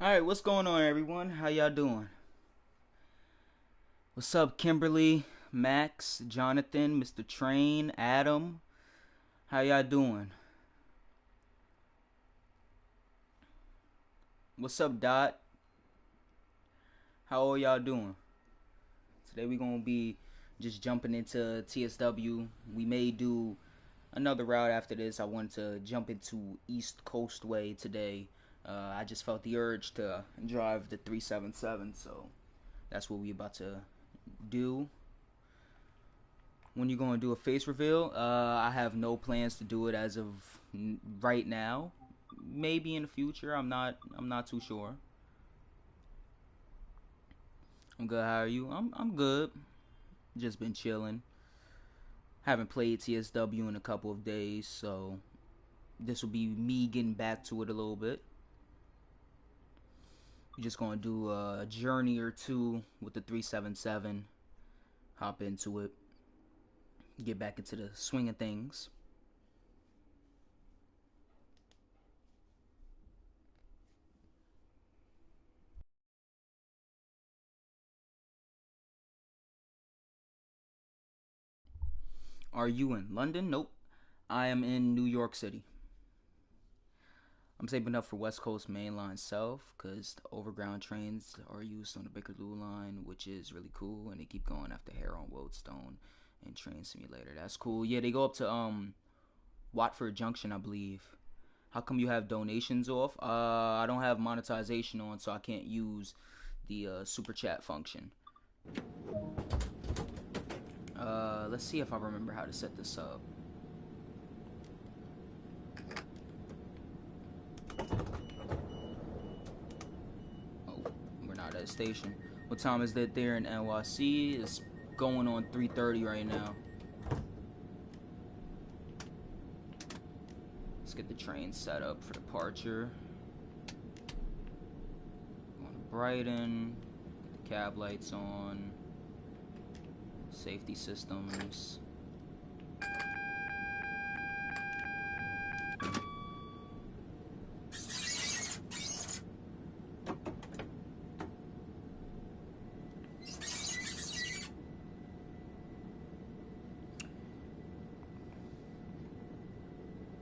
Alright, what's going on, everyone? How y'all doing? What's up, Kimberly, Max, Jonathan, Mr. Train, Adam? How y'all doing? What's up, Dot? How are y'all doing? Today we gonna be just jumping into TSW. We may do another route after this. I wanted to jump into East Coast Way today. I just felt the urge to drive the 377, so that's what we about to do. When you going to do a face reveal? I have no plans to do it as of right now. Maybe in the future. I'm not too sure. I'm good. How are you? I'm good. Just been chilling. Haven't played TSW in a couple of days, so this will be me getting back to it a little bit. We're just gonna do a journey or two with the 377. Hop into it. Get back into the swing of things. Are you in London? Nope. I am in New York City. I'm saving up for West Coast Main Line South because the overground trains are used on the Bakerloo line, which is really cool, and they keep going after Harrow and Woldstone and Train Simulator. That's cool. Yeah, they go up to Watford Junction, I believe. How come you have donations off? I don't have monetization on, so I can't use the super chat function. Let's see if I remember how to set this up. Oh, we're not at a station. What time is that there in NYC? It's going on 3:30 right now. Let's get the train set up for departure. Going to Brighton. Get the cab lights on. Safety systems.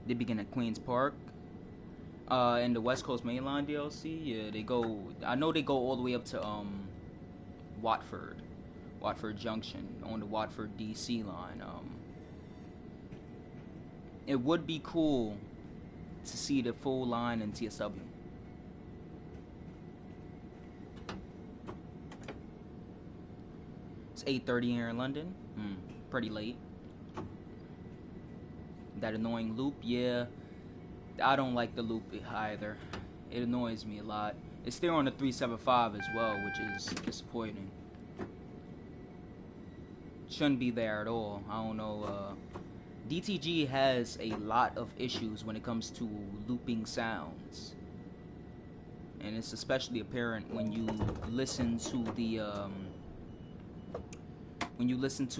They begin at Queens Park. In the West Coast Main Line DLC, yeah, they go. I know they go all the way up to Watford Junction on the Watford DC line. It would be cool to see the full line in TSW. It's 8:30 here in London. Pretty late. That annoying loop, yeah. I don't like the loop either. It annoys me a lot. It's there on the 375 as well, which is disappointing. Shouldn't be there at all. I don't know. DTG has a lot of issues when it comes to looping sounds, and it's especially apparent when you listen to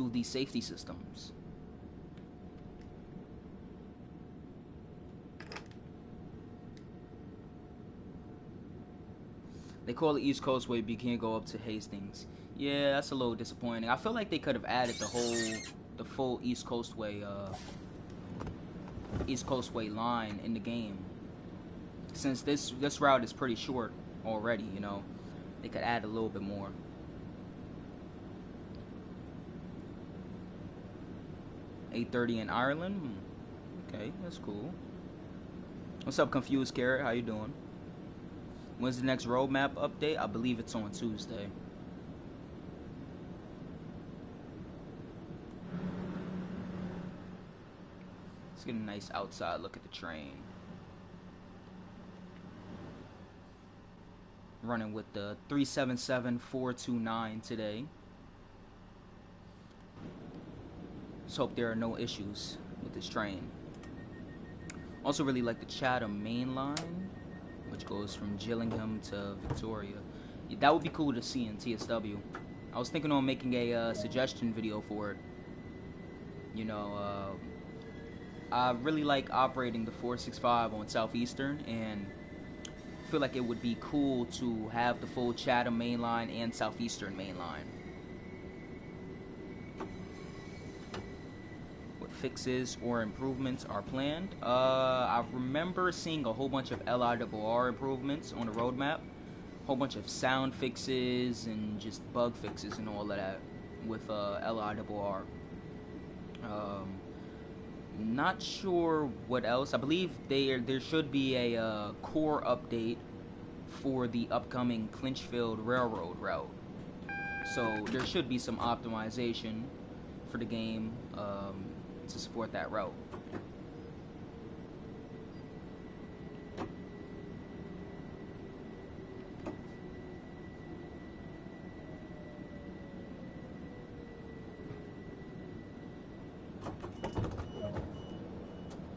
the safety systems. They call it East Coast Way, but you can't go up to Hastings. Yeah, that's a little disappointing. I feel like they could have added the full East Coast Way line in the game. Since this route is pretty short already, you know, they could add a little bit more. 8:30 in Ireland. Okay, that's cool. What's up, Confused Carrot? How you doing? When's the next roadmap update? I believe it's on Tuesday. Let's get a nice outside look at the train. Running with the 377-429 today. Let's hope there are no issues with this train. Also really like the Chatham main line, which goes from Gillingham to Victoria. That would be cool to see in TSW. I was thinking on making a suggestion video for it. You know, I really like operating the 465 on Southeastern, and feel like it would be cool to have the full Chatham Main Line and Southeastern Main Line. What fixes or improvements are planned? I remember seeing a whole bunch of LIRR improvements on the roadmap. A whole bunch of sound fixes and just bug fixes and all of that with LIRR. Not sure what else. I believe there should be a core update for the upcoming Clinchfield Railroad route. So there should be some optimization for the game to support that route.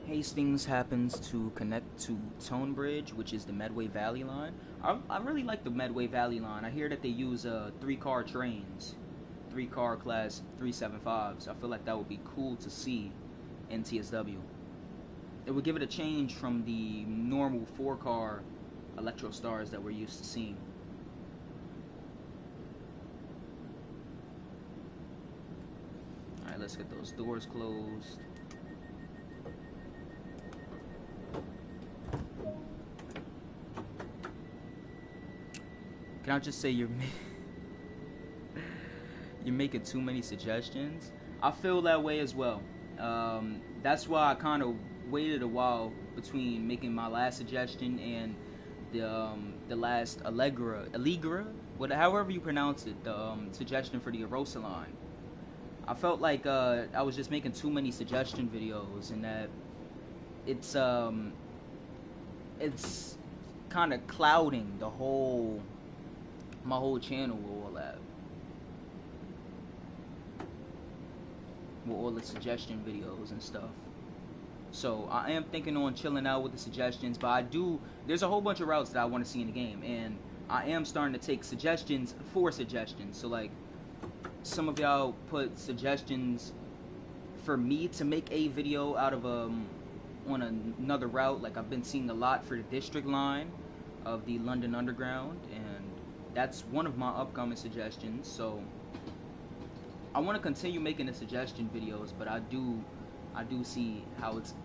Hastings happens to connect to Tonebridge, which is the Medway Valley line. I really like the Medway Valley line. I hear that they use 3-car trains, 3-car class 375s. I feel like that would be cool to see in TSW. It would give it a change from the normal 4-car Electro Stars that we're used to seeing. Alright, let's get those doors closed. Can I just say you're making too many suggestions? I feel that way as well. That's why I kind of waited a while between making my last suggestion and the last Allegra, however you pronounce it, the suggestion for the Arosa line. I felt like I was just making too many suggestion videos, and that it's kind of clouding my whole channel with all that, with all the suggestion videos and stuff. So I am thinking on chilling out with the suggestions, but there's a whole bunch of routes that I want to see in the game, and I am starting to take suggestions for suggestions. So like, some of y'all put suggestions for me to make a video out of on another route. Like, I've been seeing a lot for the district line of the London Underground, and that's one of my upcoming suggestions. So I want to continue making the suggestion videos, but I do see how it's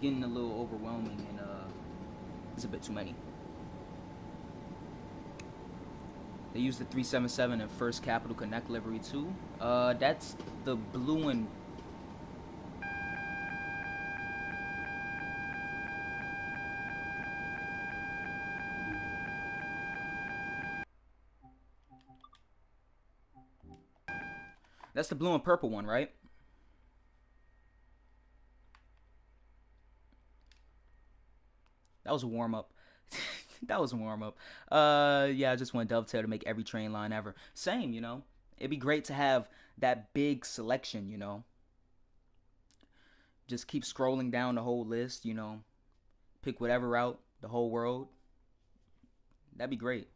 getting a little overwhelming, and it's a bit too many. They use the 377 and First Capital Connect livery too. That's the blue and purple one, right? That was a warm up. That was a warm up. Yeah, I just want Dovetail to make every train line ever. Same, you know. It'd be great to have that big selection, you know. Just keep scrolling down the whole list, you know. Pick whatever route, the whole world. That'd be great.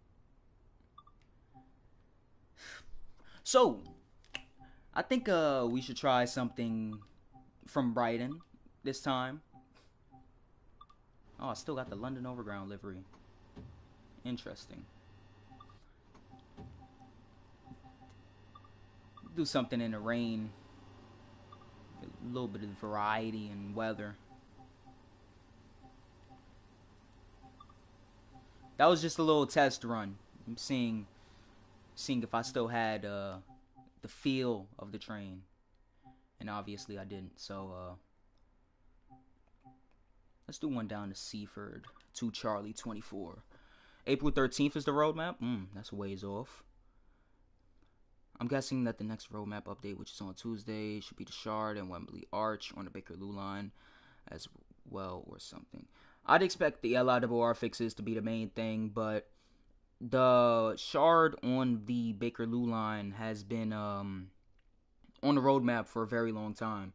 So, I think we should try something from Brighton this time. Oh, I still got the London Overground livery. Interesting. Do something in the rain. A little bit of variety in weather. That was just a little test run. I'm seeing if I still had the feel of the train. And obviously I didn't. So let's do one down to Seaford to Charlie 24. April 13th is the roadmap. That's a ways off. I'm guessing that the next roadmap update, which is on Tuesday, should be the Shard and Wembley Arch on the Bakerloo line as well, or something. I'd expect the LIRR fixes to be the main thing, but the Shard on the Bakerloo line has been on the roadmap for a very long time.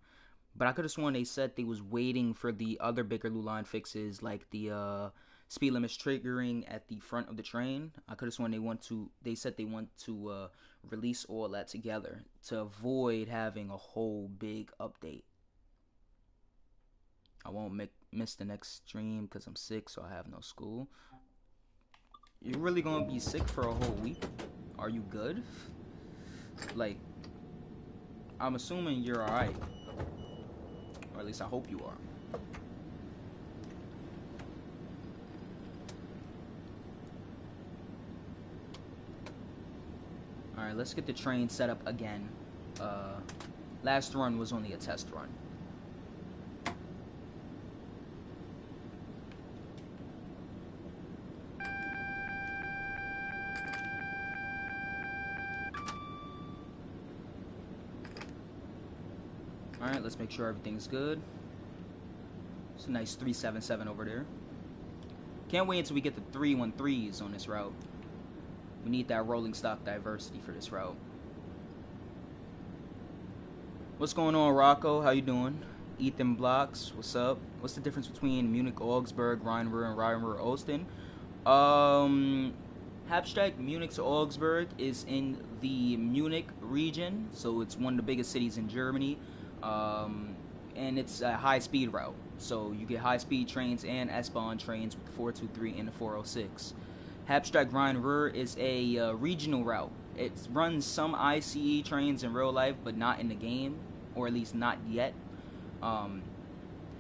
But I could have sworn they said they was waiting for the other Bakerloo line fixes, like the speed limits triggering at the front of the train. I could have sworn they said they want to release all that together to avoid having a whole big update. I won't miss the next stream because I'm sick, so I have no school. You're really gonna be sick for a whole week? Are you good? Like, I'm assuming you're alright. Or at least I hope you are. Alright, let's get the train set up again. Last run was only a test run. Alright, let's make sure everything's good. It's a nice 377 over there. Can't wait until we get the 313s on this route. We need that rolling stock diversity for this route. What's going on, Rocco? How you doing? Ethan Blocks, what's up? What's the difference between Munich, Augsburg, Rhein-Ruhr, and Rhein-Ruhr, Olsztyn? Habstreich, Munich to Augsburg is in the Munich region, so it's one of the biggest cities in Germany. And it's a high-speed route, so you get high-speed trains and S-Bahn trains with the 423 and the 406. Habstreich Rhein-Ruhr is a regional route. It runs some ICE trains in real life, but not in the game, or at least not yet.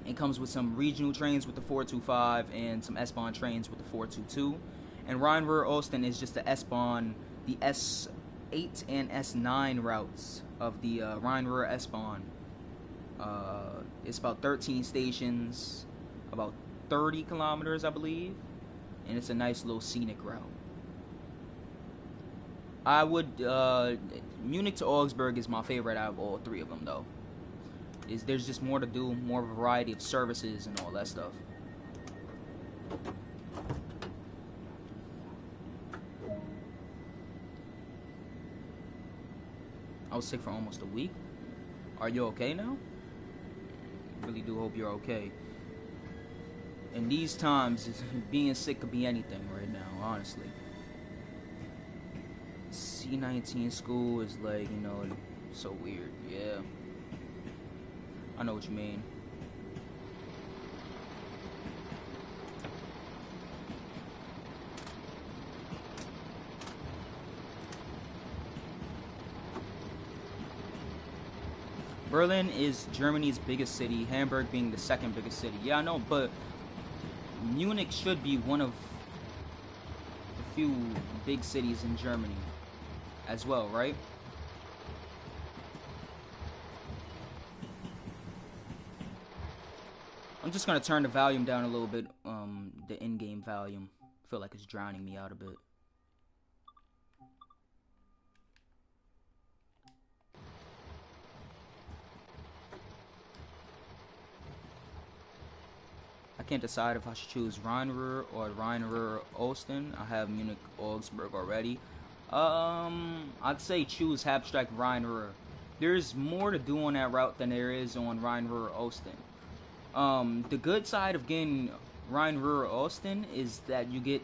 It comes with some regional trains with the 425 and some S-Bahn trains with the 422. And Rhein-Ruhr Olsztyn is just the S-Bahn, the S8 and S9 routes of the Rhein-Ruhr S-Bahn. It's about 13 stations, about 30 kilometers, I believe. And it's a nice little scenic route. I would, Munich to Augsburg is my favorite out of all three of them, though. There's just more to do, more variety of services and all that stuff. I was sick for almost a week. Are you okay now? Really do hope you're okay. In these times, being sick could be anything right now, honestly. C19 school is like, you know, so weird. Yeah. I know what you mean. Berlin is Germany's biggest city, Hamburg being the second biggest city. Yeah, I know, but Munich should be one of the few big cities in Germany as well, right? I'm just gonna turn the volume down a little bit, the in-game volume. I feel like it's drowning me out a bit. I can't decide if I should choose Rhein-Ruhr or Rhein-Ruhr Olsztyn. I have Munich Augsburg already. I'd say choose Habstreich Rhein-Ruhr. There's more to do on that route than there is on Rhein-Ruhr Olsztyn. The good side of getting Rhein-Ruhr Olsztyn is that you get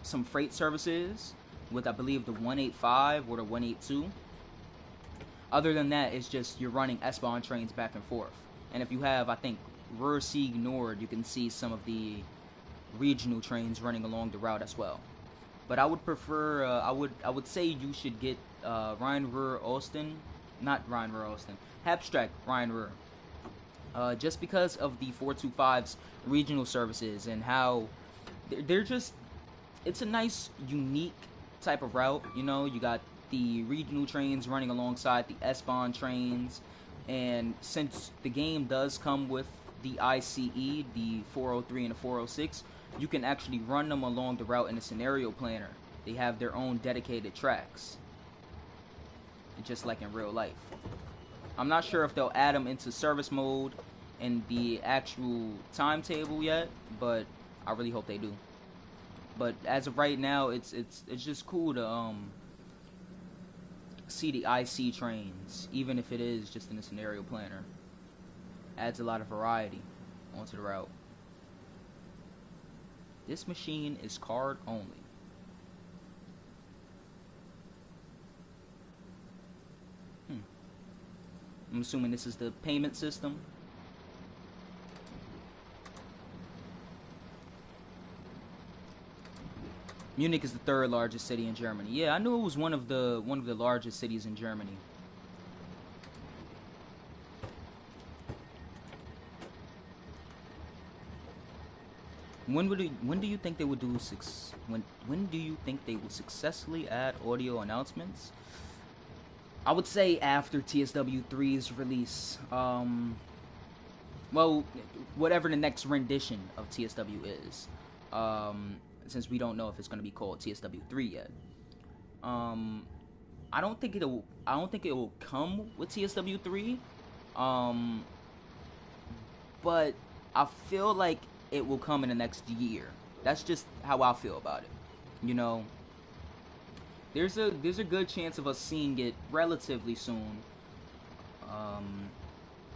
some freight services with, I believe, the 185 or the 182. Other than that, it's just you're running S-Bahn trains back and forth. And if you have, I think, Ruhr-Sieg Nord, you can see some of the regional trains running along the route as well. But I would prefer, I would say you should get Rhein-Ruhr Olsztyn, not Rhein-Ruhr Olsztyn, Habstreich Rhein-Ruhr. Just because of the 425's regional services and how they're just, it's a nice, unique type of route. You know, you got the regional trains running alongside the S-Bahn trains, and since the game does come with the ICE, the 403 and the 406, you can actually run them along the route in a scenario planner. They have their own dedicated tracks, just like in real life. I'm not sure if they'll add them into service mode and the actual timetable yet, but I really hope they do. But as of right now, it's just cool to see the IC trains, even if it is just in a scenario planner. Adds a lot of variety onto the route. This machine is card only. I'm assuming this is the payment system. Munich is the third largest city in Germany. Yeah, I knew it was one of the largest cities in Germany. When do you think they would do when do you think they will successfully add audio announcements? I would say after TSW3's release. Well, whatever the next rendition of TSW is. Since we don't know if it's going to be called TSW3 yet. Um, I don't think it will come with TSW3. Um, but I feel like it will come in the next year. That's just how I feel about it. You know, there's a good chance of us seeing it relatively soon. Um,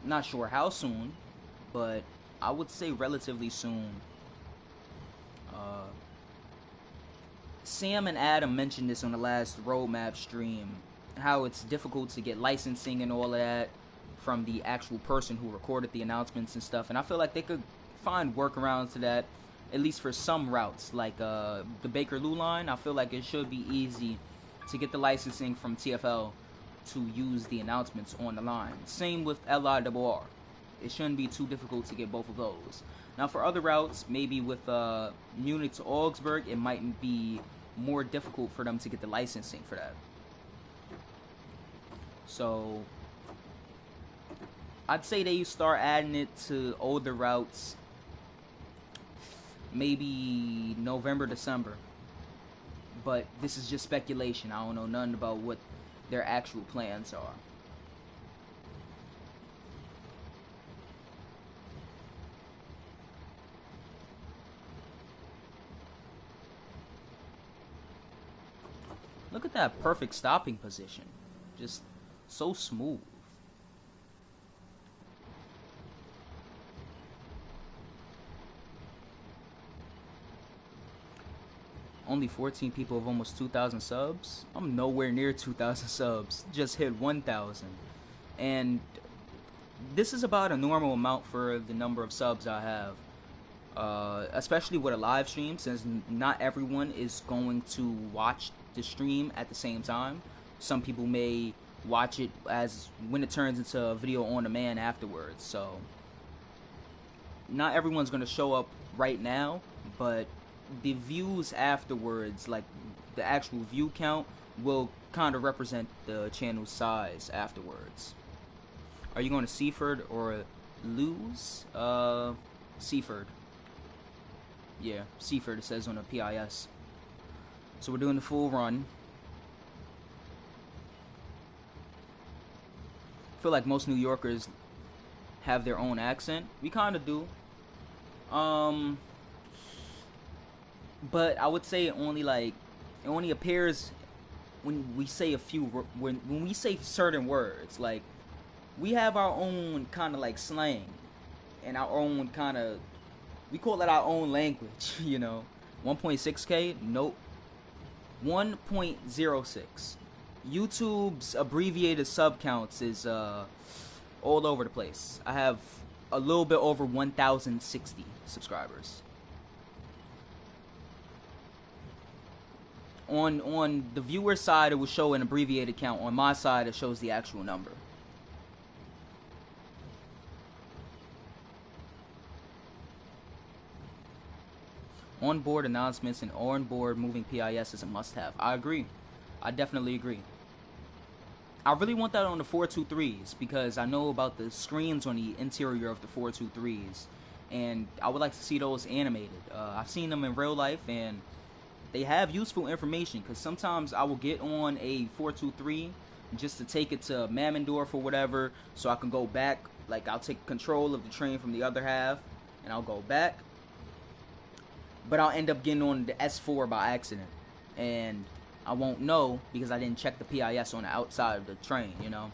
Not sure how soon, but I would say relatively soon. Uh, Sam and Adam mentioned this on the last roadmap stream, how it's difficult to get licensing and all of that from the actual person who recorded the announcements and stuff. And I feel like they could find workarounds to that, at least for some routes, like the Bakerloo line. I feel like it should be easy to get the licensing from TFL to use the announcements on the line. Same with LIRR. It shouldn't be too difficult to get both of those. Now for other routes, maybe with Munich to Augsburg, it might be more difficult for them to get the licensing for that. So I'd say they start adding it to older routes maybe November, December. But this is just speculation. I don't know nothing about what their actual plans are. Look at that perfect stopping position. Just so smooth. Only 14 people of almost 2,000 subs. I'm nowhere near 2,000 subs. Just hit 1,000. And this is about a normal amount for the number of subs I have. Especially with a live stream, since not everyone is going to watch the stream at the same time. Some people may watch it as when it turns into a video on demand afterwards. So not everyone's going to show up right now, but the views afterwards, like the actual view count, will kind of represent the channel's size afterwards. Are you going to Seaford or lose? Seaford. Yeah, Seaford, it says on the PIS. So we're doing the full run. I feel like most New Yorkers have their own accent. We kind of do. But I would say it only appears when we say when we say certain words. Like, we have our own kind of like slang and our own kind of, we call it our own language, you know. 1.6K? Nope. 1.06. YouTube's abbreviated sub counts is all over the place. I have a little bit over 1,060 subscribers. On the viewer side, it will show an abbreviated count. On my side, it shows the actual number. Onboard announcements and onboard moving PIS is a must-have. I agree. I definitely agree. I really want that on the 423s because I know about the screens on the interior of the 423s, and I would like to see those animated. I've seen them in real life, and they have useful information, because sometimes I will get on a 423 just to take it to Mammendorf or whatever, so I can go back. Like, I'll take control of the train from the other half, and I'll go back. But I'll end up getting on the S4 by accident, and I won't know because I didn't check the PIS on the outside of the train, you know.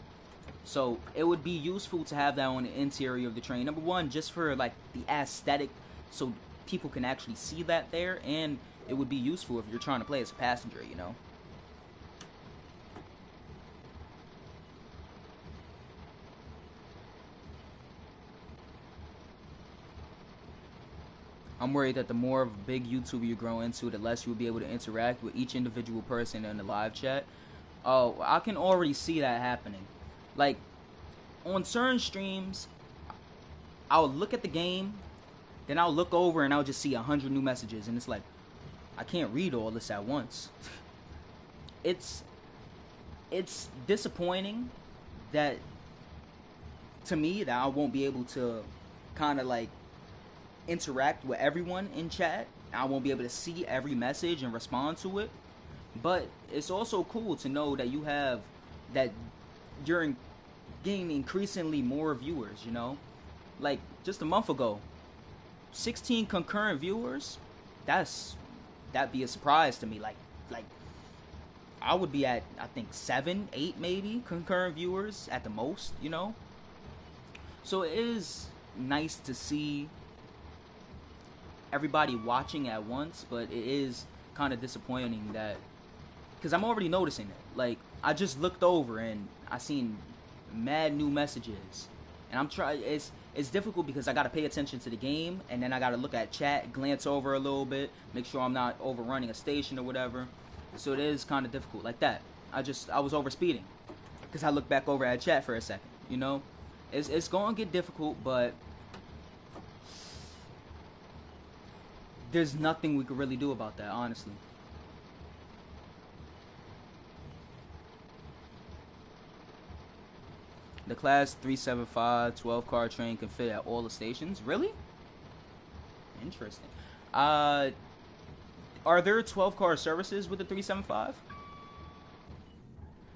So it would be useful to have that on the interior of the train. Number one, just for like the aesthetic, so people can actually see that there, and it would be useful if you're trying to play as a passenger, you know. I'm worried that the more of a big YouTuber you grow into, the less you'll be able to interact with each individual person in the live chat. Oh, I can already see that happening. Like, on certain streams, I'll look at the game, then I'll look over and I'll just see 100 new messages, and it's like, I can't read all this at once. It's disappointing that, to me, that I won't be able to kind of like interact with everyone in chat. I won't be able to see every message and respond to it. But it's also cool to know that you're getting increasingly more viewers, you know? Like, just a month ago, 16 concurrent viewers, that'd be a surprise to me. Like I would be at, I think, 7, 8 maybe concurrent viewers at the most, you know? So it is nice to see everybody watching at once, but it is kind of disappointing that, because I'm already noticing it. Like, I just looked over and I seen mad new messages, and I'm trying. It's difficult because I gotta pay attention to the game, and then I gotta look at chat, glance over a little bit, make sure I'm not overrunning a station or whatever. So it is kind of difficult like that. I was overspeeding because I looked back over at chat for a second. You know, it's gonna get difficult, but there's nothing we could really do about that, honestly. The Class 375 12-car train can fit at all the stations. Really? Interesting. Are there 12-car services with the 375?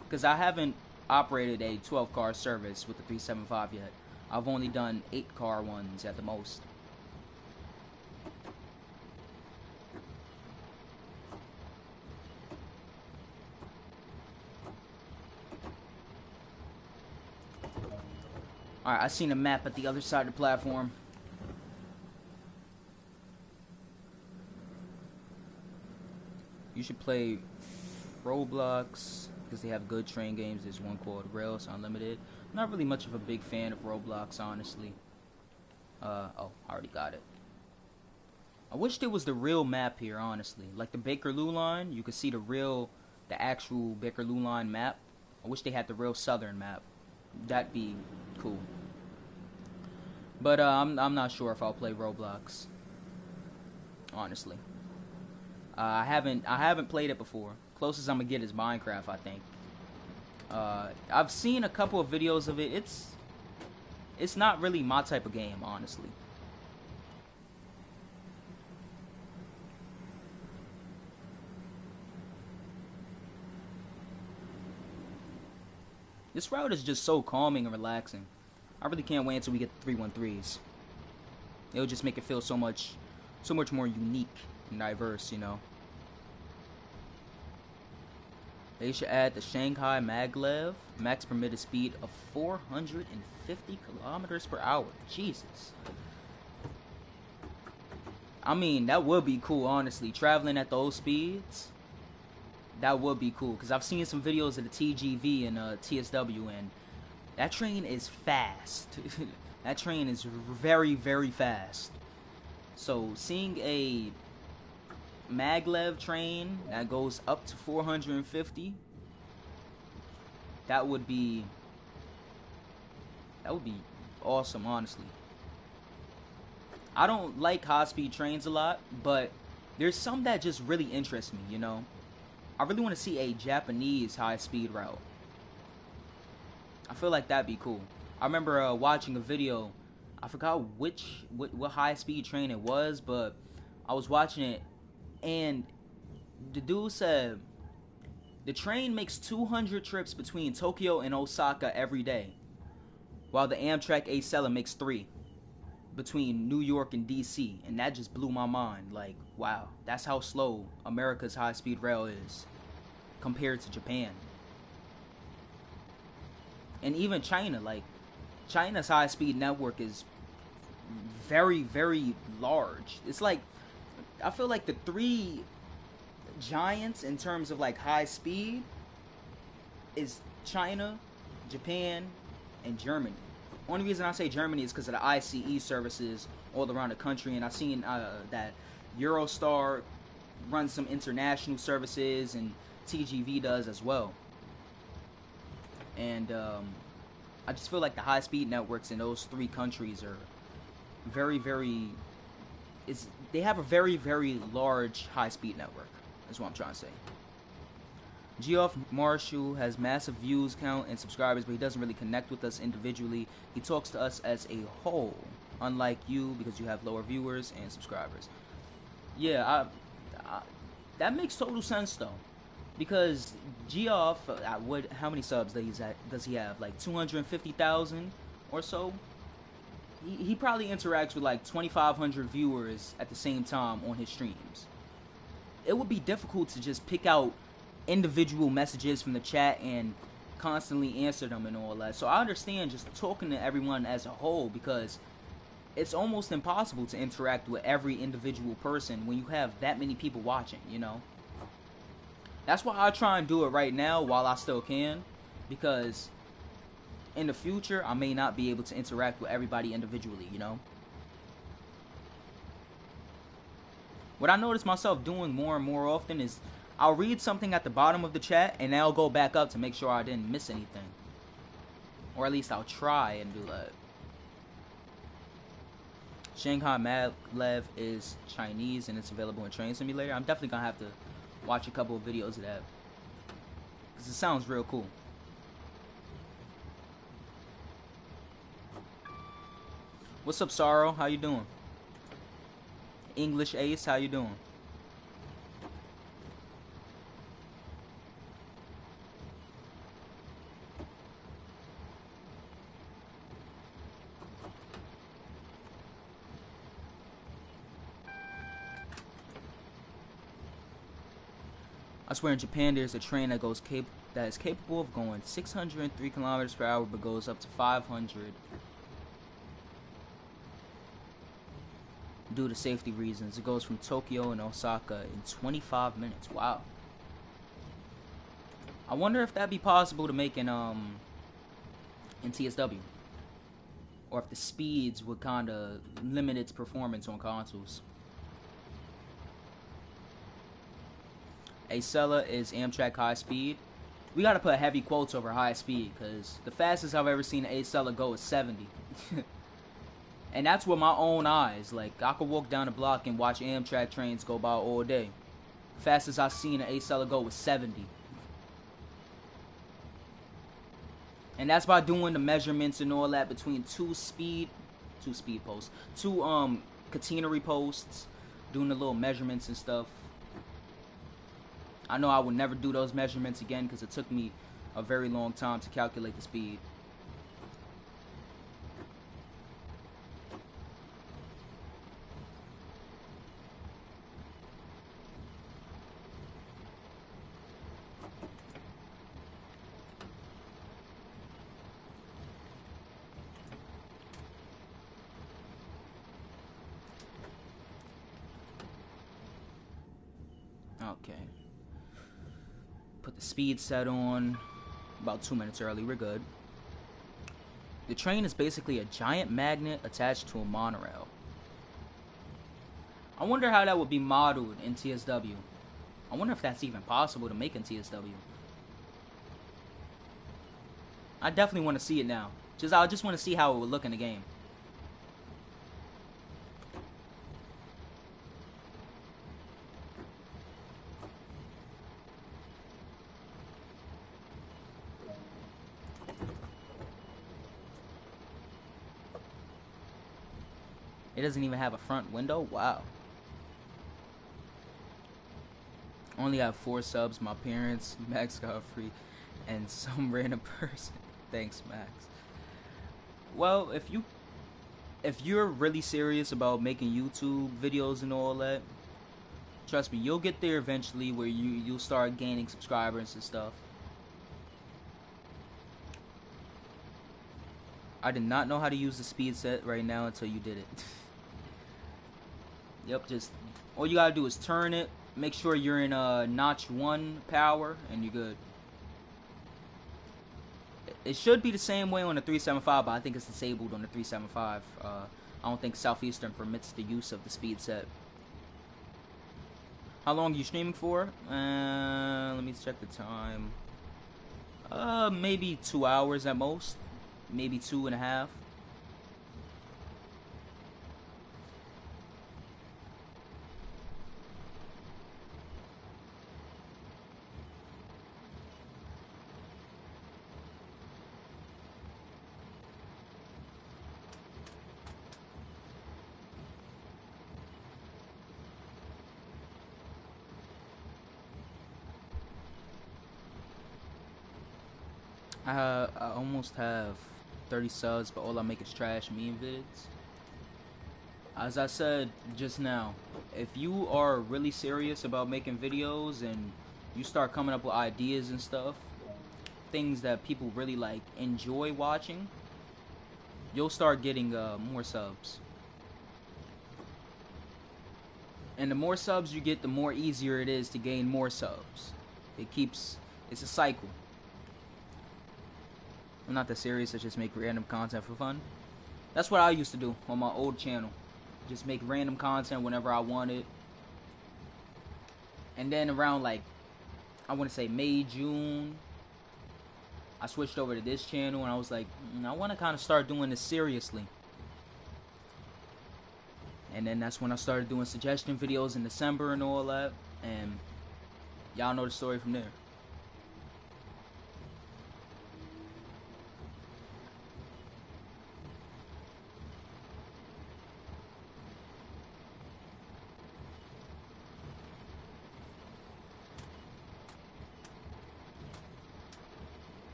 Because I haven't operated a 12-car service with the 375 yet. I've only done 8-car ones at the most. Alright, I seen a map at the other side of the platform. You should play Roblox because they have good train games. There's one called Rails Unlimited. I'm not really much of a big fan of Roblox, honestly. Oh, I already got it. I wish there was the real map here, honestly. Like the Bakerloo line, you could see the actual Bakerloo line map. I wish they had the real southern map. That'd be cool. But I'm not sure if I'll play Roblox, honestly. I haven't played it before. Closest I'm gonna get is Minecraft, I think. I've seen a couple of videos of it. It's not really my type of game, honestly. This route is just so calming and relaxing. I really can't wait until we get the 313s. It'll just make it feel so much more unique and diverse, you know. They should add the Shanghai maglev, max permitted speed of 450 kilometers per hour. Jesus. I mean, that would be cool, honestly. Traveling at those speeds, that would be cool. Because I've seen some videos of the TGV and TSW, and that train is fast. That train is very, very fast. So, seeing a maglev train that goes up to 450, that would be awesome, honestly. I don't like high-speed trains a lot, but there's some that just really interest me, you know. I really want to see a Japanese high-speed route. I feel like that'd be cool. I remember watching a video. I forgot what high-speed train it was, but I was watching it, and the dude said the train makes 200 trips between Tokyo and Osaka every day, while the Amtrak Acela makes 3 between New York and DC, and that just blew my mind. Like, wow, that's how slow America's high-speed rail is compared to Japan. And even China, like, China's high-speed network is very, very large. It's like, I feel like the 3 giants in terms of like high speed is China, Japan, and Germany. Only reason I say Germany is because of the ICE services all around the country, and I've seen that Eurostar runs some international services, and TGV does as well. And I just feel like the high-speed networks in those three countries are very, very... they have a very, very large high-speed network, is what I'm trying to say. Geoff Marshall has massive views count and subscribers, but he doesn't really connect with us individually. He talks to us as a whole, unlike you, because you have lower viewers and subscribers. Yeah, that makes total sense, though. Because Geoff, how many subs does he have? Like 250,000 or so? He probably interacts with like 2,500 viewers at the same time on his streams. It would be difficult to just pick out individual messages from the chat and constantly answer them and all that. So I understand just talking to everyone as a whole, because it's almost impossible to interact with every individual person when you have that many people watching, you know? That's why I try and do it right now while I still can, because in the future I may not be able to interact with everybody individually, you know? What I notice myself doing more and more often is I'll read something at the bottom of the chat and then I'll go back up to make sure I didn't miss anything. Or at least I'll try and do that. Shanghai Maglev is Chinese and it's available in Train Simulator. I'm definitely gonna have to watch a couple of videos of that, because it sounds real cool. What's up, Sorrow? How you doing? English Ace, how you doing? I swear in Japan there's a train that is capable of going 603 kilometers per hour but goes up to 500 due to safety reasons. It goes from Tokyo and Osaka in 25 minutes. Wow. I wonder if that'd be possible to make in TSW, or if the speeds would kind of limit its performance on consoles. Acela is Amtrak high speed. We gotta put heavy quotes over high speed, because the fastest I've ever seen Acela go is 70. And that's with my own eyes. Like, I could walk down the block and watch Amtrak trains go by all day. Fastest I've seen an Acela go was 70. And that's by doing the measurements and all that between two catenary posts, doing the little measurements and stuff. I know I would never do those measurements again, because it took me a very long time to calculate the speed. Okay. Put the speed set on about 2 minutes early. We're good. The train is basically a giant magnet attached to a monorail. I wonder how that would be modeled in TSW. I wonder if that's even possible to make in TSW. I definitely want to see it now. I just want to see how it would look in the game. It doesn't even have a front window? Wow. Only have 4 subs, my parents, Max Godfrey, and some random person. Thanks, Max. Well, if you're really serious about making YouTube videos and all that, trust me, you'll get there eventually, where you'll start gaining subscribers and stuff. I did not know how to use the speed set right now until you did it. Yep, just all you gotta do is turn it, make sure you're in notch 1 power, and you're good. It should be the same way on the 375, but I think it's disabled on the 375 I don't think Southeastern permits the use of the speed set. How long are you streaming for? Let me check the time. Maybe 2 hours at most. Maybe 2.5. I almost have 30 subs, but all I make is trash meme vids. As I said just now, if you are really serious about making videos and you start coming up with ideas and stuff, things that people really like enjoy watching, you'll start getting more subs. And the more subs you get, the more easier it is to gain more subs. It's a cycle. I'm not that serious, I just make random content for fun. That's what I used to do on my old channel. Just make random content whenever I wanted. And then around like, I want to say May, June, I switched over to this channel and I was like, I want to kind of start doing this seriously. And then that's when I started doing suggestion videos in December and all that. And y'all know the story from there.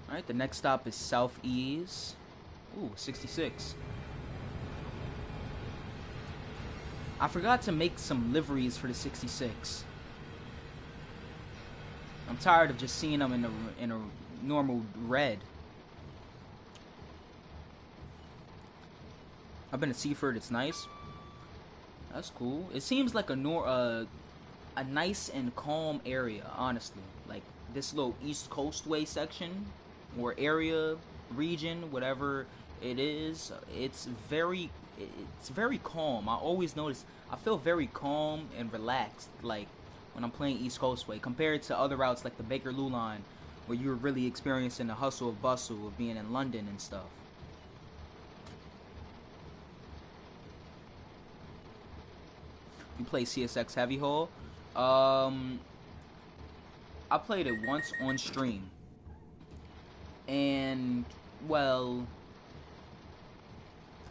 Alright, the next stop is Southeast. Ooh, 66. I forgot to make some liveries for the 66. I'm tired of just seeing them in a normal red. I've been to Seaford, it's nice. That's cool. It seems like a nice and calm area, honestly. Like this little East Coast Way section or area, region, whatever it is, it's very calm. I always notice I feel very calm and relaxed, like when I'm playing East Coast Way, compared to other routes like the Bakerloo line, where you're really experiencing the hustle of bustle of being in London and stuff. You play CSX Heavy Haul? I played it once on stream. And, well,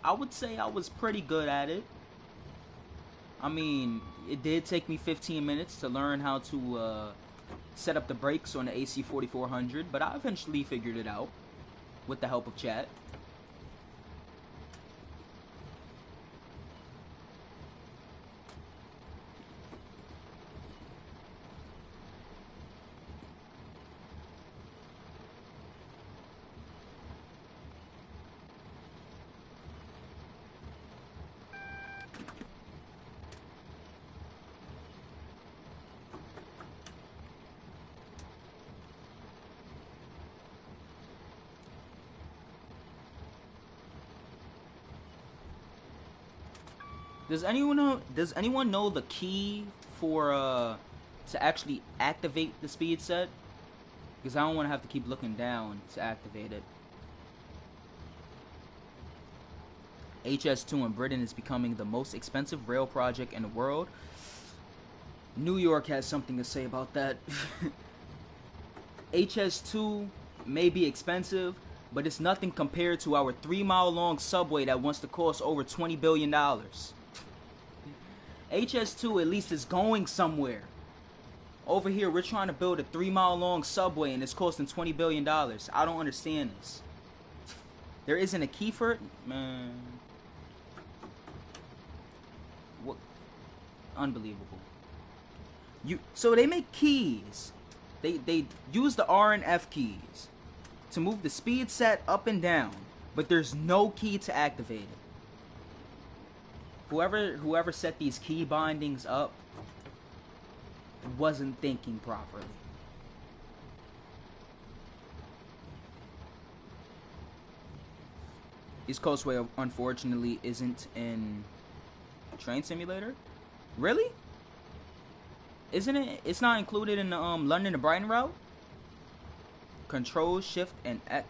I would say I was pretty good at it. I mean, it did take me 15 minutes to learn how to set up the brakes on the AC 4400, but I eventually figured it out with the help of chat. Does anyone know the key for to actually activate the speed set? Because I don't want to have to keep looking down to activate it. HS2 in Britain is becoming the most expensive rail project in the world. New York has something to say about that. HS2 may be expensive, but it's nothing compared to our 3-mile-long subway that wants to cost over $20 billion. HS2 at least is going somewhere. Over here, we're trying to build a 3-mile-long subway and it's costing $20 billion. I don't understand this. There isn't a key for it? Man. What? Unbelievable. So they make keys. They use the R and F keys to move the speed set up and down, but there's no key to activate it. Whoever set these key bindings up wasn't thinking properly. East Coastway, unfortunately, isn't in Train Simulator. Really? Isn't it? It's not included in the London to Brighton route. Control, Shift, and X.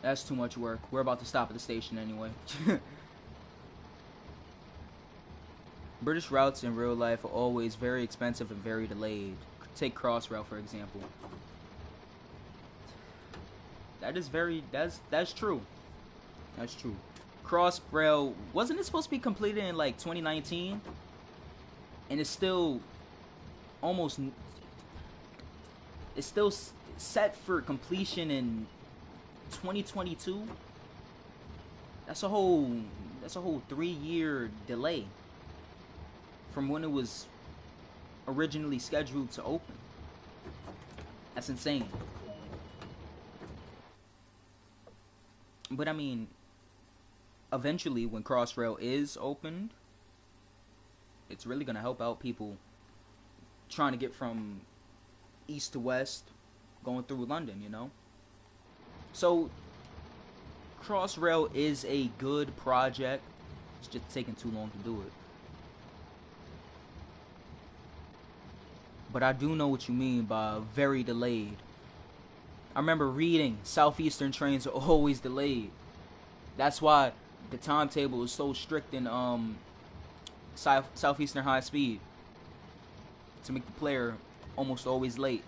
That's too much work. We're about to stop at the station anyway. British routes in real life are always very expensive and very delayed. Take Crossrail for example. That's true. That's true. Crossrail, wasn't it supposed to be completed in like 2019? And it's still almost, it's still set for completion in 2022. That's a whole 3-year delay from when it was originally scheduled to open. That's insane. But I mean, eventually when Crossrail is opened, it's really gonna help out people trying to get from east to west going through London, you know? So Crossrail is a good project. It's just taking too long to do it. But I do know what you mean by very delayed. I remember reading Southeastern trains are always delayed. That's why the timetable is so strict in Southeastern high speed, to make the player almost always late.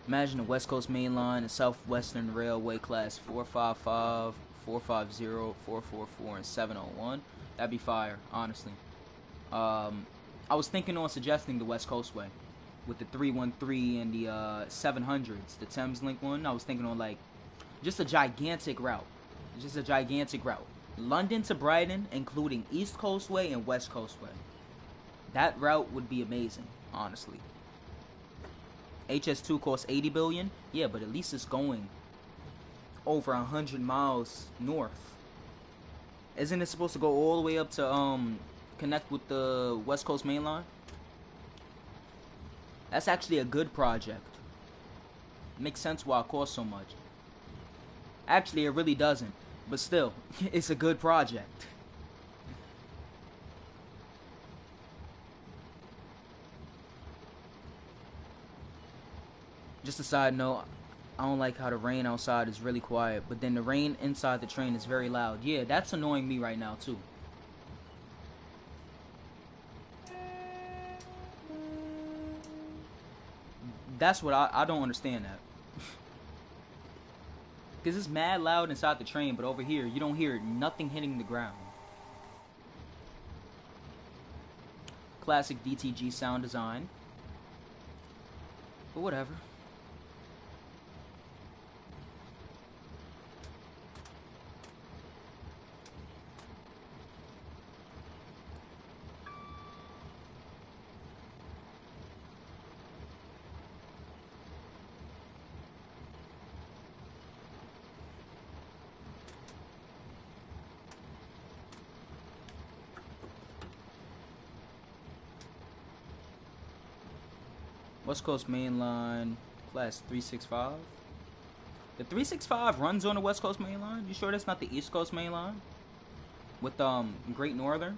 Imagine the West Coast Main Line and Southwestern Railway Class 455, 450, 444, and 701. That'd be fire, honestly. I was thinking on suggesting the West Coastway with the 313 and the 700s, the Thames Link one. I was thinking on like just a gigantic route. London to Brighton, including East Coastway and West Coastway. That route would be amazing, honestly. HS2 costs 80 billion. Yeah, but at least it's going over 100 miles north. Isn't it supposed to go all the way up to connect with the West Coast Main Line? That's actually a good project. Makes sense why it costs so much. Actually, it really doesn't. But still, it's a good project. Just a side note, I don't like how the rain outside is really quiet, but then the rain inside the train is very loud. Yeah, that's annoying me right now too. That's what I don't understand that. Because it's mad loud inside the train, but over here, you don't hear nothing hitting the ground. Classic DTG sound design. But whatever. West Coast Main Line, class 365. The 365 runs on the West Coast Main Line? You sure that's not the East Coast Main Line? With Great Northern?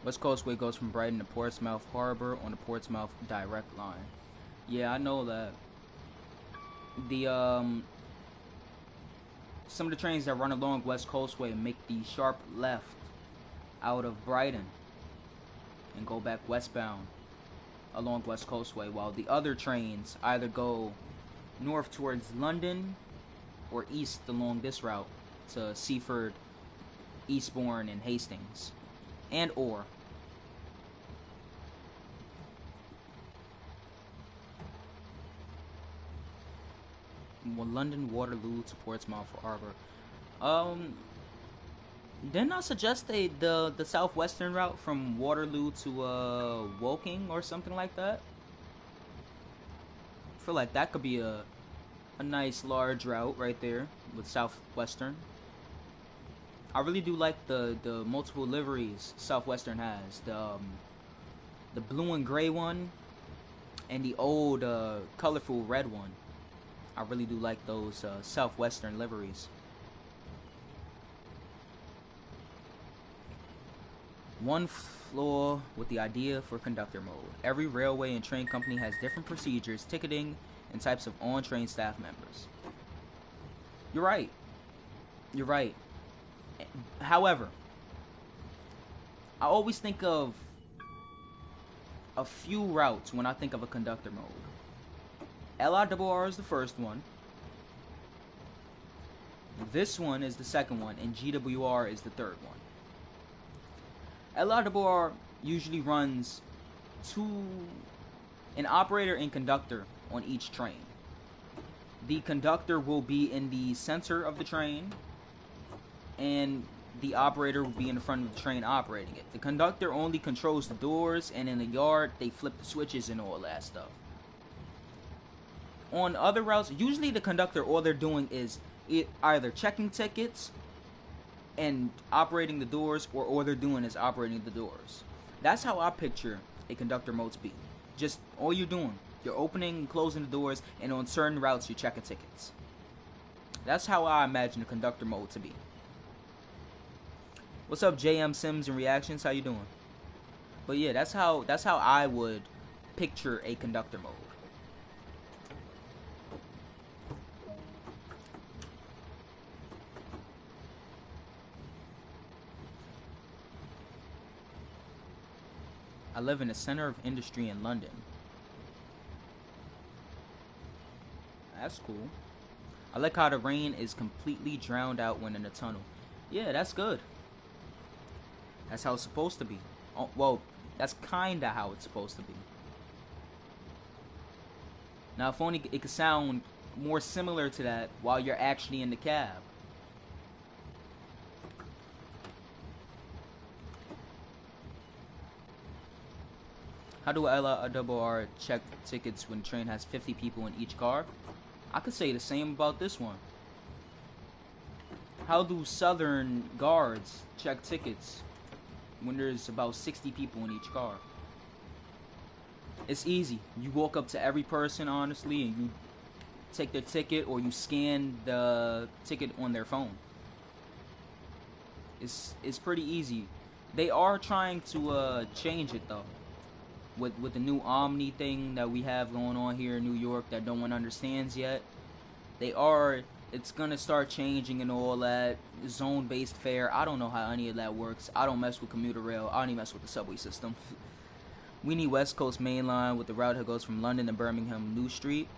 West Coastway goes from Brighton to Portsmouth Harbor on the Portsmouth Direct Line. Yeah, I know that. The some of the trains that run along West Coastway make the sharp left out of Brighton and go back westbound along West Coastway, while the other trains either go north towards London or east along this route to Seaford, Eastbourne, and Hastings, and or London Waterloo to Portsmouth Harbor. Didn't I suggest the southwestern route from Waterloo to Woking or something like that? I feel like that could be a nice large route right there with southwestern. I really do like the multiple liveries Southwestern has. The blue and gray one, and the old colorful red one. I really do like those Southwestern liveries. One flaw with the idea for conductor mode. Every railway and train company has different procedures, ticketing, and types of on-train staff members. You're right. You're right. However, I always think of a few routes when I think of a conductor mode. LIRR is the first one. This one is the second one, and GWR is the third one. LIRR usually runs an operator and conductor on each train. The conductor will be in the center of the train, and the operator will be in the front of the train operating it. The conductor only controls the doors, and in the yard, they flip the switches and all that stuff. On other routes, usually the conductor, all they're doing is either checking tickets and operating the doors, or all they're doing is operating the doors. That's how I picture a conductor mode to be. Just all you're doing, you're opening and closing the doors, and on certain routes you're checking tickets. That's how I imagine a conductor mode to be. What's up, JM Sims and Reactions? How you doing? But yeah, that's how I would picture a conductor mode. I live in the center of industry in London. That's cool. I like how the rain is completely drowned out when in a tunnel. Yeah, that's good. That's how it's supposed to be. Oh, well, that's kinda how it's supposed to be. Now, if only it could sound more similar to that while you're actually in the cab. How do LIRR check tickets when the train has 50 people in each car? I could say the same about this one. How do Southern guards check tickets when there's about 60 people in each car? It's easy. You walk up to every person, honestly, and you take their ticket, or you scan the ticket on their phone. It's pretty easy. They are trying to change it though. With the new Omni thing that we have going on here in New York that no one understands yet. It's gonna start changing and all that. Zone-based fare. I don't know how any of that works. I don't mess with commuter rail. I don't even mess with the subway system. We need West Coast Main Line with the route that goes from London to Birmingham New Street.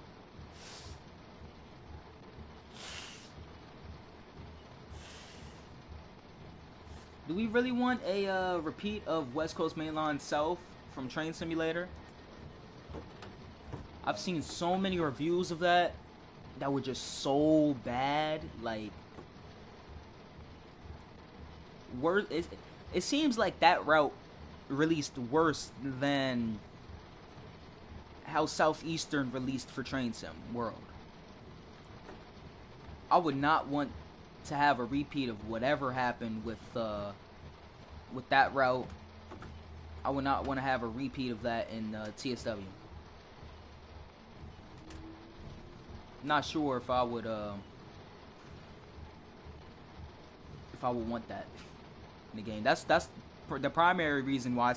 Do we really want a repeat of West Coast Main Line South from Train Simulator? I've seen so many reviews of that were just so bad. Like, it seems like that route released worse than how Southeastern released for Train Sim World. I would not want to have a repeat of whatever happened with that route. I would not want to have a repeat of that in TSW. Not sure if I would want that in the game. That's the primary reason why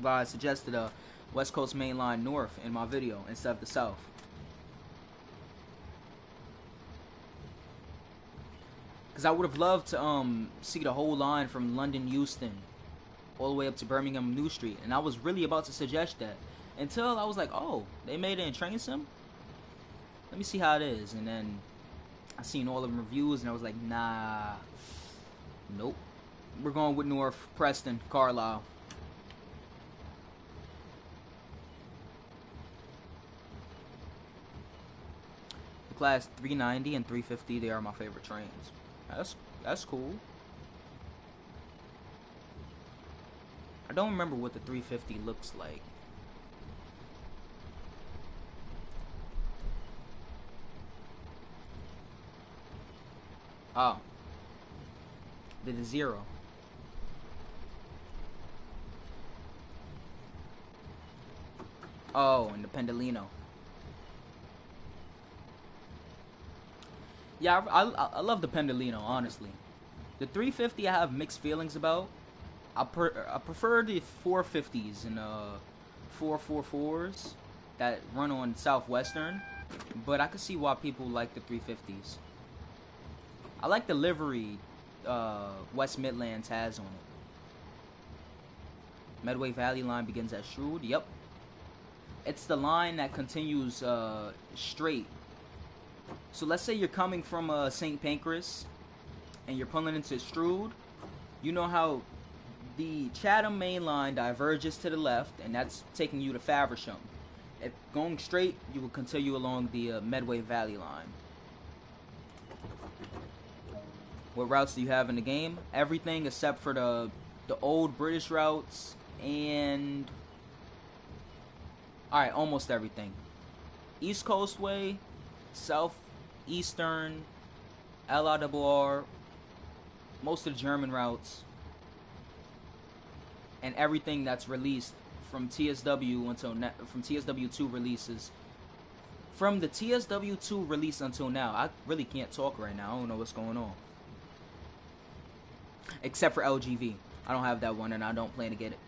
I suggested West Coast Main Line North in my video instead of the South. Because I would have loved to see the whole line from London Euston all the way up to Birmingham New Street, and I was really about to suggest that until I was like, oh, they made it in Train Sim? Let me see how it is. And then I seen all of the reviews and I was like, nah, nope. We're going with North Preston, Carlisle. The class 390 and 350, they are my favorite trains. That's cool. I don't remember what the 350 looks like. Oh. The zero. Oh, and the Pendolino. Yeah, I love the Pendolino, honestly. The 350 I have mixed feelings about. I prefer the 450s and 444s that run on Southwestern, but I can see why people like the 350s. I like the livery West Midlands has on it. Medway Valley line begins at Shrewd. Yep, it's the line that continues straight. So let's say you're coming from St. Pancras and you're pulling into Strood. You know how the Chatham main line diverges to the left, and that's taking you to Faversham. If going straight, you will continue along the Medway Valley line. What routes do you have in the game? Everything except for the old British routes and alright, almost everything. East Coast Way, Southeastern, LIRR, most of the German routes, and everything that's released from TSW from TSW2 releases. From the TSW2 release until now, I really can't talk right now. I don't know what's going on. Except for LGV. I don't have that one and I don't plan to get it.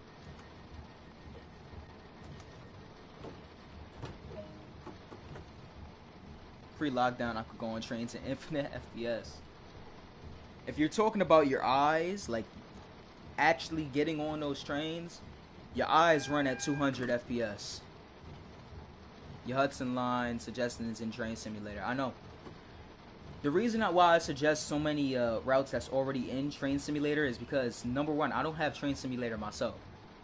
Pre-lockdown, I could go on trains to infinite FPS. If you're talking about your eyes, like actually getting on those trains, your eyes run at 200 FPS. Your Hudson line suggesting it's in Train Simulator. I know. The reason why I suggest so many routes that's already in Train Simulator is because, number one, I don't have Train Simulator myself.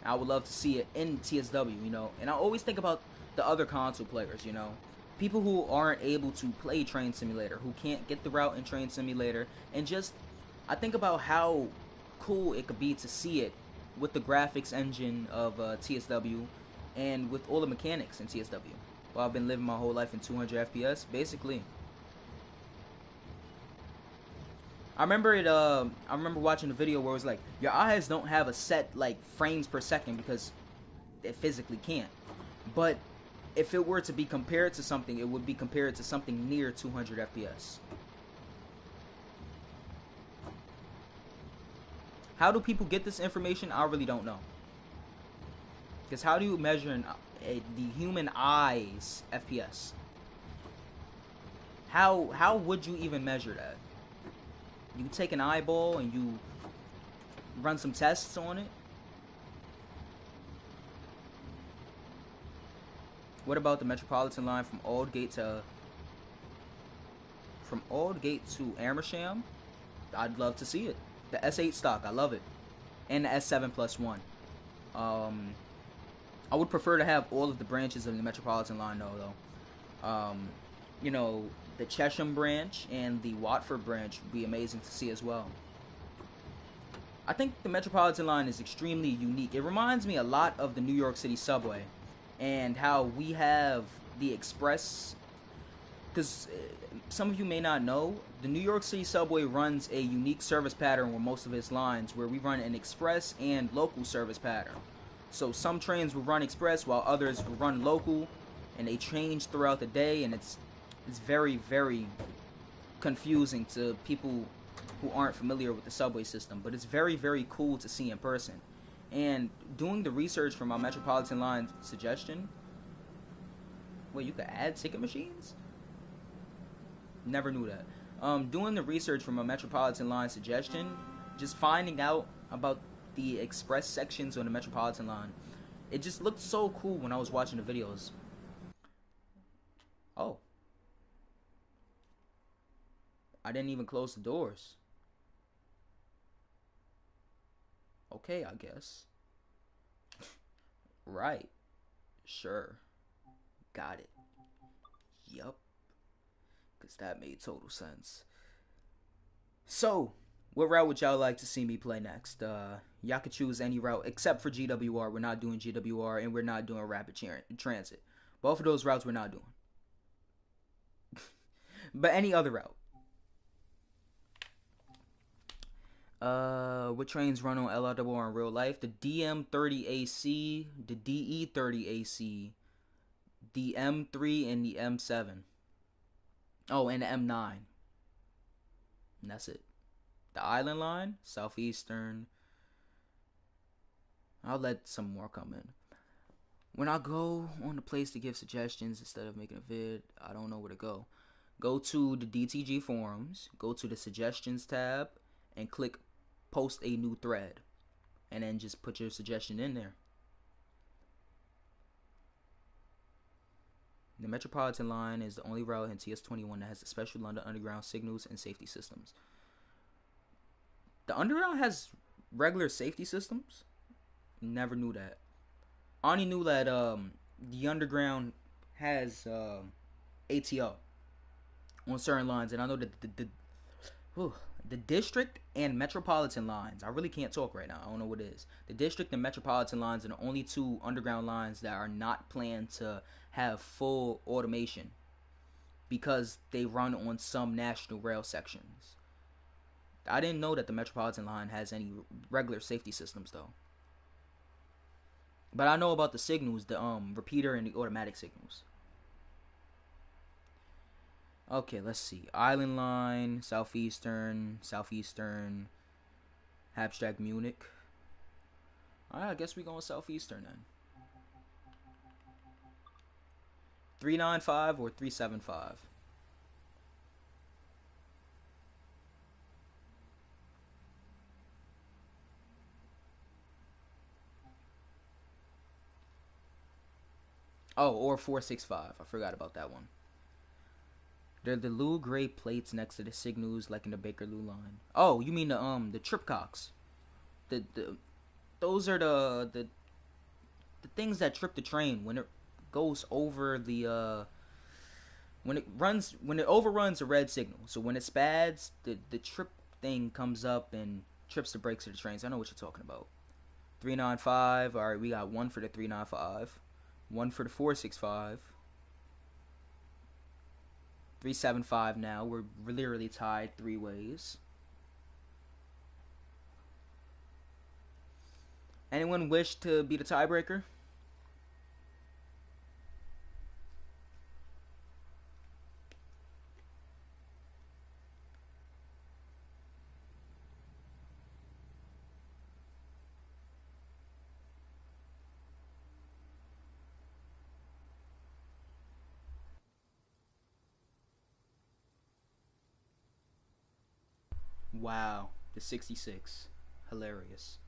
I would love to see it in TSW, you know. And I always think about the other console players, you know. People who aren't able to play Train Simulator, who can't get the route in Train Simulator. And just, I think about how cool it could be to see it with the graphics engine of TSW and with all the mechanics in TSW. Well, I've been living my whole life in 200 FPS, basically. I remember watching a video where it was like, your eyes don't have a set like frames per second because it physically can't. But if it were to be compared to something, it would be compared to something near 200 FPS. How do people get this information? I really don't know. Because how do you measure the human eye's FPS? How would you even measure that? You take an eyeball and you run some tests on it. What about the Metropolitan line from Aldgate to Amersham? I'd love to see it. The S8 stock, I love it, and the S7+1. I would prefer to have all of the branches of the Metropolitan line, though. You know, the Chesham branch and the Watford branch would be amazing to see as well. I think the Metropolitan line is extremely unique. It reminds me a lot of the New York City subway and how we have the express. Because some of you may not know, the New York City subway runs a unique service pattern with most of its lines, where we run an express and local service pattern. So some trains will run express while others will run local, and they change throughout the day, and it's very, very confusing to people who aren't familiar with the subway system. But it's very, very cool to see in person. And doing the research for my Metropolitan line suggestion, wait, you could add ticket machines? Never knew that. Doing the research for my Metropolitan line suggestion, just finding out about the express sections on the Metropolitan line, it just looked so cool when I was watching the videos. Oh. I didn't even close the doors. Okay, I guess. Right. Sure. Got it. Yup. Because that made total sense. So, what route would y'all like to see me play next? Y'all could choose any route except for GWR. We're not doing GWR, and we're not doing rapid transit. Both of those routes we're not doing. But any other route. What trains run on LRW in real life? The DM30AC, the DE30AC, the M3, and the M7. Oh, and the M9. And that's it. The Island Line, Southeastern. I'll let some more come in. When I go on the place to give suggestions instead of making a vid, I don't know where to go. Go to the DTG forums, go to the suggestions tab, and click post a new thread. And then just put your suggestion in there. The Metropolitan line is the only route in TS21 that has the special London Underground signals and safety systems. The Underground has regular safety systems? Never knew that. I only knew that the Underground has ATO on certain lines, and I know that the District and Metropolitan lines, I really can't talk right now, I don't know what it is. The District and Metropolitan lines are the only two Underground lines that are not planned to have full automation because they run on some national rail sections. I didn't know that the Metropolitan line has any regular safety systems though. But I know about the signals, the repeater and the automatic signals. Okay, let's see. Island Line, Southeastern, Abstract Munich. Alright, I guess we going Southeastern then. 395 or 375? Oh, or 465. I forgot about that one. They're the little gray plates next to the signals, like in the Bakerloo line. Oh, you mean the tripcocks? Those are the things that trip the train when it goes over the when it overruns a red signal. So when it spads, the trip thing comes up and trips the brakes of the trains. I know what you're talking about. 395. All right, we got one for the 395, one for the 465. 375 now. We're literally tied three ways. Anyone wish to be the tiebreaker? Wow, the 66. Hilarious.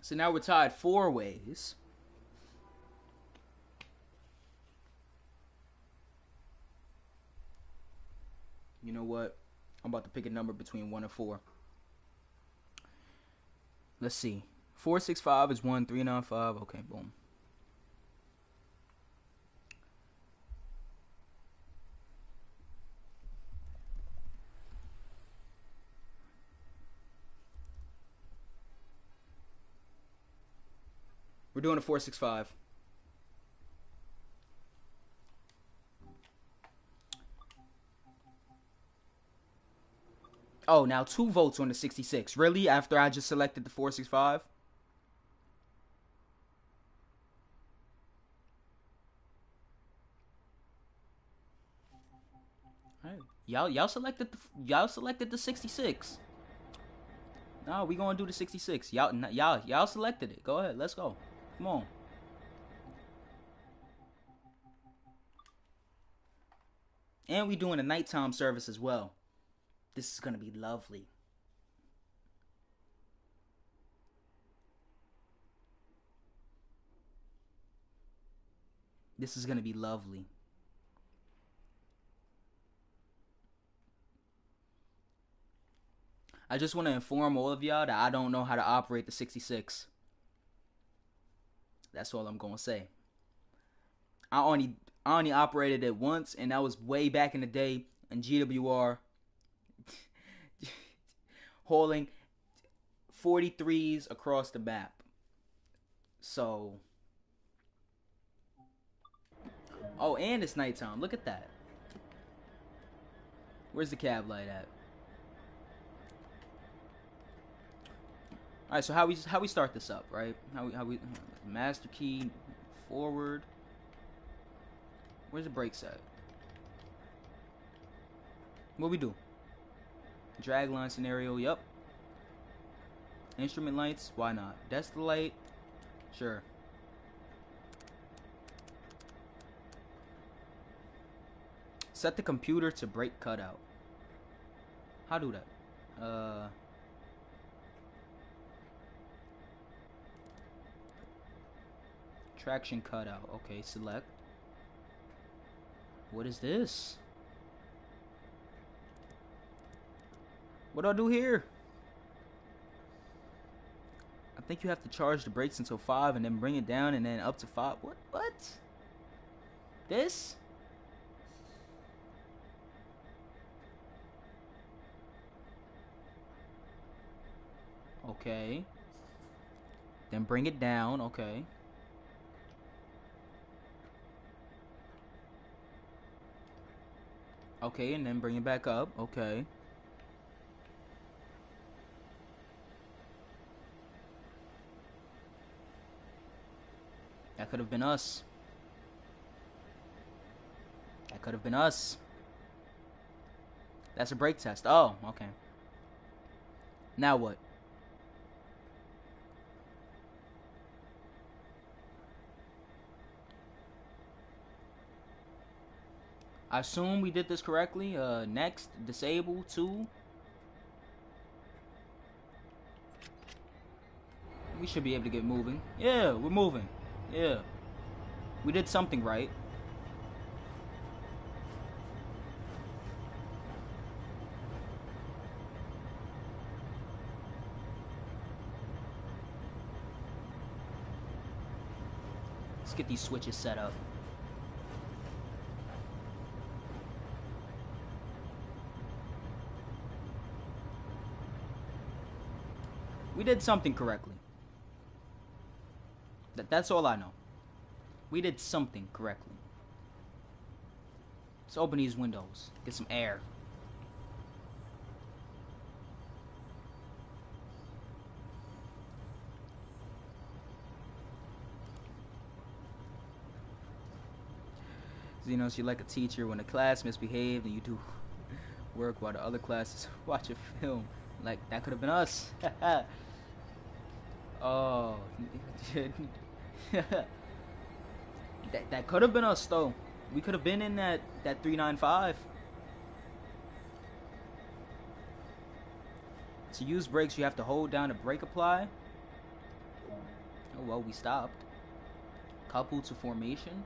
So now we're tied four ways. You know what? I'm about to pick a number between 1 and 4. Let's see. 465 is 1, 395. Okay, boom. We're doing a 465. Oh, now 2 votes on the 66. Really? After I just selected the 465? All right. Y'all selected the 66. No, we gonna do the 66. Y'all selected it. Go ahead. Let's go. Come on. And we doing a nighttime service as well. This is gonna be lovely. This is gonna be lovely. I just want to inform all of y'all that I don't know how to operate the 66. That's all I'm gonna say. I only operated it once, and that was way back in the day in GWR, hauling 43s across the map. So, oh, and it's nighttime. Look at that. Where's the cab light at? All right, so how we start this up, right? How we master key forward. Where's the brakes at? What we do? Drag line scenario. Yep. Instrument lights. Why not? That's the light. Sure. Set the computer to brake cutout. How do that? Traction cutout. Okay, select. What is this? What do I do here? I think you have to charge the brakes until 5 and then bring it down and then up to 5. What? This? Okay. Then bring it down. Okay. Okay, and then bring it back up. Okay. That could have been us. That could have been us. That's a brake test. Oh, okay. Now what? I assume we did this correctly. Next, disable 2. We should be able to get moving. Yeah, we're moving. Yeah. We did something right. Let's get these switches set up. We did something correctly. That's all I know. We did something correctly. Let's open these windows. Get some air. Xenos, you're like a teacher when a class misbehaved and you do work while the other classes watch a film. Like, that could have been us. Oh. That could have been us, though. We could have been in that 395. To use brakes, you have to hold down the brake apply. Oh, well, we stopped. Coupled to formation.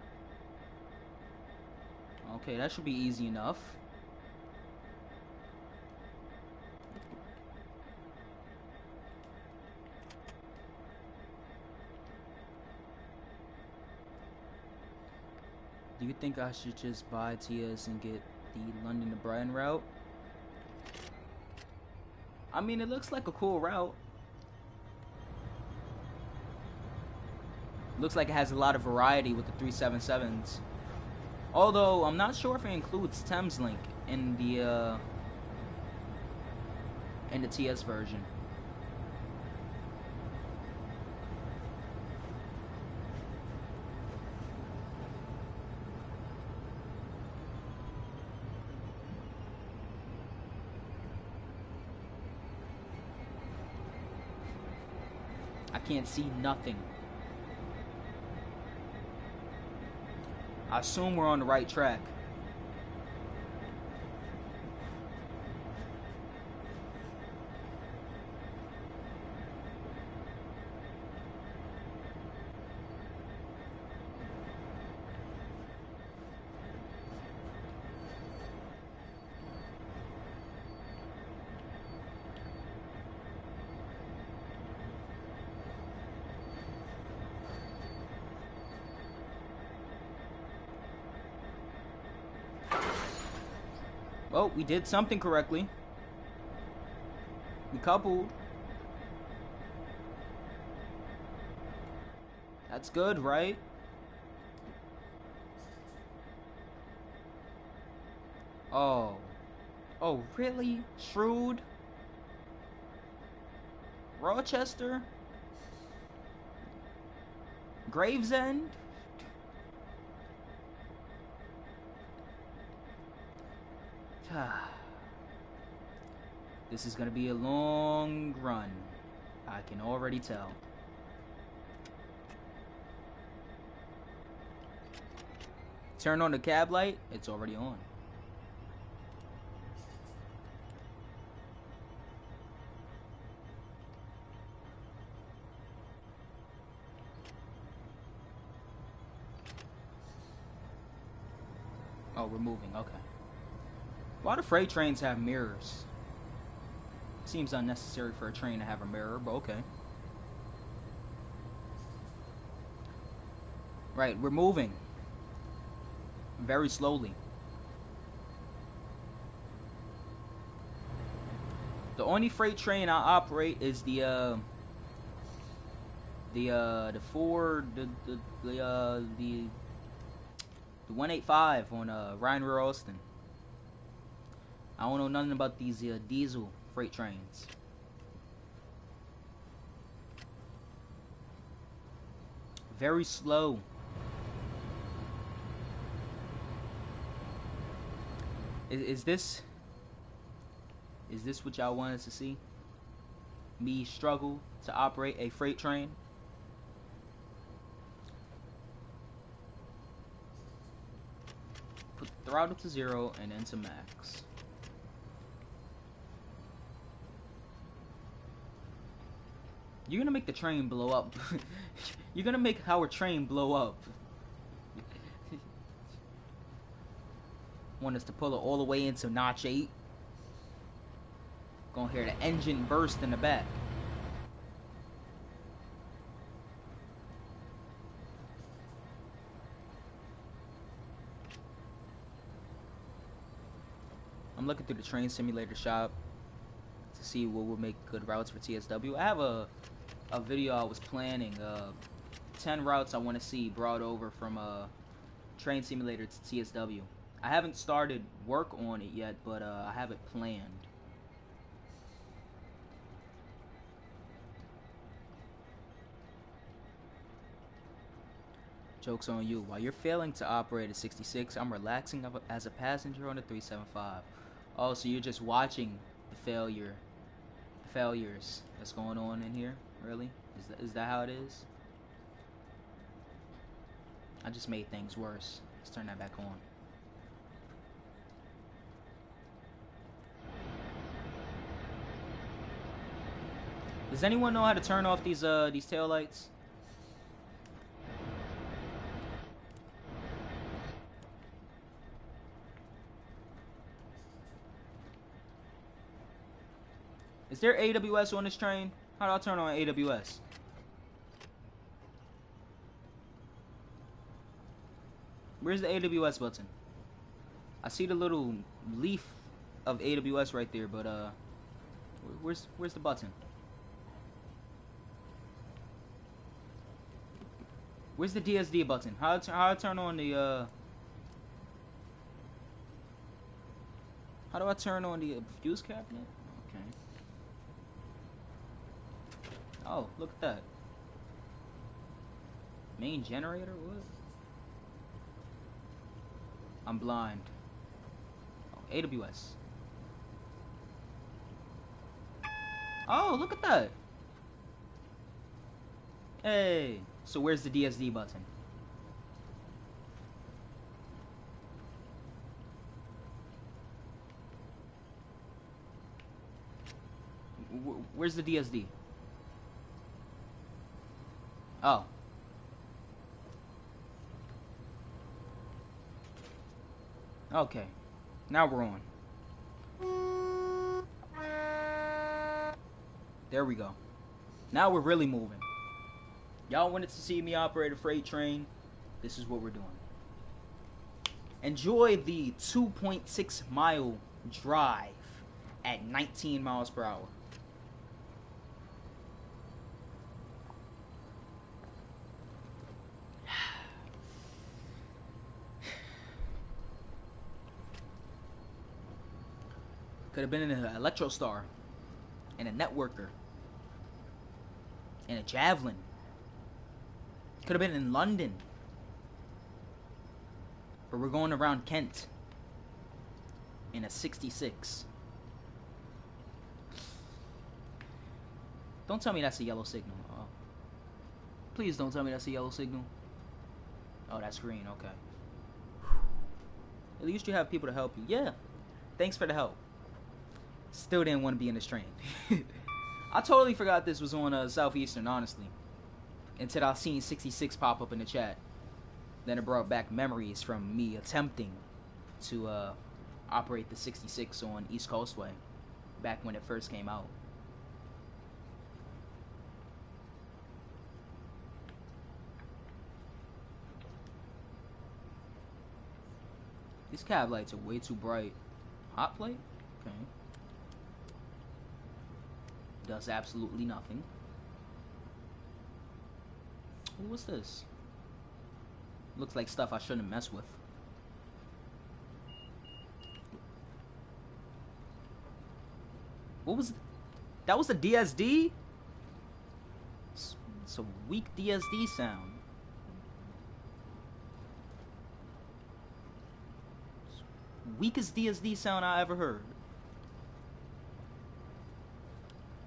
Okay, that should be easy enough. Do you think I should just buy TS and get the London to Brighton route? I mean, it looks like a cool route. Looks like it has a lot of variety with the 377s. Although, I'm not sure if it includes Thameslink in the TS version. I can't see nothing. I assume we're on the right track. Well, we did something correctly. We coupled. That's good, right? Oh. Oh, really? Shrewd? Rochester? Gravesend? This is gonna be a long run. I can already tell. Turn on the cab light. It's already on. Oh, we're moving. Okay. Why do freight trains have mirrors? Seems unnecessary for a train to have a mirror, but okay. Right, we're moving. Very slowly. The only freight train I operate is the 185 on Ryan Rear Austin. I don't know nothing about these diesel freight trains. Very slow. Is this what y'all wanted to see? Me struggle to operate a freight train? Put the throttle to 0 and then to max. You're gonna make the train blow up. You're gonna make our train blow up. Want us to pull it all the way into notch 8. Gonna hear the engine burst in the back. I'm looking through the train simulator shop to see what will make good routes for TSW. I have a video I was planning. 10 routes I want to see brought over from train simulator to TSW. I haven't started work on it yet, but I have it planned. Joke's on you. While you're failing to operate a 66, I'm relaxing as a passenger on a 375. Oh, so you're just watching the failures that's going on in here? Really? Is that how it is? I just made things worse. Let's turn that back on. Does anyone know how to turn off these tail lights? Is there AWS on this train? How do I turn on AWS? Where's the AWS button? I see the little leaf of AWS right there, but where's the button? Where's the DSD button? How I turn on the how do I turn on the fuse cabinet? Okay. Oh, look at that. Main generator? What? I'm blind. Oh, AWS. Oh, look at that. Hey. So where's the DSD button? Where's the DSD? Oh. Okay. Now we're on. There we go. Now we're really moving. Y'all wanted to see me operate a freight train. This is what we're doing. Enjoy the 2.6 mile drive at 19 miles per hour. Could have been in an Electro Star, and a Networker, and a Javelin. Could have been in London. But we're going around Kent in a 66. Don't tell me that's a yellow signal. Please don't tell me that's a yellow signal. Oh, that's green. Okay. At least you have people to help you. Yeah. Thanks for the help. Still didn't want to be in this train. I totally forgot this was on Southeastern, honestly. Until I seen 66 pop up in the chat. Then it brought back memories from me attempting to operate the 66 on East Coastway back when it first came out. These cab lights are way too bright. Hot plate? Okay. Does absolutely nothing. Ooh, what's this? Looks like stuff I shouldn't mess with. What was that? Was a DSD? It's a weak DSD sound. Weakest DSD sound I ever heard.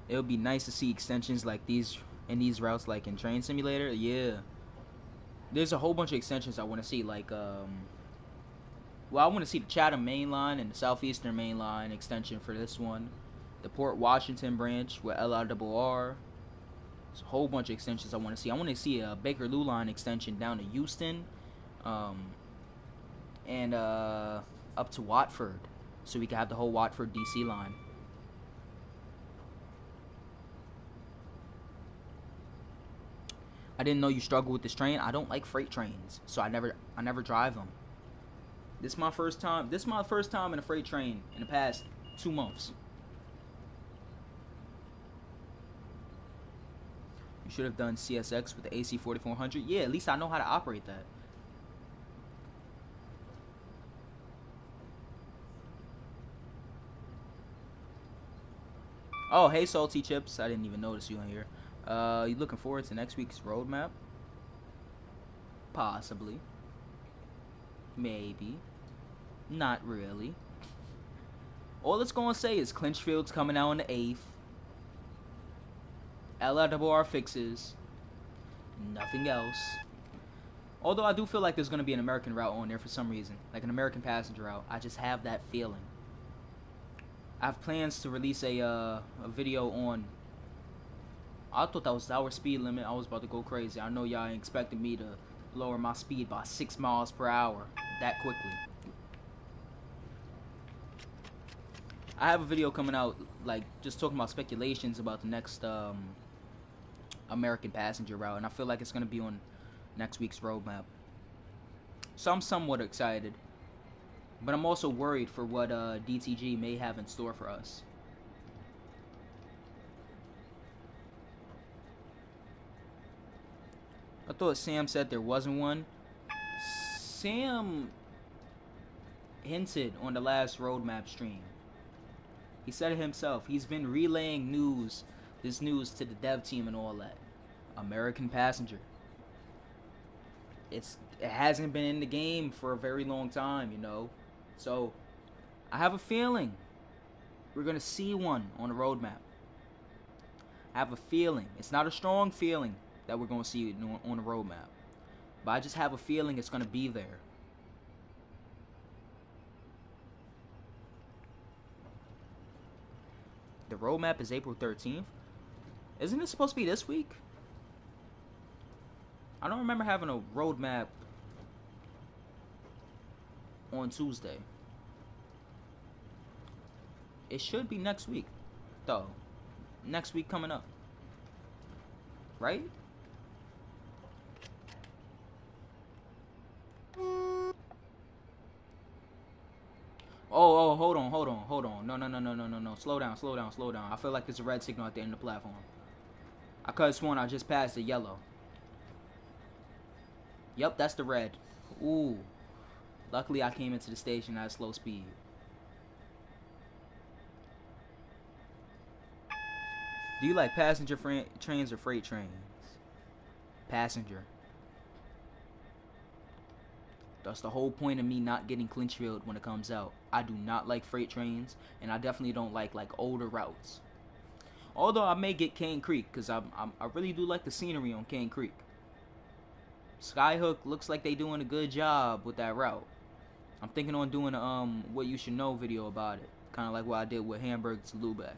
It would be nice to see extensions like these in these routes, like in Train Simulator. Yeah, there's a whole bunch of extensions I want to see. Like, well, I want to see the Chatham Main Line and the Southeastern Main Line extension for this one. The Port Washington branch with LIRR. There's a whole bunch of extensions I want to see. I want to see a Bakerloo Line extension down to Houston, and up to Watford, so we can have the whole Watford DC line. I didn't know you struggle with this train. I don't like freight trains, so I never drive them. This is my first time. This is my first time in a freight train in the past 2 months. You should have done CSX with the AC 4400. Yeah, at least I know how to operate that. Oh, hey, Salty Chips. I didn't even notice you on here. You looking forward to next week's roadmap? Possibly. Maybe. Not really. All it's going to say is Clinchfield's coming out on the 8th. LIRR fixes. Nothing else. Although I do feel like there's going to be an American route on there for some reason. Like an American passenger route. I just have that feeling. I have plans to release a video on... I thought that was our speed limit. I was about to go crazy. I know y'all ain't expecting me to lower my speed by 6 miles per hour that quickly. I have a video coming out, like, just talking about speculations about the next American passenger route. And I feel like it's going to be on next week's roadmap. So I'm somewhat excited. But I'm also worried for what DTG may have in store for us. I thought Sam said there wasn't one. Sam hinted on the last roadmap stream. He said it himself. He's been relaying this news to the dev team and all that. American passenger. It hasn't been in the game for a very long time, you know. So, I have a feeling we're going to see one on the roadmap. I have a feeling. It's not a strong feeling that we're going to see it on the roadmap. But I just have a feeling it's going to be there. The roadmap is April 13th. Isn't it supposed to be this week? I don't remember having a roadmap on Tuesday. It should be next week, though. Next week coming up. Right? Oh, hold on. No. Slow down. I feel like there's a red signal at the end of the platform. I could have sworn I just passed the yellow. Yep, that's the red. Ooh. Luckily, I came into the station at a slow speed. Do you like passenger trains or freight trains? Passenger. That's the whole point of me not getting Clinchfield when it comes out. I do not like freight trains, and I definitely don't like older routes. Although I may get Cane Creek, because I really do like the scenery on Cane Creek. Skyhook looks like they doing a good job with that route. I'm thinking on doing a what you should know video about it, kind of like what I did with Hamburg to Lubeck.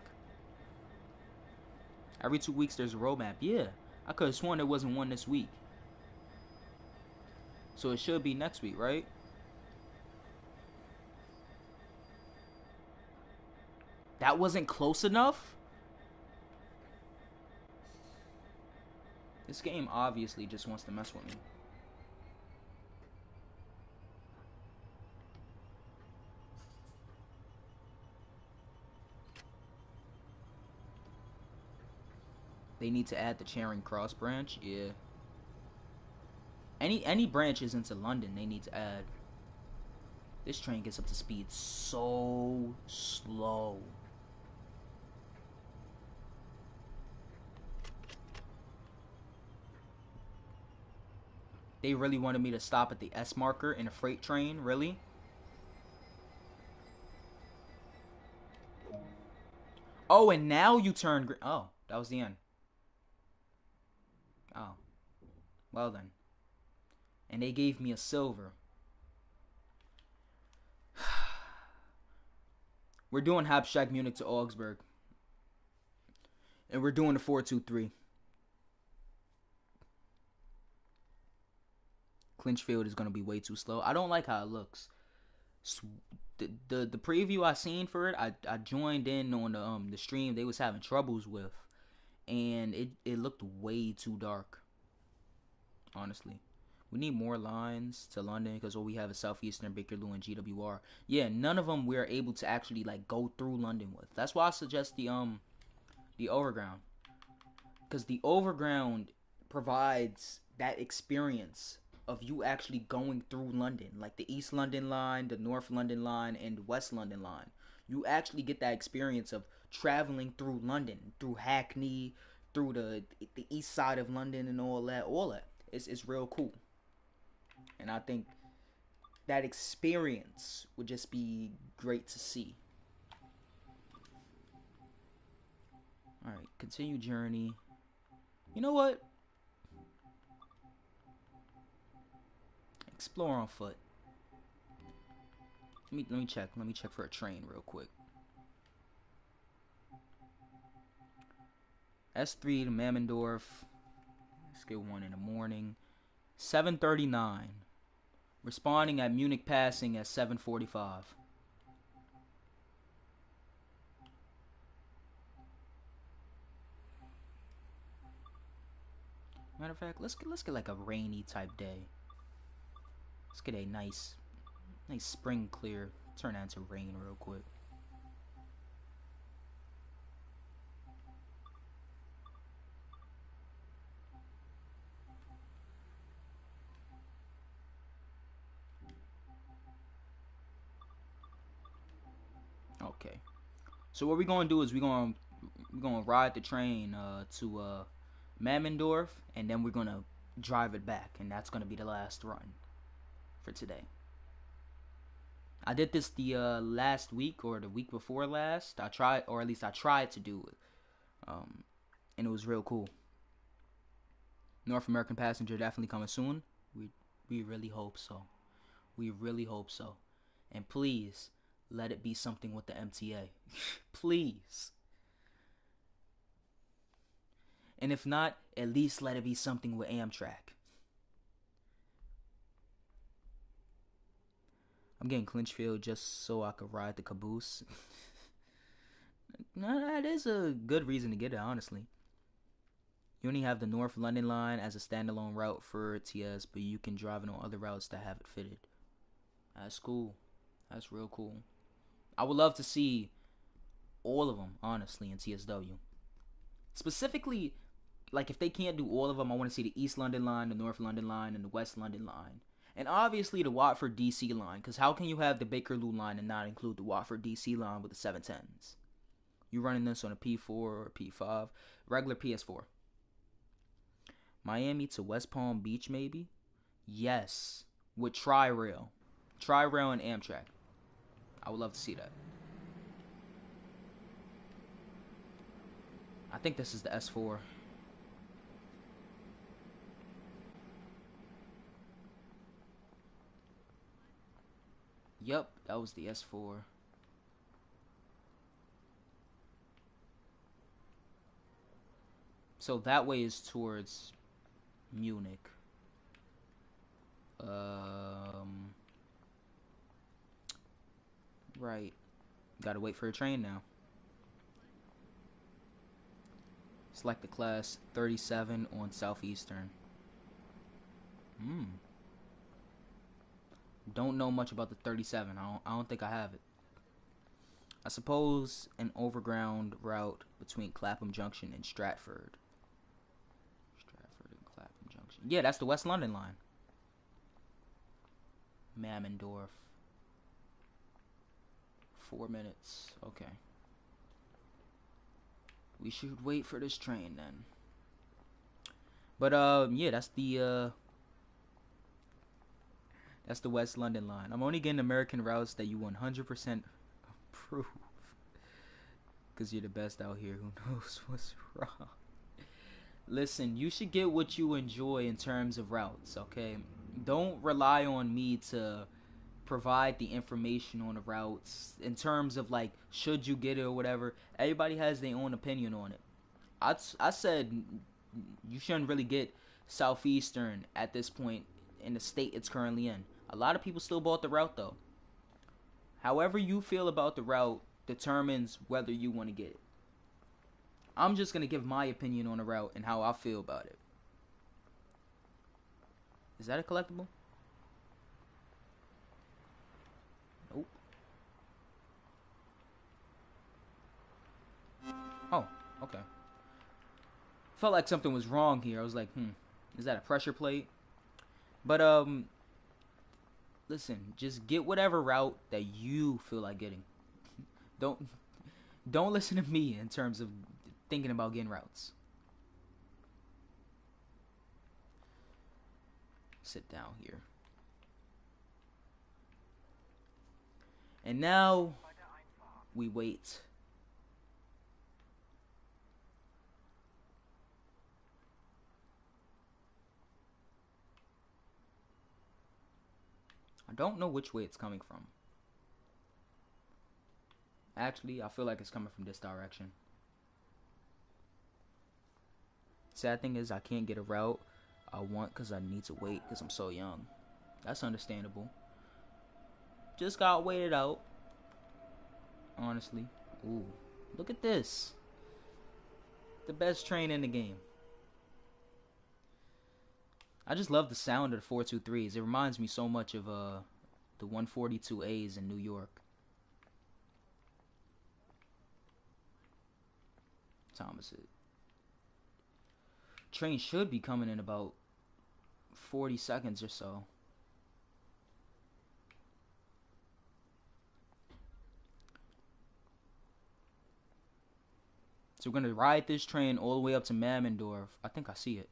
Every 2 weeks there's a roadmap. Yeah, I could have sworn there wasn't one this week. So it should be next week, right? That wasn't close enough? This game obviously just wants to mess with me. They need to add the Charing Cross branch. Yeah. Any branches into London they need to add. This train gets up to speed so slow. They really wanted me to stop at the S marker in a freight train, really? Oh, and now you turn green. Oh, that was the end. Oh, well then. And they gave me a silver. We're doing Hauptstadt Munich to Augsburg. And we're doing the 423. Clinchfield is going to be way too slow. I don't like how it looks. The preview I seen for it, I joined in on the stream they was having troubles with. And it looked way too dark. Honestly. We need more lines to London because all we have is Southeastern, Bakerloo, and GWR. Yeah, none of them we're able to actually go through London with. That's why I suggest the overground, because the overground provides that experience of you actually going through London, like the East London line, the North London line, and the West London line. You actually get that experience of traveling through London, through Hackney, through the east side of London, and all that. It's real cool. And I think that experience would just be great to see. Alright, continue journey. You know what? Explore on foot. Let me check. Let me check for a train real quick. S3 to Mammendorf. Let's get one in the morning. 7:39. Responding at Munich passing at 7:45. Matter of fact, let's get like a rainy type day. Let's get a nice spring clear. Turn that into rain real quick. Okay. So what we're gonna do is we're gonna ride the train to Mammendorf, and then we're gonna drive it back, and that's gonna be the last run for today. I did this the last week or the week before last. I tried to do it, and it was real cool. North American passenger definitely coming soon. We really hope so. We really hope so, and please let it be something with the MTA, please. And if not, at least let it be something with Amtrak. I'm getting Clinchfield just so I could ride the caboose. No, that is a good reason to get it, honestly. You only have the North London line as a standalone route for TS, but you can drive it on other routes that have it fitted. That's cool. That's real cool. I would love to see all of them, honestly, in TSW. Specifically, if they can't do all of them, I want to see the East London line, the North London line, and the West London line. And obviously the Watford DC line, because how can you have the Bakerloo line and not include the Watford DC line with the 710s? You running this on a P4 or P5? Regular PS4. Miami to West Palm Beach, maybe? Yes. With Tri-Rail. Tri-Rail and Amtrak. I would love to see that. I think this is the S4. Yep, that was the S4. So that way is towards Munich. Right. Gotta wait for a train now. Select the class 37 on Southeastern. Don't know much about the 37. I don't think I have it. I suppose an overground route between Clapham Junction and Stratford. Stratford and Clapham Junction. Yeah, that's the West London line. Mammendorf. 4 minutes. Okay. We should wait for this train then. But yeah, that's the West London line. I'm only getting American routes that you 100% approve. Cause you're the best out here who knows what's wrong. Listen, you should get what you enjoy in terms of routes, okay? Don't rely on me to provide the information on the routes in terms of like should you get it or whatever. Everybody has their own opinion on it. I said you shouldn't really get Southeastern at this point in the state it's currently in. A lot of people still bought the route though. However you feel about the route determines whether you want to get it. I'm just going to give my opinion on the route and how I feel about it. Is that a collectible? Nope. Oh, okay. Felt like something was wrong here. I was like, is that a pressure plate? But listen, just get whatever route that you feel like getting. Don't listen to me in terms of thinking about getting routes. Sit down here. And now we wait. I don't know which way it's coming from. Actually, I feel like it's coming from this direction. Sad thing is I can't get a route I want because I need to wait because I'm so young. That's understandable. Just gotta wait it out. Honestly. Ooh, look at this. The best train in the game. I just love the sound of the 423s. It reminds me so much of the 142As in New York. Thomas it. Train should be coming in about 40 seconds or so. So we're gonna ride this train all the way up to Mammendorf. I think I see it.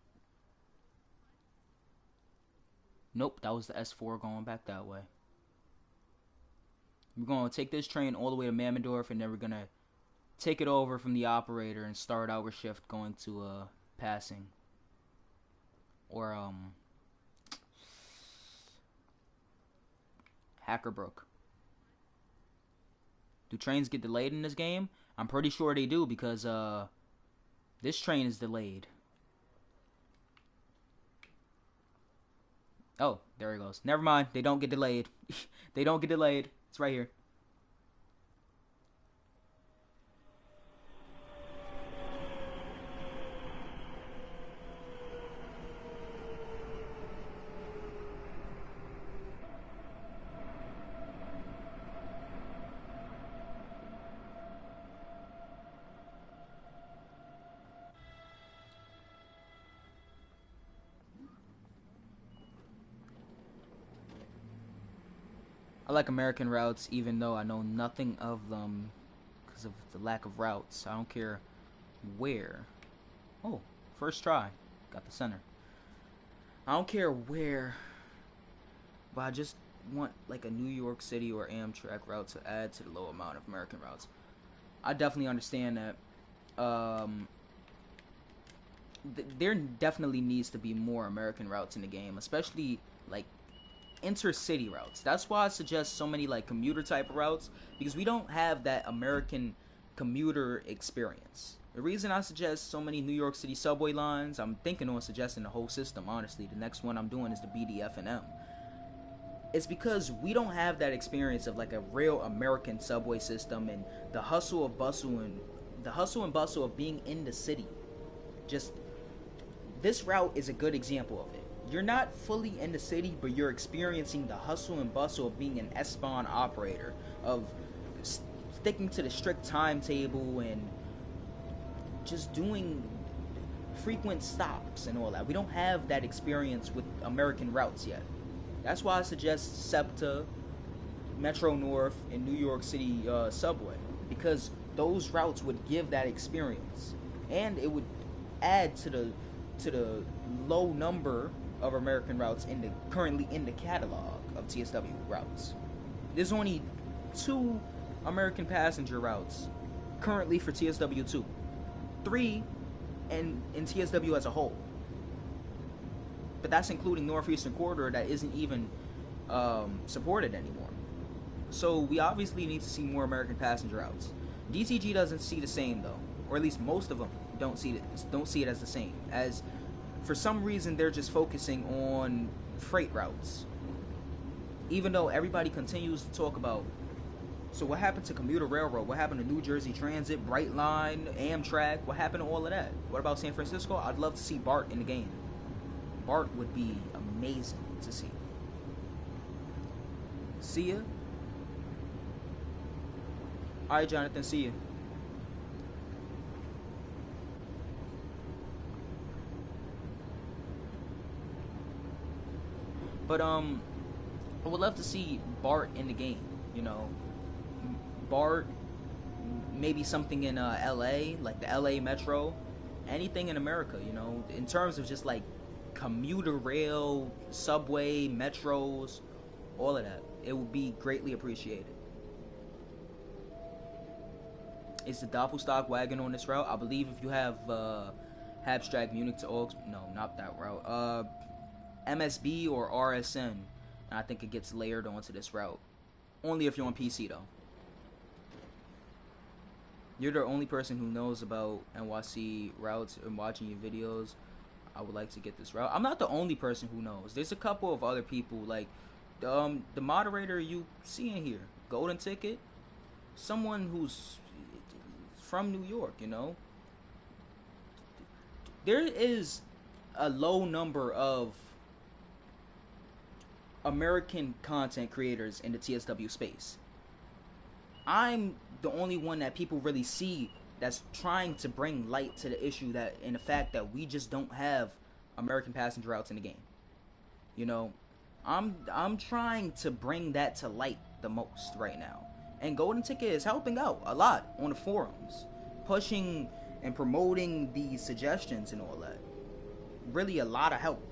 Nope, that was the S4 going back that way. We're gonna take this train all the way to Mammendorf, and then we're gonna take it over from the operator and start our shift going to Passing. Or Hackerbrook. Do trains get delayed in this game? I'm pretty sure they do because this train is delayed. Oh, there he goes. Never mind. They don't get delayed. They don't get delayed. It's right here. I like American routes even though I know nothing of them because of the lack of routes. I don't care where. Oh, first try. Got the center. I don't care where, but I just want like a New York City or Amtrak route to add to the low amount of American routes. I definitely understand that. There definitely needs to be more American routes in the game, especially like intercity routes. That's why I suggest so many like commuter type of routes, because we don't have that American commuter experience. The reason I suggest so many New York City subway lines, I'm thinking on suggesting the whole system, honestly. The next one I'm doing is the BDF&M. It's because we don't have that experience of like a real American subway system and the hustle and bustle of being in the city. Just this route is a good example of it. You're not fully in the city, but you're experiencing the hustle and bustle of being an S-Bahn operator, of sticking to the strict timetable and just doing frequent stops and all that. We don't have that experience with American routes yet. That's why I suggest SEPTA, Metro North, and New York City subway, because those routes would give that experience, and it would add to the low number of American routes currently in the catalog of TSW routes. There's only 2 American passenger routes currently for TSW2. 3 in TSW as a whole. But that's including Northeastern Corridor that isn't even supported anymore. So we obviously need to see more American passenger routes. DTG doesn't see the same though, or at least most of them don't see it as the same. As for some reason they're just focusing on freight routes, even though everybody continues to talk about. So what happened to commuter railroad? What happened to New Jersey Transit, Brightline, Amtrak? What happened to all of that? What about San Francisco? I'd love to see BART in the game. BART would be amazing to see. See ya. Alright, Jonathan, see ya. But I would love to see BART in the game, you know. BART, maybe something in LA, like the LA Metro, anything in America, you know, in terms of just like commuter rail, subway, metros, all of that. It would be greatly appreciated. Is the Doppelstock wagon on this route? I believe if you have Habstrack Munich to Augsburg, no, not that route. MSB or RSN, I think it gets layered onto this route. Only if you're on PC though. You're the only person who knows about NYC routes and watching your videos. I would like to get this route. I'm not the only person who knows. There's a couple of other people, like the moderator you see in here, Golden Ticket, someone who's from New York, you know. There is a low number of American content creators in the TSW space. I'm the only one that people really see that's trying to bring light to the issue, that in the fact that we just don't have American passenger routes in the game. You know, I'm trying to bring that to light the most right now. And Golden Ticket is helping out a lot on the forums, pushing and promoting these suggestions and all that. Really a lot of help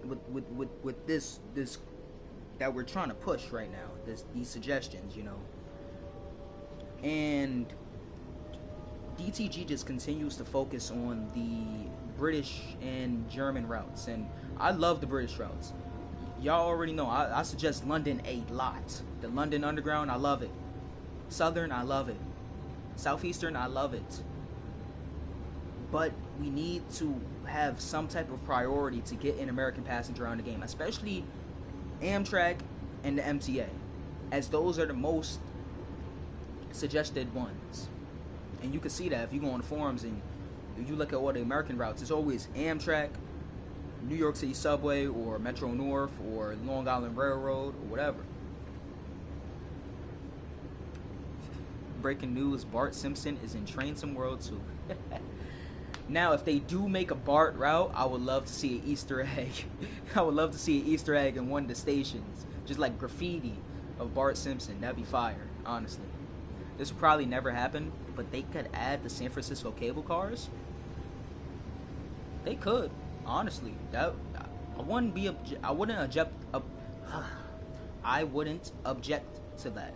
with this that we're trying to push right now, these suggestions, you know. And DTG just continues to focus on the British and German routes, and I love the British routes. Y'all already know I suggest London a lot. The London Underground, I love it. Southern, I love it. Southeastern, I love it. But we need to have some type of priority to get an American passenger on the game, especially Amtrak and the MTA, as those are the most suggested ones. And you can see that if you go on the forums and if you look at all the American routes, it's always Amtrak, New York City Subway, or Metro North, or Long Island Railroad, or whatever. Breaking news, Bart Simpson is in Train Some World 2. Now, if they do make a BART route, I would love to see an Easter egg. I would love to see an Easter egg in one of the stations. Just like graffiti of Bart Simpson. That'd be fire, honestly. This will probably never happen, but they could add the San Francisco cable cars. They could, honestly. That I wouldn't be. I wouldn't object. I wouldn't object to that.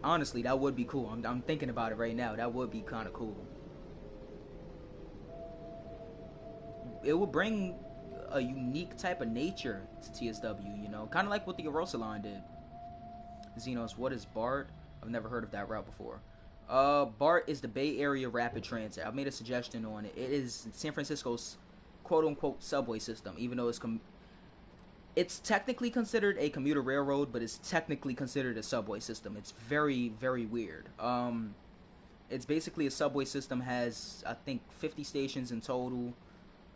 Honestly, that would be cool. I'm thinking about it right now. That would be kind of cool. It would bring a unique type of nature to TSW, you know, kind of like what the Arosa line did. Xenos, what is BART? I've never heard of that route before. BART is the Bay Area Rapid Transit. I've made a suggestion on it. It is San Francisco's quote-unquote subway system, even though it's technically considered a commuter railroad, but it's technically considered a subway system. It's very, very weird. It's basically a subway system, has, I think, 50 stations in total,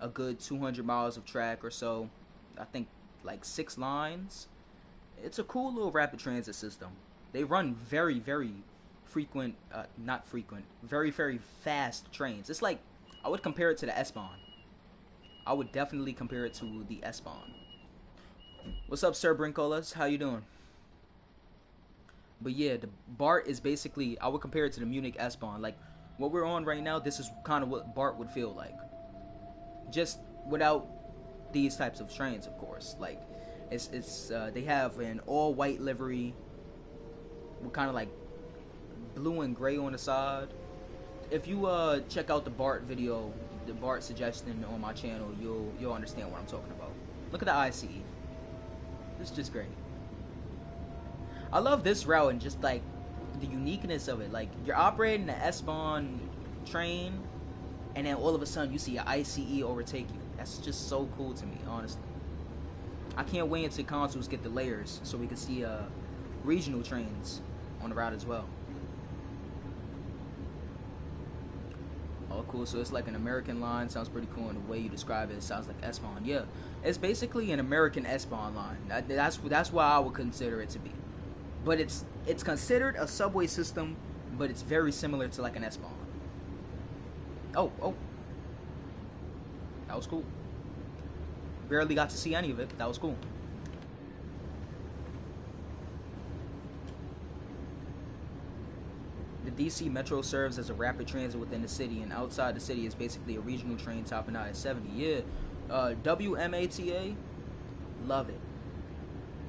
a good 200 miles of track or so. I think, like, 6 lines. It's a cool little rapid transit system. They run very, very frequent, not frequent, very, very fast trains. It's like, I would compare it to the S-Bahn. I would definitely compare it to the S-Bahn. What's up, Sir Brinkolas? How you doing? But yeah, the BART is basically, I would compare it to the Munich S-Bahn. Like, what we're on right now, this is kind of what BART would feel like. Just without these types of trains, of course. Like, it's they have an all-white livery with kind of like blue and gray on the side. If you check out the BART video, the BART suggestion on my channel, you'll understand what I'm talking about. Look at the ICE. It's just great. I love this route and just like the uniqueness of it. Like, you're operating the S-Bahn train, and then all of a sudden you see an ICE overtake you. That's just so cool to me, honestly. I can't wait until consoles get the layers so we can see regional trains on the route as well. Oh, cool. So it's like an American line. Sounds pretty cool. And the way you describe it sounds like S-Bahn. Yeah, it's basically an American S-Bahn line. That's why I would consider it to be. But it's considered a subway system, but it's very similar to like an S-Bahn. Oh. That was cool. Barely got to see any of it, but that was cool. The DC Metro serves as a rapid transit within the city, and outside the city is basically a regional train topping out at 70. Yeah, WMATA, love it.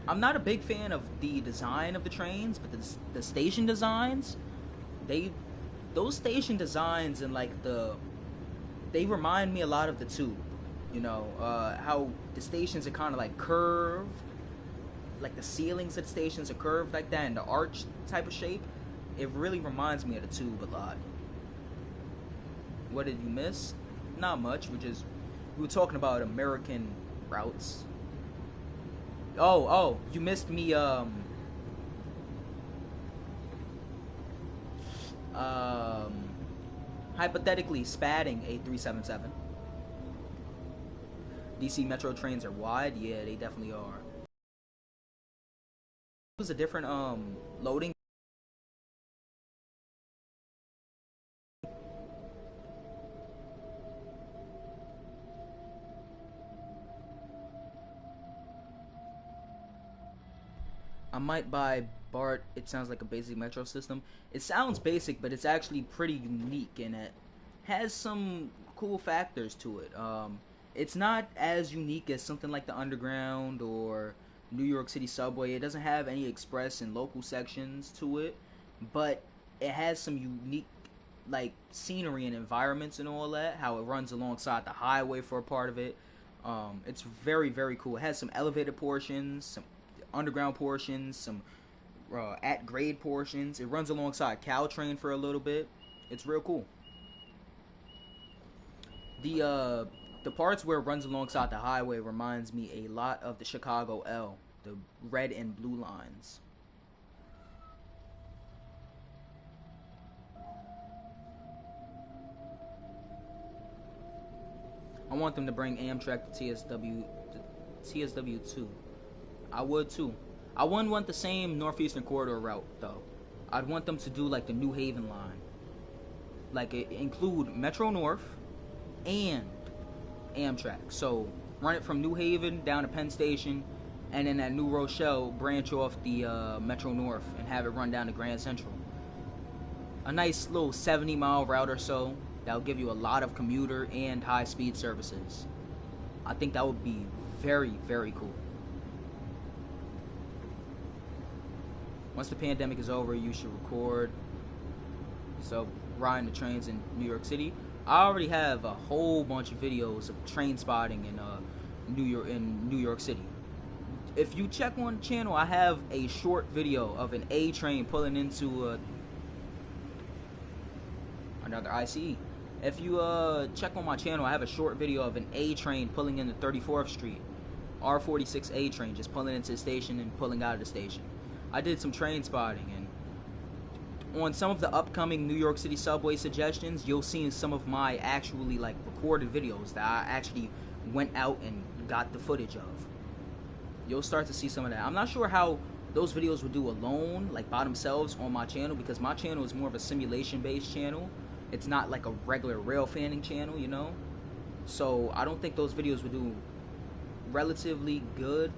I'm not a big fan of the design of the trains, but the station designs, those station designs and like they remind me a lot of the Tube. You know, how the stations are kind of like curved, like the ceilings of the stations are curved like that in the arch type of shape. It really reminds me of the Tube a lot. What did you miss? Not much. We were talking about American routes. Oh, you missed me. Hypothetically spatting a 377. DC Metro trains are wide. Yeah, they definitely are. It was a different loading. I might buy BART. It sounds like a basic metro system. It sounds basic, but it's actually pretty unique, and it has some cool factors to it. It's not as unique as something like the Underground or New York City Subway. It doesn't have any express and local sections to it, but it has some unique like scenery and environments and all that. How it runs alongside the highway for a part of it. It's very, very cool. It has some elevated portions, some underground portions, some at grade portions. It runs alongside Caltrain for a little bit. It's real cool. The parts where it runs alongside the highway reminds me a lot of the Chicago L, the red and blue lines. I want them to bring Amtrak to TSW2. I would too. I wouldn't want the same Northeastern Corridor route though. I'd want them to do like the New Haven line. Like include Metro North and Amtrak. So run it from New Haven down to Penn Station and then at New Rochelle branch off the Metro North and have it run down to Grand Central. A nice little 70-mile route or so that'll give you a lot of commuter and high-speed services. I think that would be very, very cool. Once the pandemic is over, you should record yourself riding the trains in New York City. I already have a whole bunch of videos of train spotting in New York City. If you check on the channel, I have a short video of an A train pulling into another ICE. If you check on my channel, I have a short video of an A train pulling into 34th Street. R46 A train just pulling into the station and pulling out of the station. I did some train spotting, and on some of the upcoming New York City subway suggestions, you'll see some of my actually like recorded videos that I actually went out and got the footage of. You'll start to see some of that. I'm not sure how those videos would do alone, like by themselves on my channel, because my channel is more of a simulation-based channel. It's not like a regular rail fanning channel, you know? So I don't think those videos would do relatively good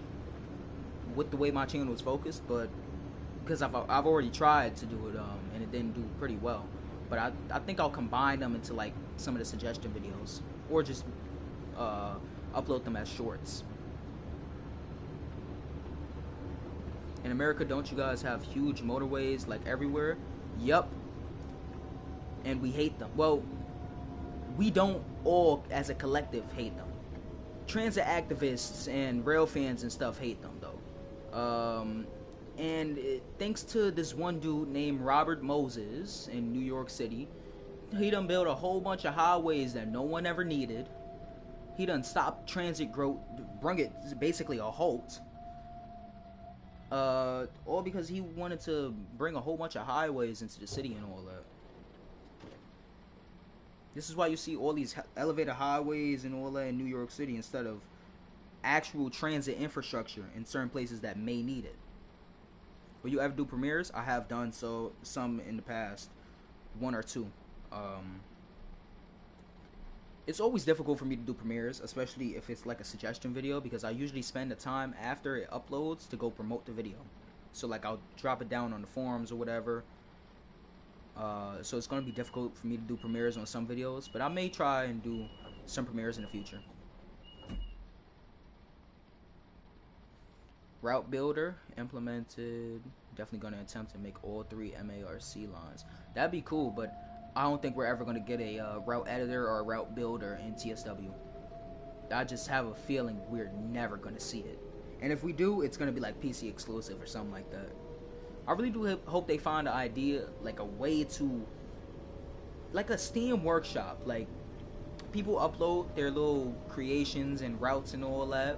with the way my channel is focused, but because I've already tried to do it and it didn't do pretty well. But I think I'll combine them into like some of the suggestion videos, or just upload them as shorts. In America, don't you guys have huge motorways like everywhere? Yup. And we hate them. Well, we don't all as a collective hate them. Transit activists and rail fans and stuff hate them though. And thanks to this one dude named Robert Moses in New York City, he done built a whole bunch of highways that no one ever needed. He done stopped transit growth, brung it basically a halt. All because he wanted to bring a whole bunch of highways into the city and all that. This is why you see all these elevated highways and all that in New York City instead of actual transit infrastructure in certain places that may need it. Will you ever do premieres? I have done some in the past, 1 or 2. It's always difficult for me to do premieres, especially if it's like a suggestion video, because I usually spend the time after it uploads to go promote the video. So like I'll drop it down on the forums or whatever. So it's going to be difficult for me to do premieres on some videos, but I may try and do some premieres in the future. Route Builder implemented. Definitely going to attempt to make all 3 MARC lines. That'd be cool, but I don't think we're ever going to get a route editor or a route builder in TSW. I just have a feeling we're never going to see it. And if we do, it's going to be like PC exclusive or something like that. I really do hope they find an idea, like a way to, like a Steam workshop. Like, people upload their little creations and routes and all that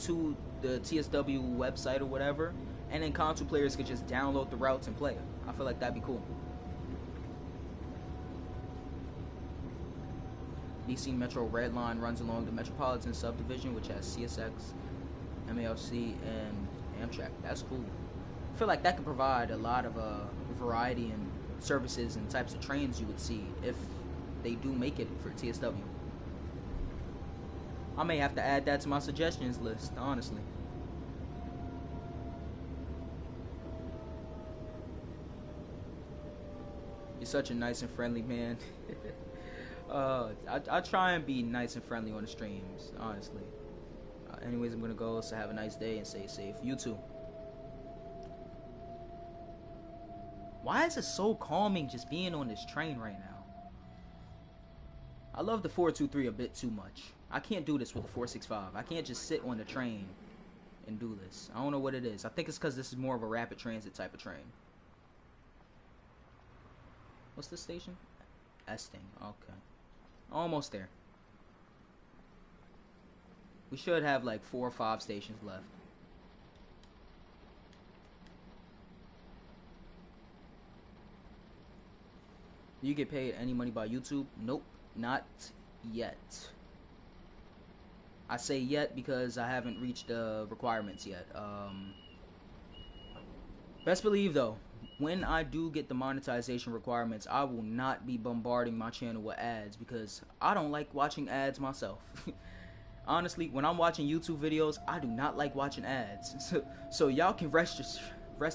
to the TSW website or whatever, and then console players could just download the routes and play it. I feel like that'd be cool. DC Metro Red Line runs along the Metropolitan subdivision, which has CSX, MALC, and Amtrak. That's cool. I feel like that could provide a lot of variety in services and types of trains you would see if they do make it for TSW. I may have to add that to my suggestions list, honestly. You're such a nice and friendly man. I try and be nice and friendly on the streams, honestly. Anyways, I'm gonna go, so have a nice day and stay safe. You too. Why is it so calming just being on this train right now? I love the 423 a bit too much. I can't do this with the 465. I can't just sit on the train and do this. I don't know what it is. I think it's because this is more of a rapid transit type of train. What's this station? Esting. Okay. Almost there. We should have like 4 or 5 stations left. Do you get paid any money by YouTube? Nope, not yet. I say yet because I haven't reached the requirements yet. Best believe though, when I do get the monetization requirements, I will not be bombarding my channel with ads because I don't like watching ads myself. Honestly, when I'm watching YouTube videos, I do not like watching ads. So y'all can rest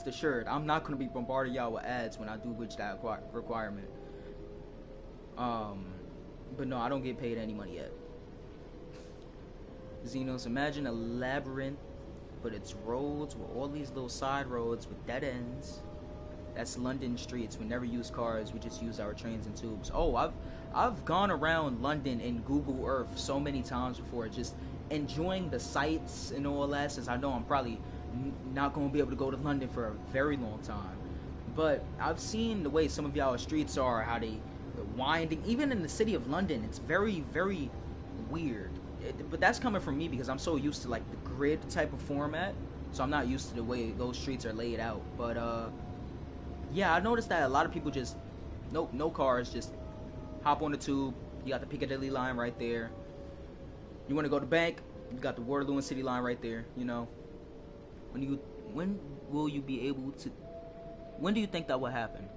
assured, I'm not gonna be bombarding y'all with ads when I do reach that requirement. Um, but no, I don't get paid any money yet. Xenos, imagine a labyrinth, but it's roads with all these little side roads with dead ends. That's London streets. We never use cars. We just use our trains and tubes. Oh, I've gone around London in Google Earth so many times before, just enjoying the sights and all that. Since I know I'm probably not going to be able to go to London for a very long time, but I've seen the way some of y'all streets are, how they winding. Even in the city of London, it's very, very weird. But that's coming from me because I'm so used to like the grid type of format, so I'm not used to the way those streets are laid out. But yeah, I noticed that a lot of people just no cars, just hop on the tube. You got the Piccadilly line right there. You want to go to the bank, you got the Waterloo and City line right there. You know, when will you be able to? When do you think that will happen?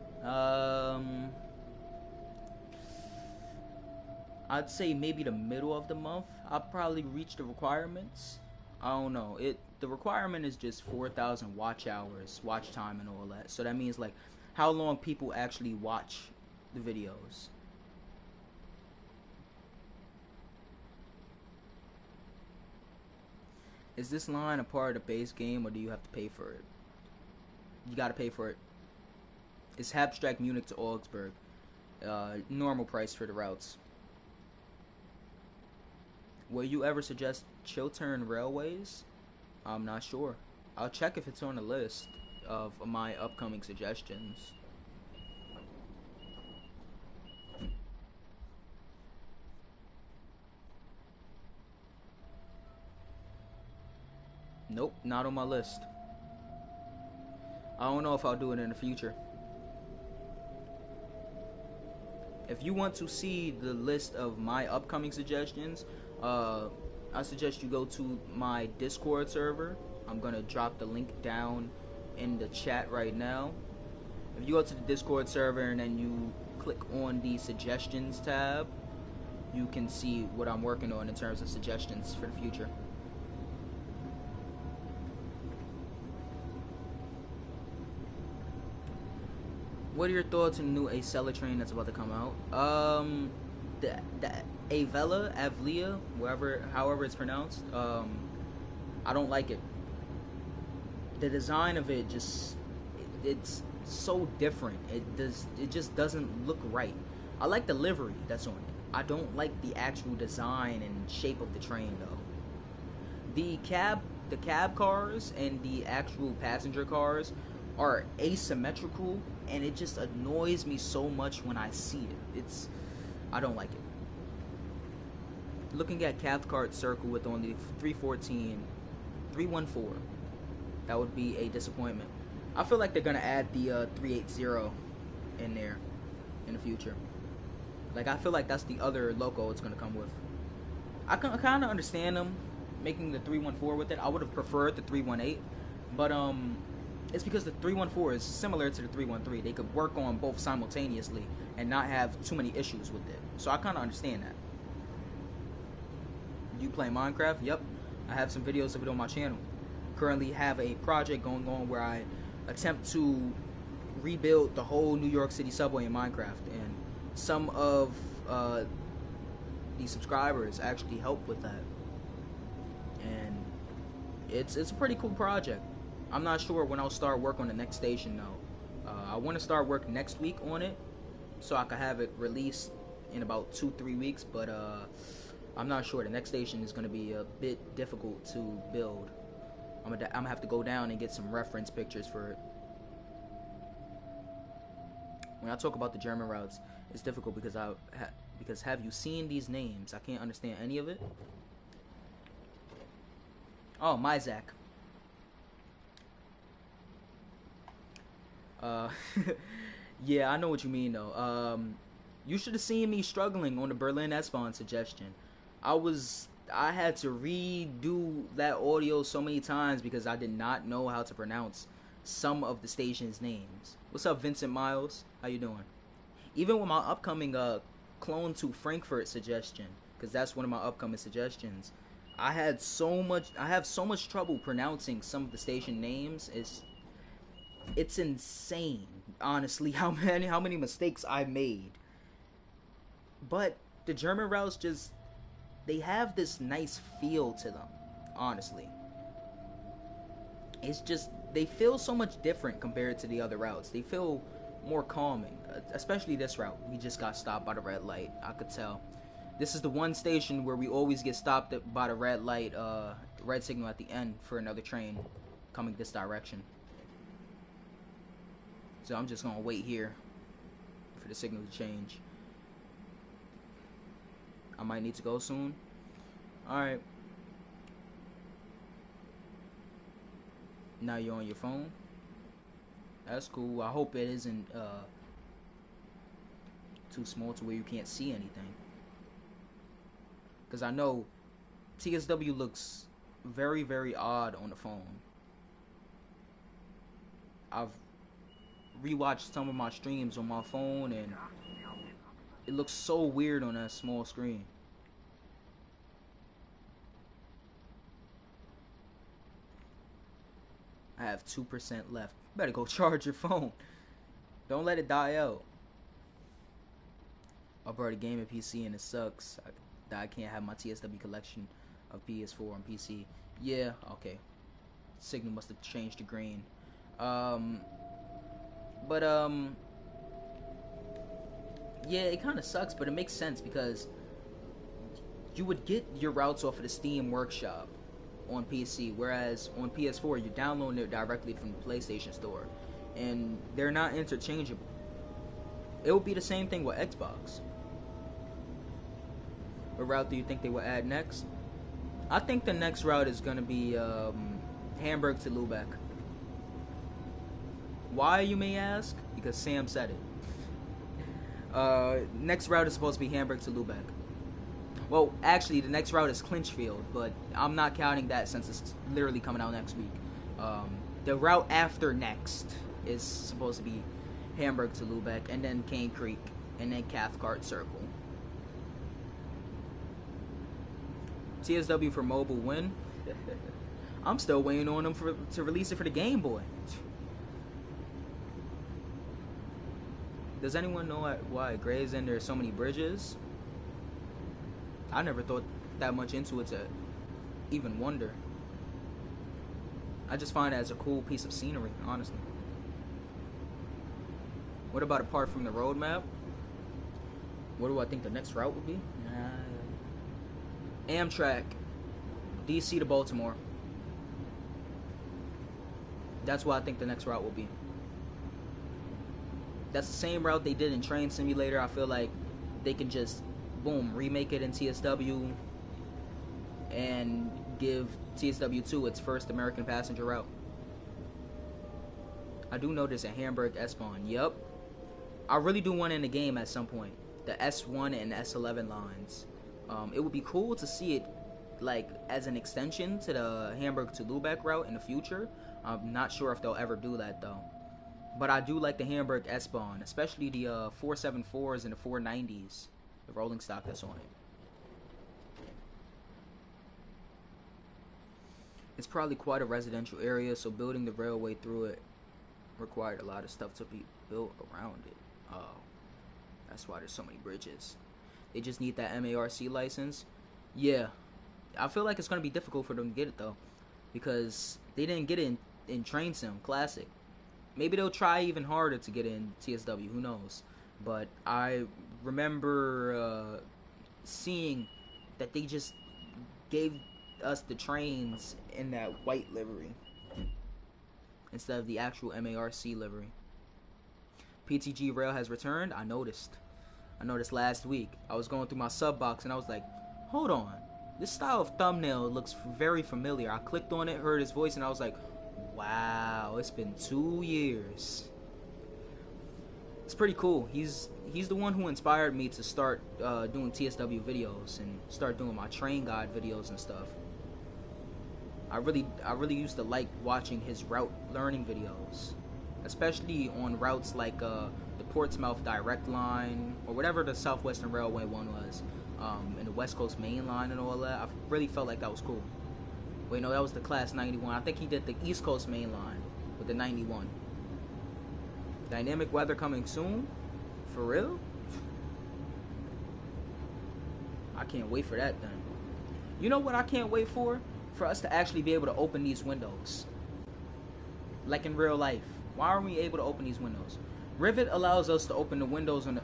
I'd say maybe the middle of the month. I'll probably reach the requirements. I don't know. The requirement is just 4,000 watch hours, watch time, and all that. So that means like how long people actually watch the videos. Is this line a part of the base game, or do you have to pay for it? You gotta pay for it. It's abstract Munich to Augsburg. Normal price for the routes. Will you ever suggest Chiltern Railways? I'm not sure. I'll check if it's on the list of my upcoming suggestions. Nope, not on my list. I don't know if I'll do it in the future. If you want to see the list of my upcoming suggestions, I suggest you go to my Discord server. I'm gonna drop the link down in the chat right now. If you go to the Discord server and then you click on the suggestions tab, you can see what I'm working on in terms of suggestions for the future. What are your thoughts on the new Acela train that's about to come out? The Avlia, however it's pronounced. I don't like it. The design of it it's so different. It just doesn't look right. I like the livery that's on it. I don't like the actual design and shape of the train though. The cab cars and the actual passenger cars are asymmetrical, and it just annoys me so much when I see it. I don't like it. Looking at Cathcart Circle with only 314, that would be a disappointment. I feel like they're gonna add the 380 in there in the future. Like I feel like that's the other loco it's gonna come with. I kind of understand them making the 314 with it. I would have preferred the 318, but it's because the 314 is similar to the 313. They could work on both simultaneously and not have too many issues with it. So I kind of understand that. You play Minecraft? Yep. I have some videos of it on my channel. Currently have a project going on where I attempt to rebuild the whole New York City subway in Minecraft, and some of the subscribers actually help with that. And it's a pretty cool project. I'm not sure when I'll start work on the next station though. I want to start work next week on it, so I can have it released in about 2-3 weeks. But I'm not sure. The next station is going to be a bit difficult to build. I'm gonna have to go down and get some reference pictures for it. When I talk about the German routes, it's difficult because because have you seen these names? I can't understand any of it. Oh, Myzak. Yeah, I know what you mean though. You should have seen me struggling on the Berlin S-Bahn suggestion. I had to redo that audio so many times because I did not know how to pronounce some of the station's names. What's up, Vincent Miles? How you doing? Even with my upcoming clone to Frankfurt suggestion, because that's one of my upcoming suggestions, I have so much trouble pronouncing some of the station names. It's insane, honestly, how many mistakes I made. But the German routes just, they have this nice feel to them, honestly. It's just, they feel so much different compared to the other routes. They feel more calming, especially this route. We just got stopped by the red light. I could tell. This is the one station where we always get stopped by the red light, red signal at the end for another train coming this direction. So I'm just gonna wait here for the signal to change. I might need to go soon. Alright. Now you're on your phone. That's cool. I hope it isn't too small to where you can't see anything. Because I know TSW looks very, very odd on the phone. I've rewatched some of my streams on my phone and it looks so weird on that small screen. I have 2% left. Better go charge your phone. Don't let it die out. I brought a game at PC and it sucks that I can't have my TSW collection of PS4 and PC. Yeah, okay. Signal must have changed to green. Yeah, it kind of sucks, but it makes sense because you would get your routes off of the Steam Workshop on PC, whereas on PS4 you're downloading it directly from the PlayStation Store, and they're not interchangeable. It would be the same thing with Xbox. What route do you think they will add next? I think the next route is going to be Hamburg to Lübeck. Why, you may ask? Because Sam said it. Next route is supposed to be Hamburg to Lübeck. Well, actually, the next route is Clinchfield, but I'm not counting that since it's literally coming out next week. The route after next is supposed to be Hamburg to Lübeck, and then Cane Creek, and then Cathcart Circle. TSW for mobile win. I'm still waiting on them to release it for the Game Boy. Does anyone know why at Gravesend there are so many bridges? I never thought that much into it to even wonder. I just find it as a cool piece of scenery, honestly. What about apart from the roadmap? What do I think the next route would be? Amtrak, DC to Baltimore. That's what I think the next route will be. That's the same route they did in Train Simulator. I feel like they can just, boom, remake it in TSW and give TSW2 its first American passenger route. I do know there's a Hamburg S-Bahn. Yup. I really do want it in the game at some point. The S1 and S11 lines. It would be cool to see it like as an extension to the Hamburg to Lübeck route in the future. I'm not sure if they'll ever do that though. But I do like the Hamburg S-Bahn, especially the 474s and the 490s, the rolling stock that's on it. It's probably quite a residential area, so building the railway through it required a lot of stuff to be built around it. Oh, that's why there's so many bridges. They just need that MARC license. Yeah, I feel like it's going to be difficult for them to get it though, because they didn't get it in Train Sim Classic. Maybe they'll try even harder to get in TSW, who knows. But I remember seeing that they just gave us the trains in that white livery instead of the actual MARC livery. PTG Rail has returned. I noticed last week. I was going through my sub box and I was like, hold on, this style of thumbnail looks very familiar. I clicked on it, heard his voice, and I was like, wow, it's been 2 years. It's pretty cool. He's the one who inspired me to start doing TSW videos and start doing my train guide videos and stuff. I really used to like watching his route learning videos, especially on routes like the Portsmouth Direct Line or whatever the Southwestern Railway one was. and the West Coast Main Line and all that. I really felt like that was cool. Wait, no, that was the Class 91. I think he did the East Coast Main Line with the 91. Dynamic weather coming soon? For real? I can't wait for that then. You know what I can't wait for? For us to actually be able to open these windows. Like in real life. Why aren't we able to open these windows? Rivet allows us to open the windows on the...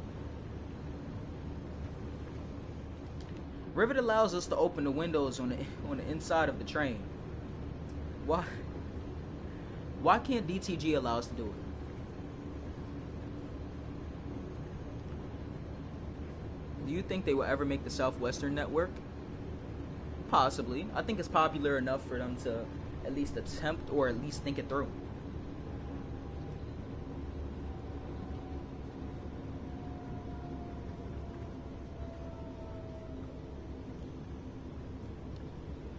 Rivet allows us to open the windows on the inside of the train. Why can't DTG allow us to do it? Do you think they will ever make the Southwestern network? Possibly. I think it's popular enough for them to at least attempt or at least think it through.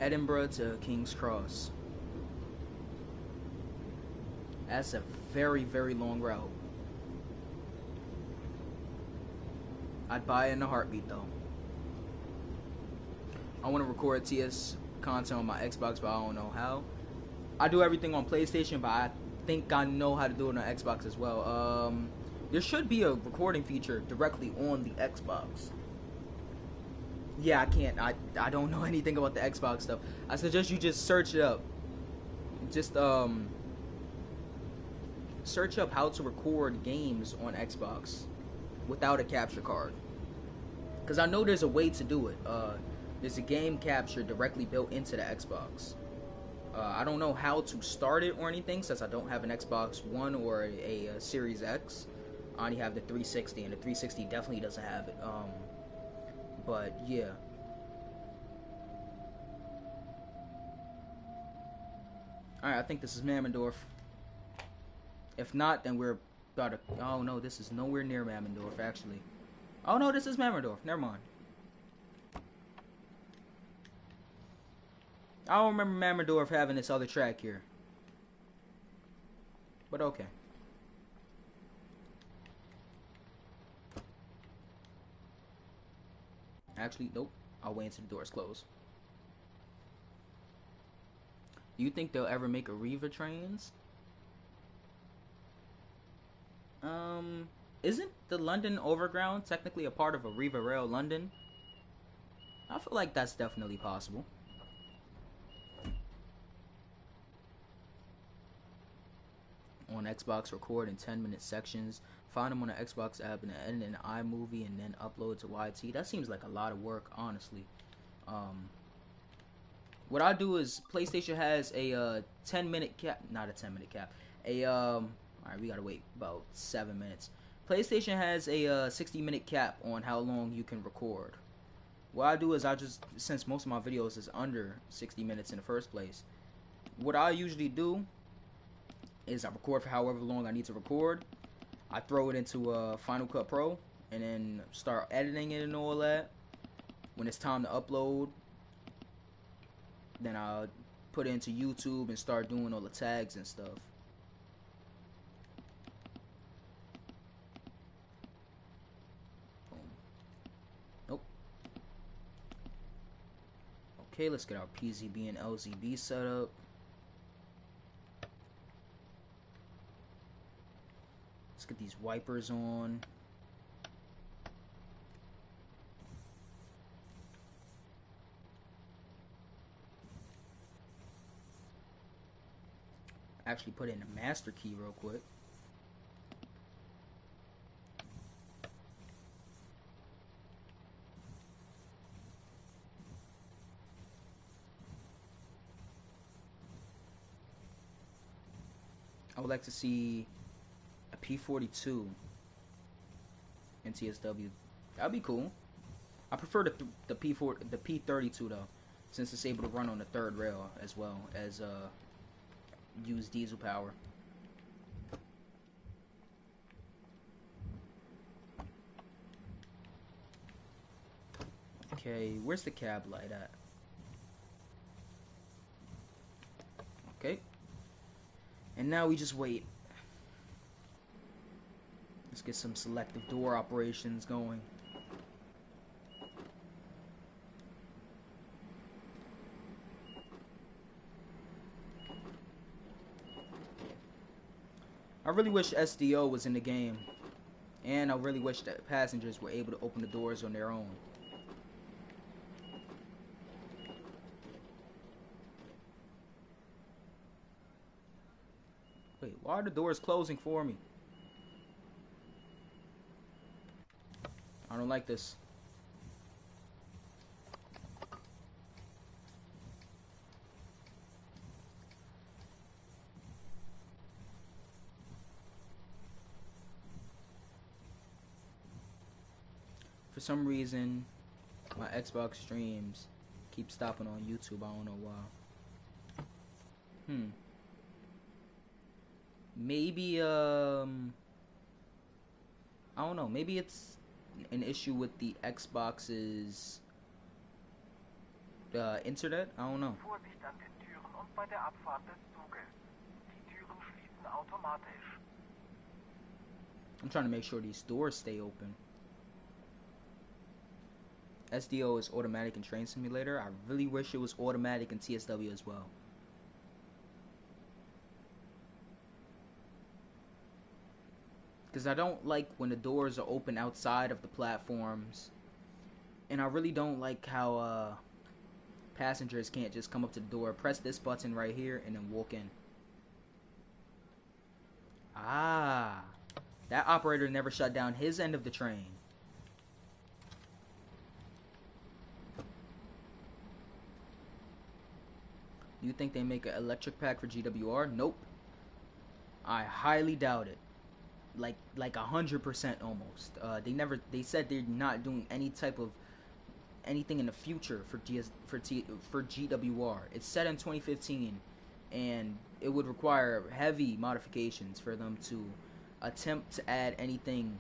Edinburgh to King's Cross. That's a very, very long route. I'd buy it in a heartbeat though. I want to record TS content on my Xbox, but I don't know how. I do everything on PlayStation, but I think I know how to do it on Xbox as well. There should be a recording feature directly on the Xbox. Yeah, I can't. I don't know anything about the Xbox stuff. I suggest you just search it up. Just search up how to record games on Xbox without a capture card. Because I know there's a way to do it. There's a game capture directly built into the Xbox. I don't know how to start it or anything since I don't have an Xbox One or a Series X. I only have the 360, and the 360 definitely doesn't have it. But yeah. Alright, I think this is Mammendorf. If not, then we're about to... Oh no, this is nowhere near Mammendorf, actually. Oh no, this is Mammendorf. Never mind. I don't remember Mammendorf having this other track here. But okay. Actually, nope. I'll wait until the doors close. Do you think they'll ever make Arriva trains? Isn't the London Overground technically a part of Arriva Rail London? I feel like that's definitely possible. On Xbox, record in 10-minute sections. Find them on the Xbox app and edit in iMovie and then upload to YT. That seems like a lot of work, honestly. What I do is PlayStation has a 10-minute cap, not a 10-minute cap. Alright, we gotta wait about 7 minutes. PlayStation has a 60-minute cap on how long you can record. What I do is since most of my videos is under 60 minutes in the first place, what I usually do is I record for however long I need to record. I throw it into Final Cut Pro and then start editing it and all that. When it's time to upload, then I'll put it into YouTube and start doing all the tags and stuff. Boom. Nope. Okay, let's get our PZB and LZB set up. Let's get these wipers on. Actually put in a master key real quick. I would like to see a P42 in TSW. That'd be cool. I prefer the P32 though, since it's able to run on the third rail as well as use diesel power. Okay, where's the cab light at? Okay. And now we just wait. Let's get some selective door operations going. I really wish SDO was in the game, and I really wish that passengers were able to open the doors on their own. Wait, why are the doors closing for me? I don't like this. For some reason, my Xbox streams keep stopping on YouTube. I don't know why. Maybe, I don't know. Maybe it's an issue with the Xbox's internet. I don't know. Vorsicht an den Türen und bei der Abfahrt des Zuges. Die Türen schließen automatisch. I'm trying to make sure these doors stay open. SDO is automatic in Train Simulator. I really wish it was automatic in TSW as well. Because I don't like when the doors are open outside of the platforms. And I really don't like how passengers can't just come up to the door, press this button right here, and then walk in. Ah, that operator never shut down his end of the train. You think they make an electric pack for GWR? Nope. I highly doubt it. Like 100% almost. They said they're not doing any type of anything in the future for GWR. It's set in 2015, and it would require heavy modifications for them to attempt to add anything.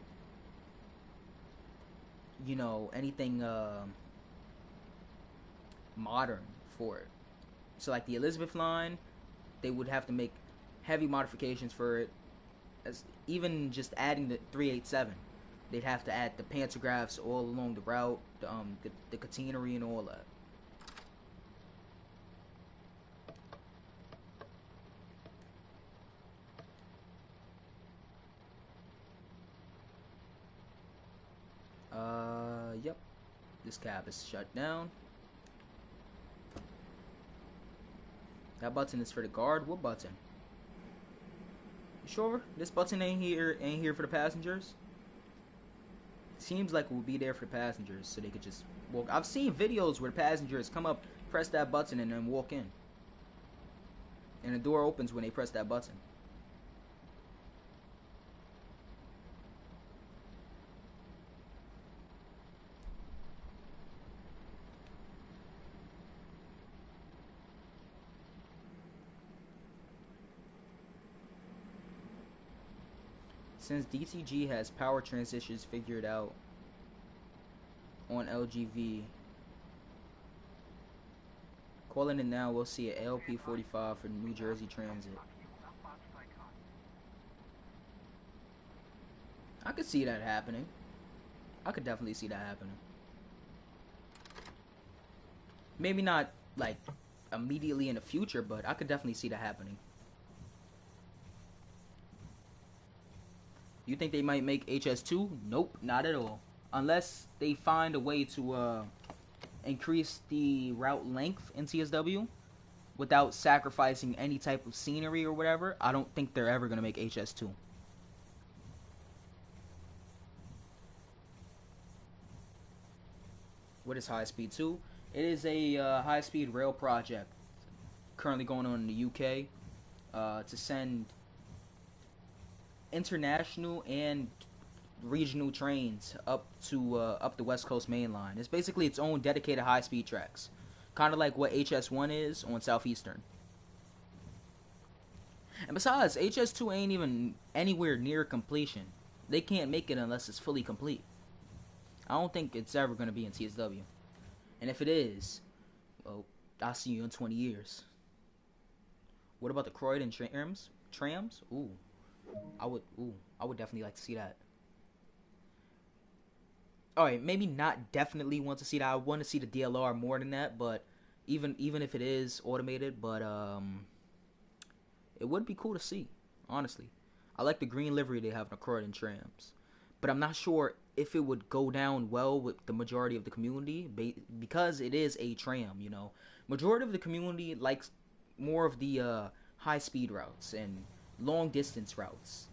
You know, anything modern for it. So like the Elizabeth line, they would have to make heavy modifications for it. As even just adding the 387, they'd have to add the pantographs all along the route, the catenary and all that. Yep. This cab is shut down. That button is for the guard. What button? You sure this button ain't here for the passengers? Seems like it will be there for the passengers, so they could just walk. I've seen videos where the passengers come up, press that button, and then walk in, and the door opens when they press that button. Since DTG has power transitions figured out on LGV, calling it now, we'll see an LP45 for New Jersey Transit. I could see that happening. I could definitely see that happening. Maybe not like immediately in the future, but I could definitely see that happening. You think they might make HS2? Nope, not at all. Unless they find a way to increase the route length in TSW without sacrificing any type of scenery or whatever, I don't think they're ever going to make HS2. What is High Speed 2? It is a high-speed rail project currently going on in the UK to send international and regional trains up the West Coast Main Line. It's basically its own dedicated high-speed tracks, kind of like what HS1 is on Southeastern. And besides, HS2 ain't even anywhere near completion. They can't make it unless it's fully complete. I don't think it's ever going to be in TSW. And if it is, well, I'll see you in 20 years. What about the Croydon trams? Ooh. I would definitely like to see that. Alright, maybe not definitely want to see that. I want to see the DLR more than that, but even if it is automated, but it would be cool to see, honestly. I like the green livery they have in the Croydon trams, but I'm not sure if it would go down well with the majority of the community because it is a tram. You know, majority of the community likes more of the high speed routes and long distance routes.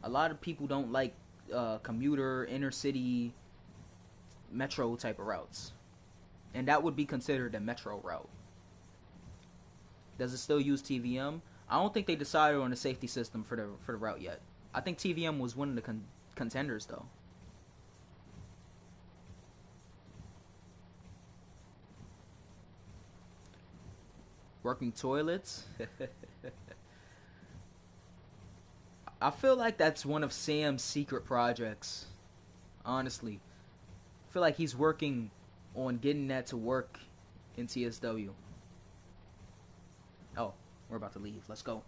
A lot of people don't like commuter, inner city, metro type of routes, and that would be considered a metro route. Does it still use TVM? I don't think they decided on a safety system for the route yet. I think TVM was one of the contenders though. Working toilets. I feel like that's one of Sam's secret projects. Honestly, I feel like he's working on getting that to work in TSW. Oh, we're about to leave. Let's go.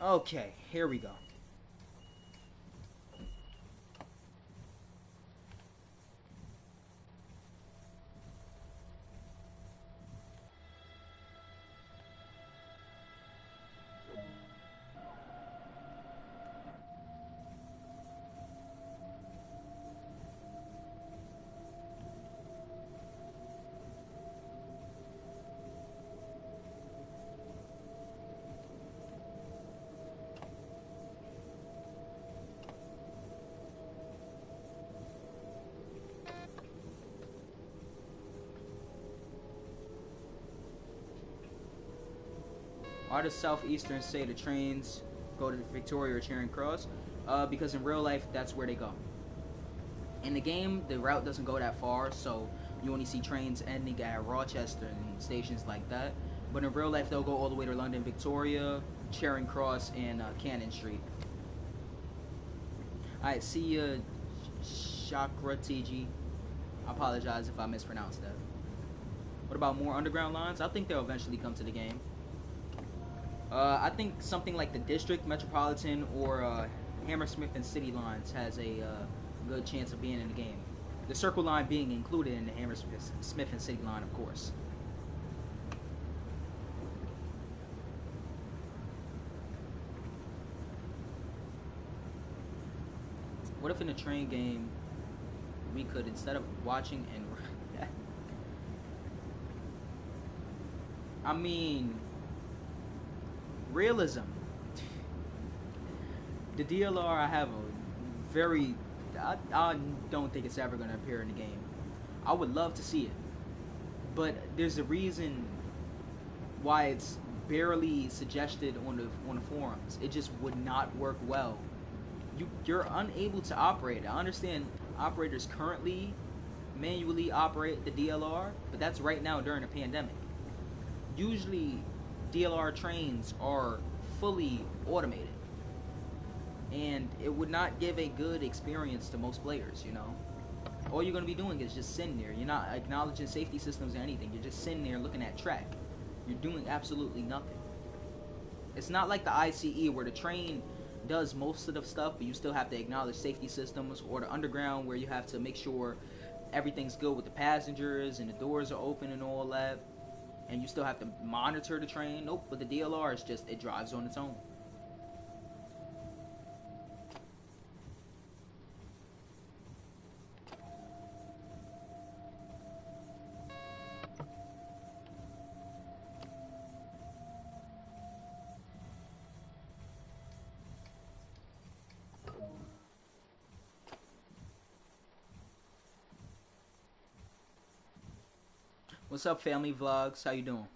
Okay, here we go. Why does Southeastern say the trains go to Victoria or Charing Cross? Because in real life, that's where they go. In the game, the route doesn't go that far, so you only see trains ending at Rochester and stations like that. But in real life, they'll go all the way to London, Victoria, Charing Cross, and Cannon Street. Alright, see ya, Chakra TG. I apologize if I mispronounced that. What about more underground lines? I think they'll eventually come to the game. I think something like the District, Metropolitan, or Hammersmith and City lines has a good chance of being in the game. The Circle line being included in the Hammersmith and City line, of course. What if in a train game we could, instead of watching and I mean, realism. The DLR, I have a very... I don't think it's ever going to appear in the game. I would love to see it. But there's a reason why it's barely suggested on the forums. It just would not work well. You're unable to operate it. I understand operators currently manually operate the DLR, but that's right now during a pandemic. Usually DLR trains are fully automated, and it would not give a good experience to most players, you know. All you're going to be doing is just sitting there. You're not acknowledging safety systems or anything. You're just sitting there looking at track. You're doing absolutely nothing. It's not like the ICE where the train does most of the stuff, but you still have to acknowledge safety systems, or the underground where you have to make sure everything's good with the passengers and the doors are open and all that, and you still have to monitor the train. Nope, but the DLR is just, it drives on its own. What's up, family vlogs? How you doing?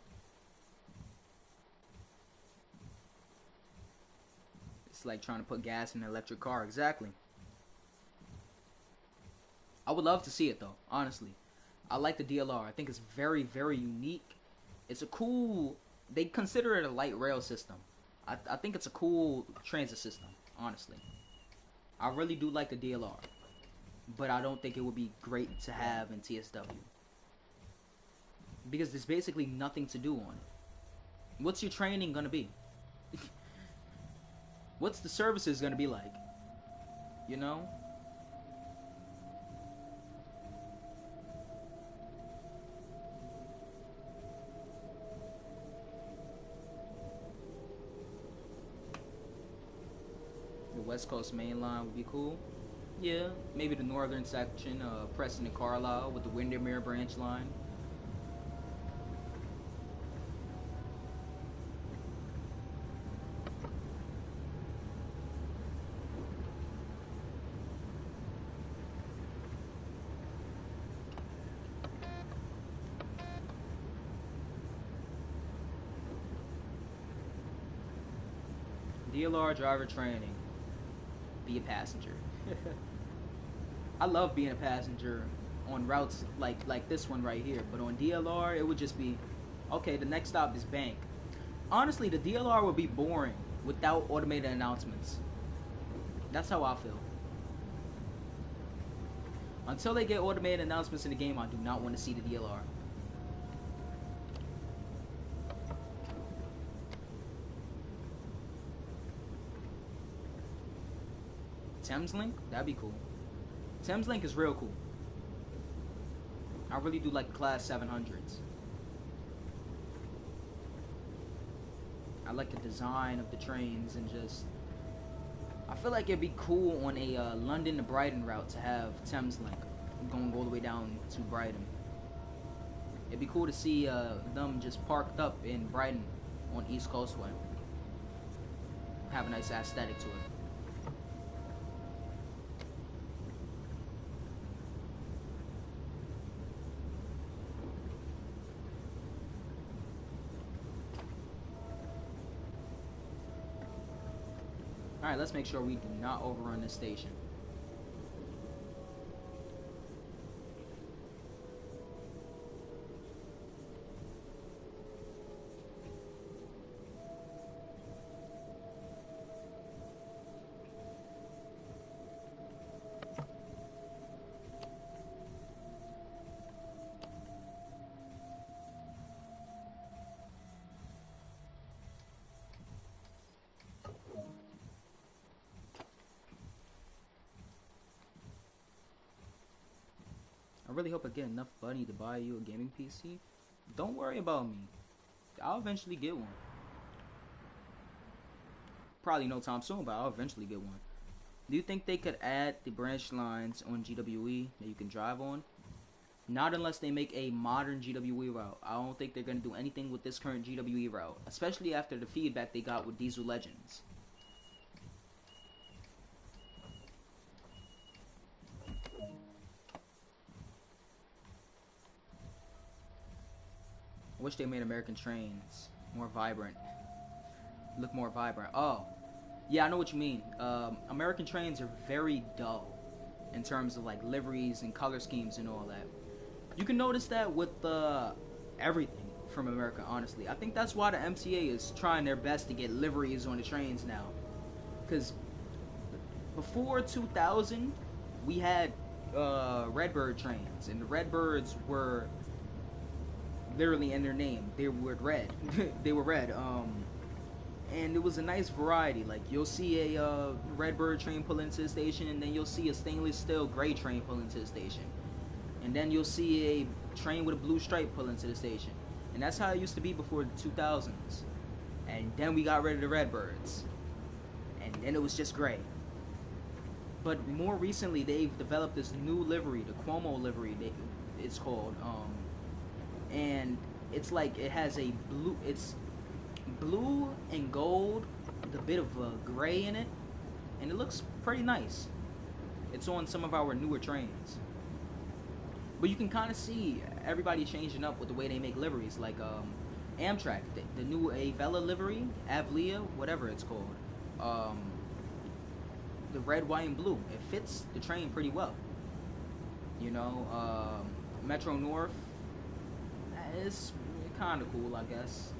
It's like trying to put gas in an electric car. Exactly. I would love to see it though, honestly. I like the DLR. I think it's very, very unique. It's a cool... They consider it a light rail system. I think it's a cool transit system, honestly. I really do like the DLR. But I don't think it would be great to have in TSW. Because there's basically nothing to do on it. What's your training gonna be? What's the services gonna be like? You know? West Coast Main Line would be cool. Yeah, maybe the northern section, Preston and Carlisle with the Windermere branch line. DLR driver training. Be a passenger. I love being a passenger on routes like this one right here, but on DLR it would just be, okay, the next stop is Bank. Honestly, the DLR would be boring without automated announcements. That's how I feel. Until they get automated announcements in the game, I do not want to see the DLR. Thameslink? That'd be cool. Thameslink is real cool. I really do like Class 700s. I like the design of the trains and just... I feel like it'd be cool on a London to Brighton route to have Thameslink going all the way down to Brighton. It'd be cool to see them just parked up in Brighton on East Coastway. Have a nice aesthetic to it. Alright, let's make sure we do not overrun this station. I really hope I get enough money to buy you a gaming PC. Don't worry about me. I'll eventually get one. Probably no time soon, but I'll eventually get one. Do you think they could add the branch lines on GWE that you can drive on? Not unless they make a modern GWE route. I don't think they're going to do anything with this current GWE route, especially after the feedback they got with Diesel Legends. I wish they made American trains more vibrant. Look more vibrant. Oh, yeah, I know what you mean. American trains are very dull in terms of like liveries and color schemes and all that. You can notice that with everything from America, honestly. I think that's why the MTA is trying their best to get liveries on the trains now. Because before 2000, we had Redbird trains, and the Redbirds were literally in their name. They were red. They were red. And it was a nice variety. Like, you'll see a Redbird train pull into the station, and then you'll see a stainless steel gray train pull into the station. And then you'll see a train with a blue stripe pull into the station. And that's how it used to be before the 2000s. And then we got rid of the Redbirds. And then it was just gray. But more recently, they've developed this new livery, the Cuomo livery, it's called. And it's like it has a blue, it's blue and gold with a bit of gray in it. And it looks pretty nice. It's on some of our newer trains. But you can kind of see everybody changing up with the way they make liveries. Like Amtrak, the new Avella livery, Avlia, whatever it's called. The red, white, and blue. It fits the train pretty well. You know, Metro North is kind of cool, I guess.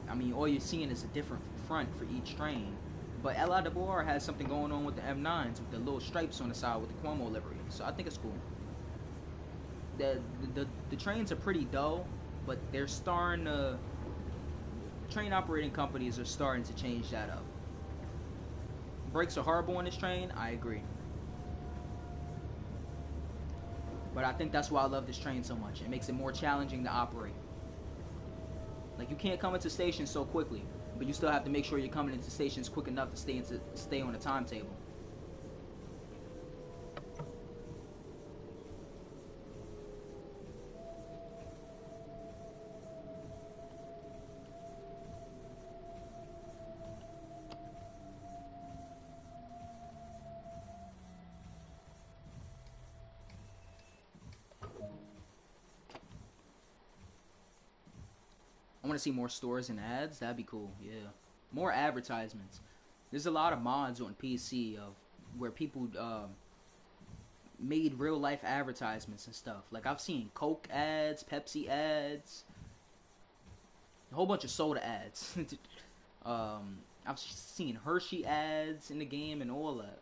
I mean, all you're seeing is a different front for each train. But LI Devoir has something going on with the M9s with the little stripes on the side with the Cuomo livery. So I think it's cool. The trains are pretty dull, but they're starting to... Train operating companies are starting to change that up. Brakes are horrible on this train, I agree. But I think that's why I love this train so much. It makes it more challenging to operate. Like, you can't come into station so quickly. but you still have to make sure you're coming into stations quick enough to stay on the timetable. I want to see more stores and ads. That'd be cool. Yeah, more advertisements. There's a lot of mods on PC of where people made real life advertisements and stuff. Like I've seen Coke ads, Pepsi ads, a whole bunch of soda ads. I've seen Hershey ads in the game and all that.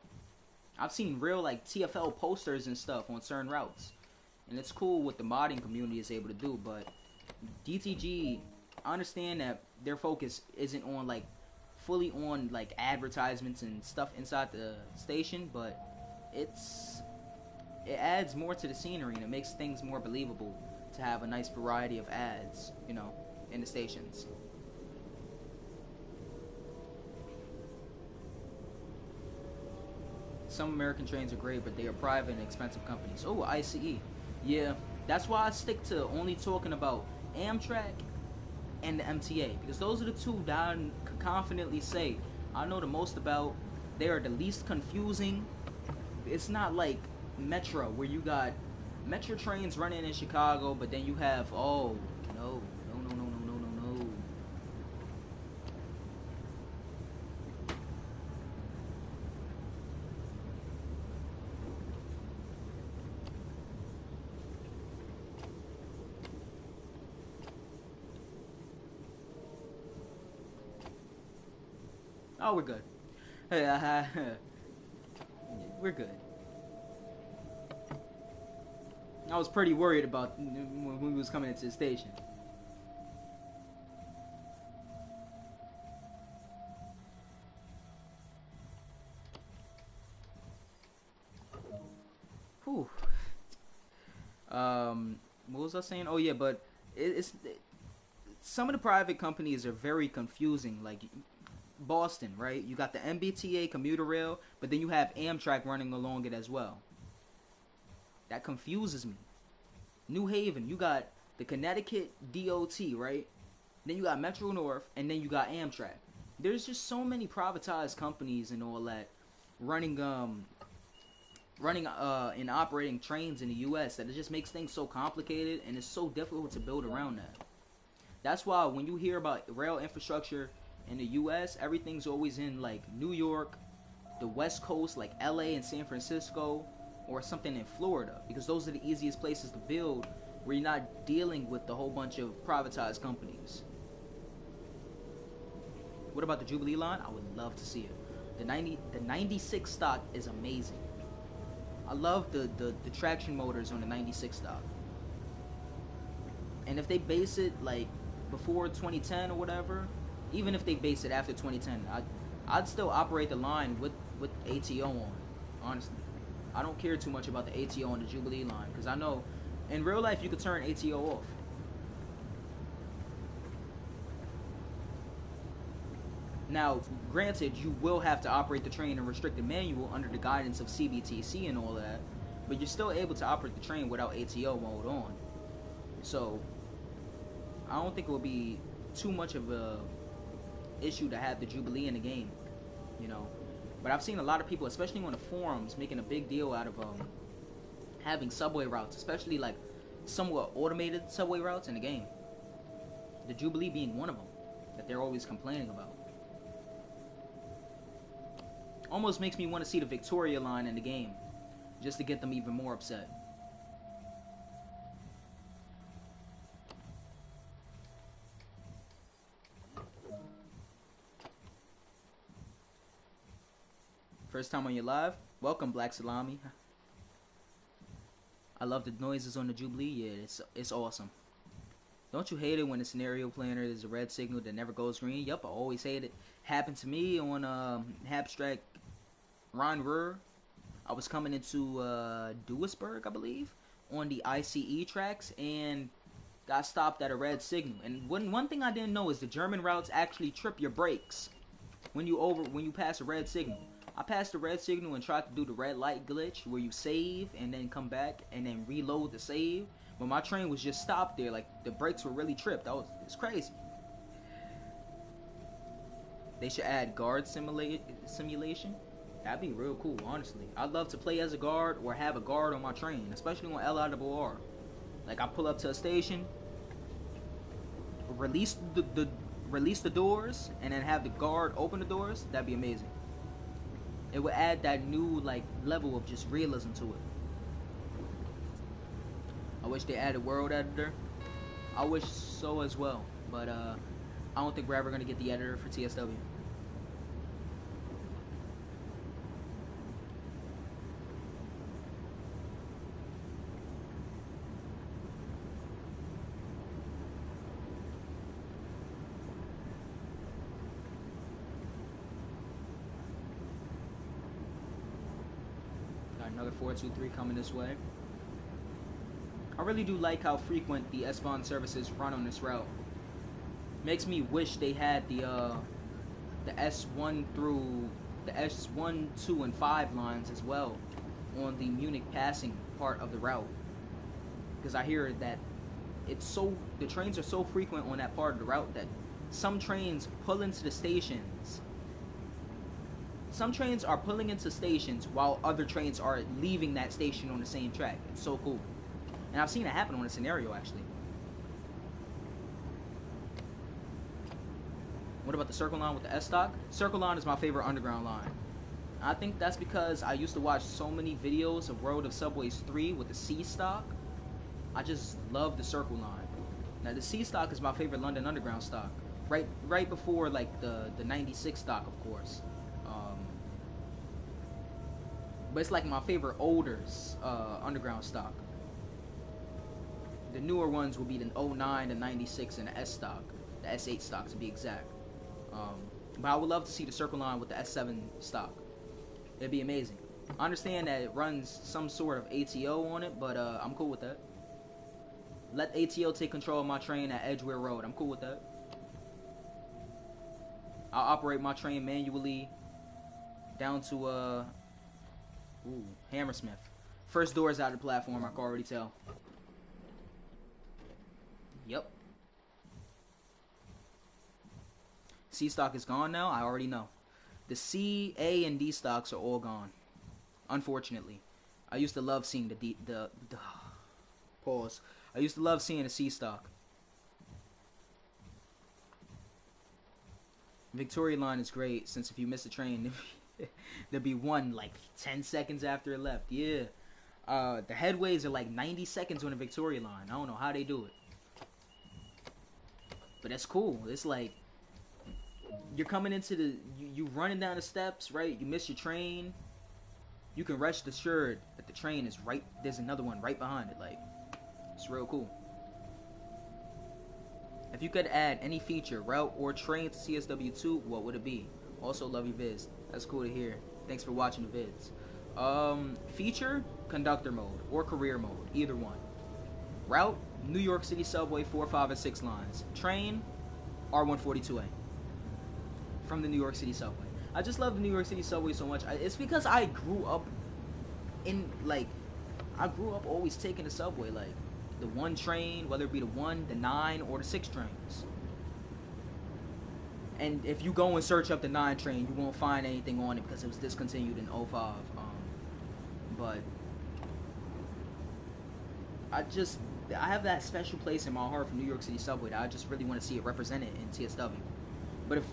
I've seen real like TFL posters and stuff on certain routes, and it's cool what the modding community is able to do. But DTG, I understand that their focus isn't on like fully on like advertisements and stuff inside the station, but it adds more to the scenery and it makes things more believable to have a nice variety of ads, you know, in the stations. Some American trains are great, but they are private and expensive companies. Oh, ICE. Yeah, that's why I stick to only talking about Amtrak and the MTA, because those are the two that I can confidently say I know the most about. They are the least confusing. It's not like Metro, where you got Metro trains running in Chicago, but then you have, oh, no. Oh, we're good. We're good. I was pretty worried about when we was coming into the station. Whew. What was I saying? Oh yeah, but some of the private companies are very confusing. Like Boston, right? You got the MBTA commuter rail, but then you have Amtrak running along it as well. That confuses me. New Haven, you got the Connecticut DOT, right? Then you got Metro North, and then you got Amtrak. There's just so many privatized companies and all that running and operating trains in the U.S. that it just makes things so complicated, and it's so difficult to build around that. That's why when you hear about rail infrastructure in the U.S., everything's always in like New York, the West Coast, like L.A. and San Francisco, or something in Florida, because those are the easiest places to build where you're not dealing with the whole bunch of privatized companies. What about the Jubilee line? I would love to see it. The 96 stock is amazing. I love the traction motors on the 96 stock. And if they base it like before 2010 or whatever, even if they base it after 2010, I'd still operate the line with ATO on, honestly. I don't care too much about the ATO on the Jubilee line, because I know in real life you could turn ATO off. Now, granted, you will have to operate the train in restricted manual under the guidance of CBTC and all that, but you're still able to operate the train without ATO mode on. So, I don't think it will be too much of a issue to have the Jubilee in the game, you know. But I've seen a lot of people, especially on the forums, making a big deal out of having subway routes, especially like somewhat automated subway routes in the game. The Jubilee being one of them that they're always complaining about. Almost makes me want to see the Victoria line in the game, just to get them even more upset. First time on your live? Welcome, Black Salami. I love the noises on the Jubilee. Yeah, it's awesome. Don't you hate it when the scenario planner is a red signal that never goes green? Yup, I always hate it. Happened to me on Abstract Ron Ruhr. I was coming into Duisburg, I believe, on the ICE tracks, and got stopped at a red signal. And one thing I didn't know is the German routes actually trip your brakes when you pass a red signal. I passed the red signal and tried to do the red light glitch where you save and then come back and then reload the save. But my train was just stopped there. Like, the brakes were really tripped. It's crazy. They should add guard simulation. That'd be real cool, honestly. I'd love to play as a guard or have a guard on my train, especially on LIRR. Like, I pull up to a station, release the doors, and then have the guard open the doors. That'd be amazing. It would add that new, like, level of just realism to it. I wish they added world editor. I wish so as well, but I don't think we're ever gonna get the editor for TSW. Got another 423 coming this way. I really do like how frequent the S-Bahn services run on this route. Makes me wish they had the S1 through the S1, 2, and 5 lines as well on the Munich passing part of the route. Because I hear that the trains are so frequent on that part of the route that some trains pull into the stations. Some trains are pulling into stations while other trains are leaving that station on the same track. It's so cool. And I've seen it happen on a scenario, actually. What about the Circle Line with the S-Stock? Circle Line is my favorite underground line. I think that's because I used to watch so many videos of Road of Subways 3 with the C-Stock. I just love the Circle Line. Now, the C-Stock is my favorite London Underground stock. Right before, like, the 96 stock, of course. But it's like my favorite older underground stock. The newer ones will be the 09, the 96, and the S stock. The S8 stock, to be exact. But I would love to see the Circle Line with the S7 stock. It'd be amazing. I understand that it runs some sort of ATO on it, but I'm cool with that. Let ATO take control of my train at Edgware Road. I'm cool with that. I'll operate my train manually down to Hammersmith. First doors out of the platform, I can already tell. Yep. C stock is gone now. I already know. The C, A, and D stocks are all gone. Unfortunately, I used to love seeing the pause. I used to love seeing the C stock. Victoria line is great since if you miss a train, there'll be one like 10 seconds after it left. Yeah. The headways are like 90 seconds on the Victoria line. I don't know how they do it. But that's cool. It's like you're coming into you running down the steps, right? You miss your train. You can rest assured that the train is right. There's another one right behind it. Like, it's real cool. If you could add any feature, route, or train to CSW2, what would it be? Also, love your vids. That's cool to hear. Thanks for watching the vids. Feature, conductor mode, or career mode. Either one. Route, New York City Subway 4, 5, and 6 lines. Train, R142A. From the New York City Subway. I just love the New York City Subway so much. It's because I grew up always taking the subway. Like, the 1 train, whether it be the 1, the 9, or the 6 trains. And if you go and search up the 9 train, you won't find anything on it because it was discontinued in 05. But I have that special place in my heart for New York City Subway that I just really want to see it represented in TSW. But if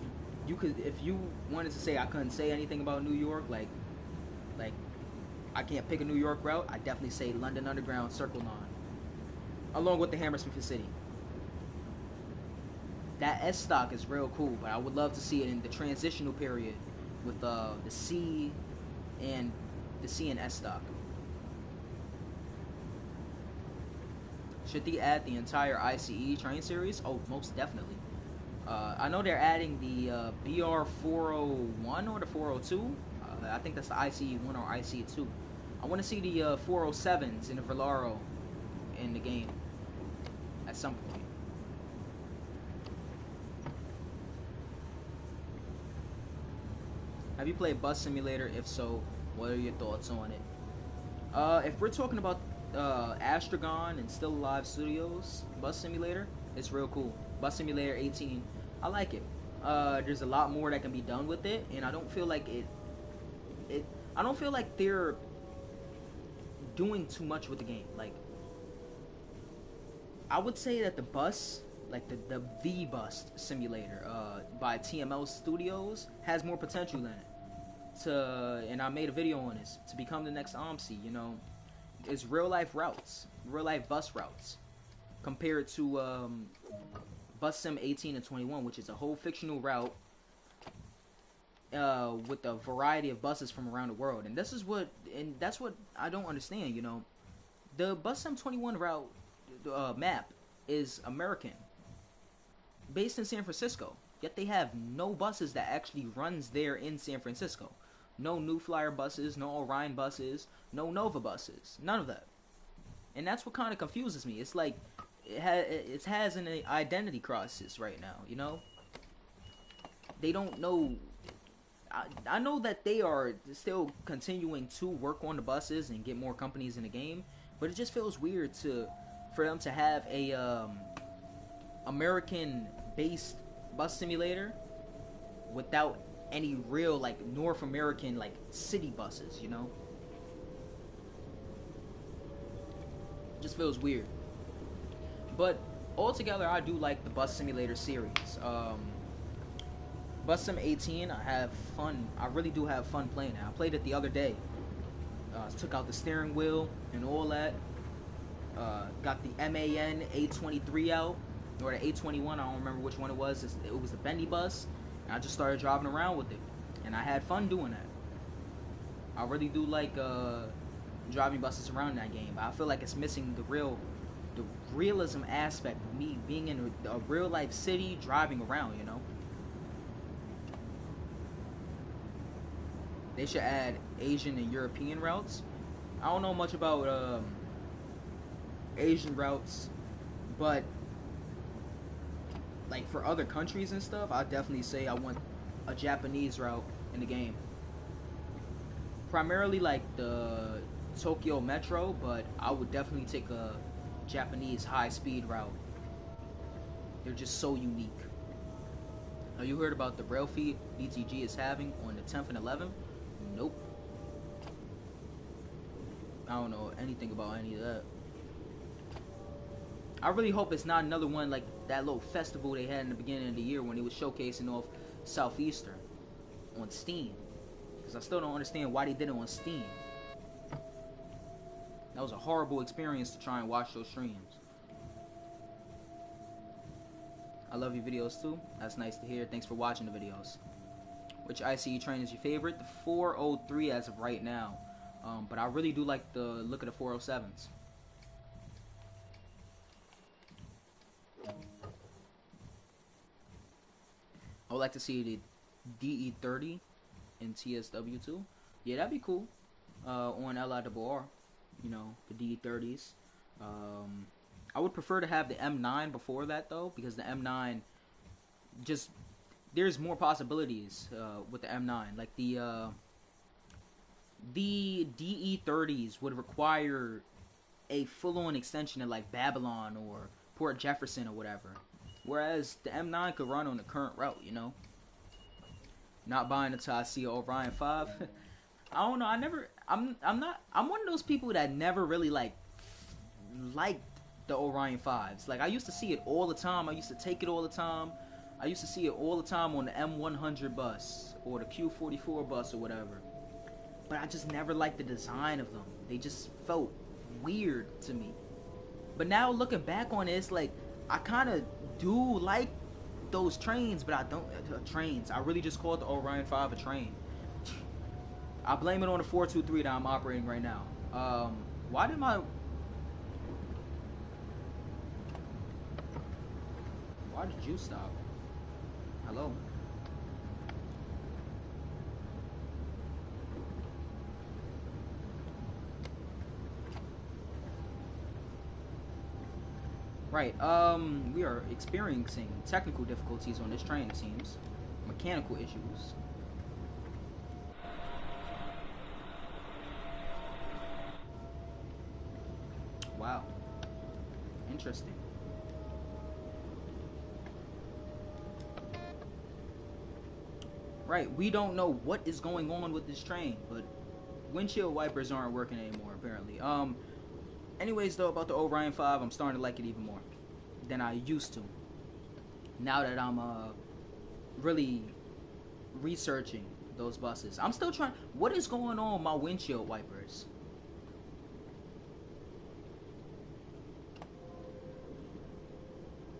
you wanted to say I couldn't say anything about New York, like I can't pick a New York route, I definitely say London Underground Circle Line, along with the Hammersmith City. That S stock is real cool, but I would love to see it in the transitional period with the C and S stock. Should they add the entire ICE train series? Oh, most definitely. I know they're adding the BR 401 or the 402. I think that's the ICE 1 or ICE 2. I want to see the 407s in the Velaro in the game. at some point. Have you played Bus Simulator? If so, what are your thoughts on it? If we're talking about Astragon and Still Alive Studios Bus Simulator, it's real cool. Bus Simulator 18, I like it. There's a lot more that can be done with it, and I don't feel like I don't feel like they're doing too much with the game. Like, I would say that the bus, like the V-Bus Simulator, by TML Studios, has more potential in it. And I made a video on this, to become the next OMSI, you know. It's real life routes, real life bus routes, compared to Bus Sim 18 and 21, which is a whole fictional route with a variety of buses from around the world. And that's what I don't understand, you know. The Bus Sim 21 route map is American, based in San Francisco, yet they have no buses that actually runs there in San Francisco. No New Flyer buses, no Orion buses, no Nova buses, none of that. And that's what kind of confuses me. It's like it has an identity crisis right now, you know? They don't know. I know that they are still continuing to work on the buses and get more companies in the game, but it just feels weird for them to have a American-based bus simulator without any real, like, North American, like, city buses, you know? Just feels weird. But altogether, I do like the Bus Simulator series. Bus Sim 18, I have fun. I really do have fun playing it. I played it the other day. Took out the steering wheel and all that. Got the MAN A23 out, or the A21. I don't remember which one it was. It was the bendy bus. And I just started driving around with it, and I had fun doing that. I really do like driving buses around in that game, but I feel like it's missing the realism aspect of me being in a real life city driving around, you know. They should add Asian and European routes. I don't know much about Asian routes, but like for other countries and stuff, I definitely say I want a Japanese route in the game. Primarily like the Tokyo Metro, but I would definitely take a Japanese high-speed route. They're just so unique. Now, you heard about the rail fee BTG is having on the 10th and 11th? Nope. I don't know anything about any of that. I really hope it's not another one like that little festival they had in the beginning of the year when they was showcasing off Southeastern on Steam. Because I still don't understand why they did it on Steam. That was a horrible experience to try and watch those streams. I love your videos too. That's nice to hear. Thanks for watching the videos. Which ICE train is your favorite? The 403 as of right now. But I really do like the look of the 407s. I would like to see the DE30 in TSW too. Yeah, that'd be cool. On LIRR, you know, the DE30s. I would prefer to have the M9 before that though, because the M9 just there's more possibilities with the M9. Like the DE30s would require a full-on extension of like Babylon or Port Jefferson or whatever. Whereas the M9 could run on the current route, you know. Not buying until I see Orion 5. I don't know. I'm one of those people that never really liked the Orion 5s. Like I used to see it all the time. I used to take it all the time. I used to see it all the time on the M100 bus or the Q44 bus or whatever. But I just never liked the design of them. They just felt weird to me. But now looking back on it, it's like I kind of do like those trains, but I don't trains. I really just called the Orion 5 a train. I blame it on the 423 that I'm operating right now. Why did you stop? Hello? Right. We are experiencing technical difficulties on this train, it seems. Mechanical issues. Wow. Interesting. Right. We don't know what is going on with this train, but windshield wipers aren't working anymore, apparently. Anyways, though, about the Orion 5, I'm starting to like it even more than I used to. Now that I'm really researching those buses. I'm still trying. What is going on with my windshield wipers?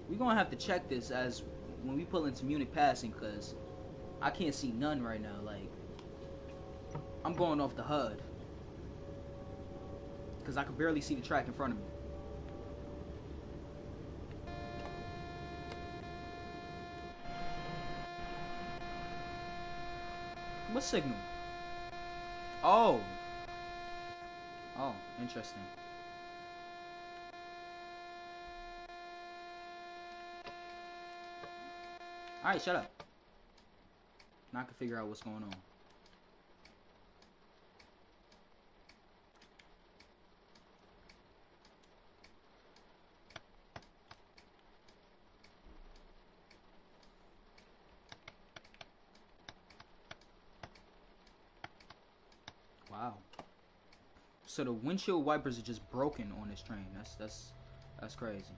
We're gonna have to check this as when we pull into Munich passing, because I can't see none right now. Like, I'm going off the HUD because I can barely see the track in front of me. What signal? Oh. Oh, interesting. Alright, shut up. Now I can figure out what's going on. Wow. So the windshield wipers are just broken on this train. That's crazy.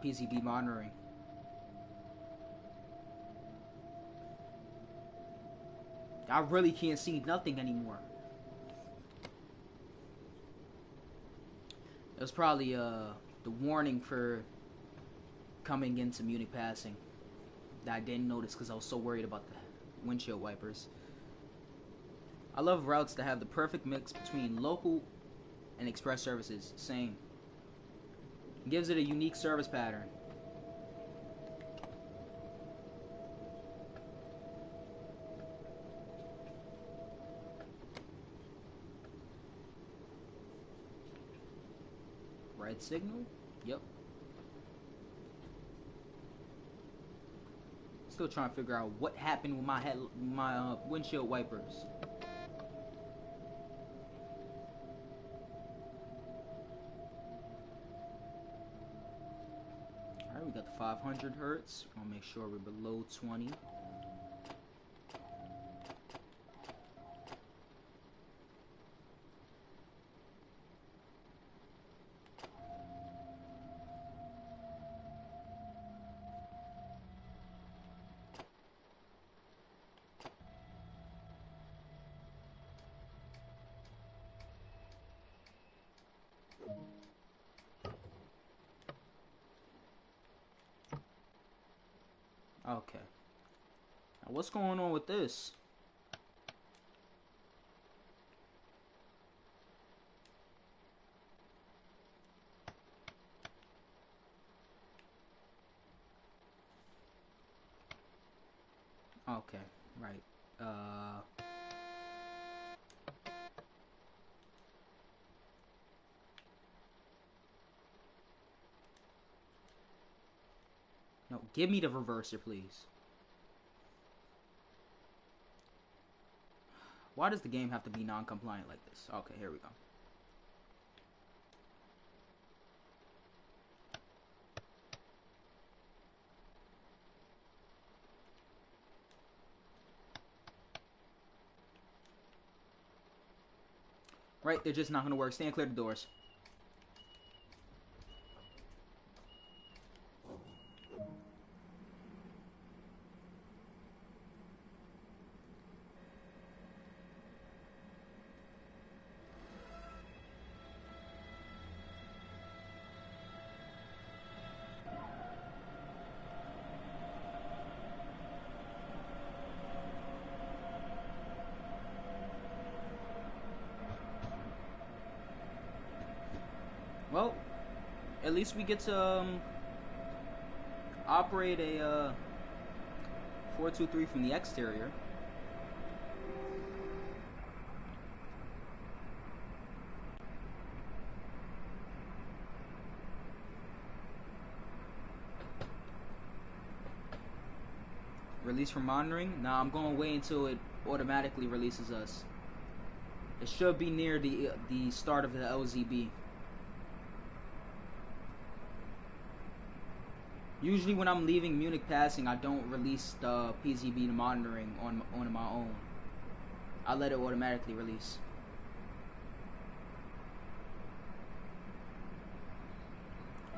PCB monitoring. I really can't see nothing anymore. It was probably the warning for coming into Munich passing that I didn't notice because I was so worried about the windshield wipers. I love routes that have the perfect mix between local and express services. Same. It gives it a unique service pattern. Red signal? Yep. Still trying to figure out what happened with my windshield wipers. Alright, we got the 500 hertz. We're gonna make sure we're below 20. Okay. Now what's going on with this? Okay, right. No, give me the reverser, please. Why does the game have to be non-compliant like this? Okay, here we go. Right, they're just not gonna work. Stand clear of the doors. Well, at least we get to operate a 423 from the exterior. Release from monitoring. Now I'm going to wait until it automatically releases us. It should be near the start of the LZB. Usually when I'm leaving Munich passing, I don't release the PZB to monitoring on my own. I let it automatically release.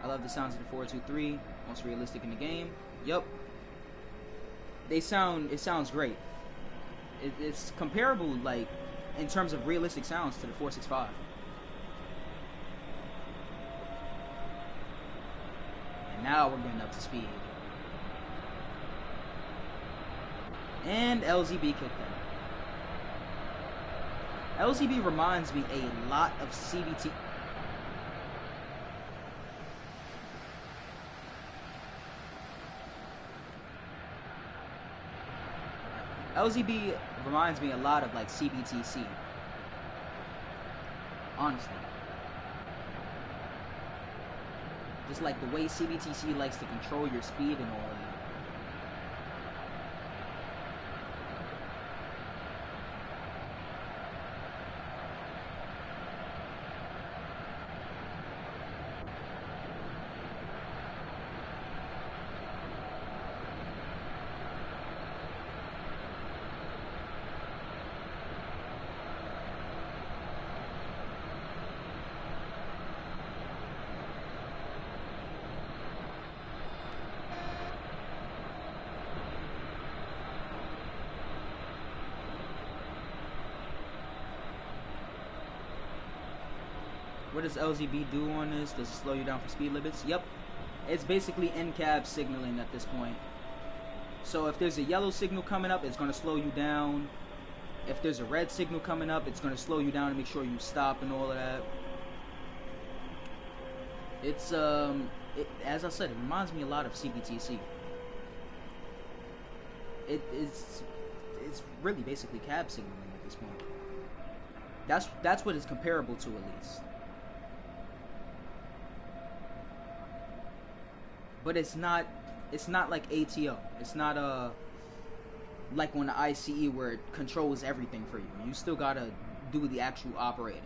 I love the sounds of the 423. Most realistic in the game. Yup. It sounds great. It's comparable, like, in terms of realistic sounds to the 465. And now we're getting up to speed. And LZB kicked in. LZB reminds me a lot of CBT. LZB reminds me a lot of like CBTC. Honestly. Just like the way CBTC likes to control your speed and all of that. What does LZB do on this? Does it slow you down for speed limits? Yep. It's basically in-cab signaling at this point. So if there's a yellow signal coming up, it's going to slow you down. If there's a red signal coming up, it's going to slow you down and make sure you stop and all of that. It's, as I said, it reminds me a lot of CBTC. It's really basically cab signaling at this point. That's what it's comparable to, at least. But it's not like ATO. It's not like on the ICE where it controls everything for you. You still gotta do the actual operating.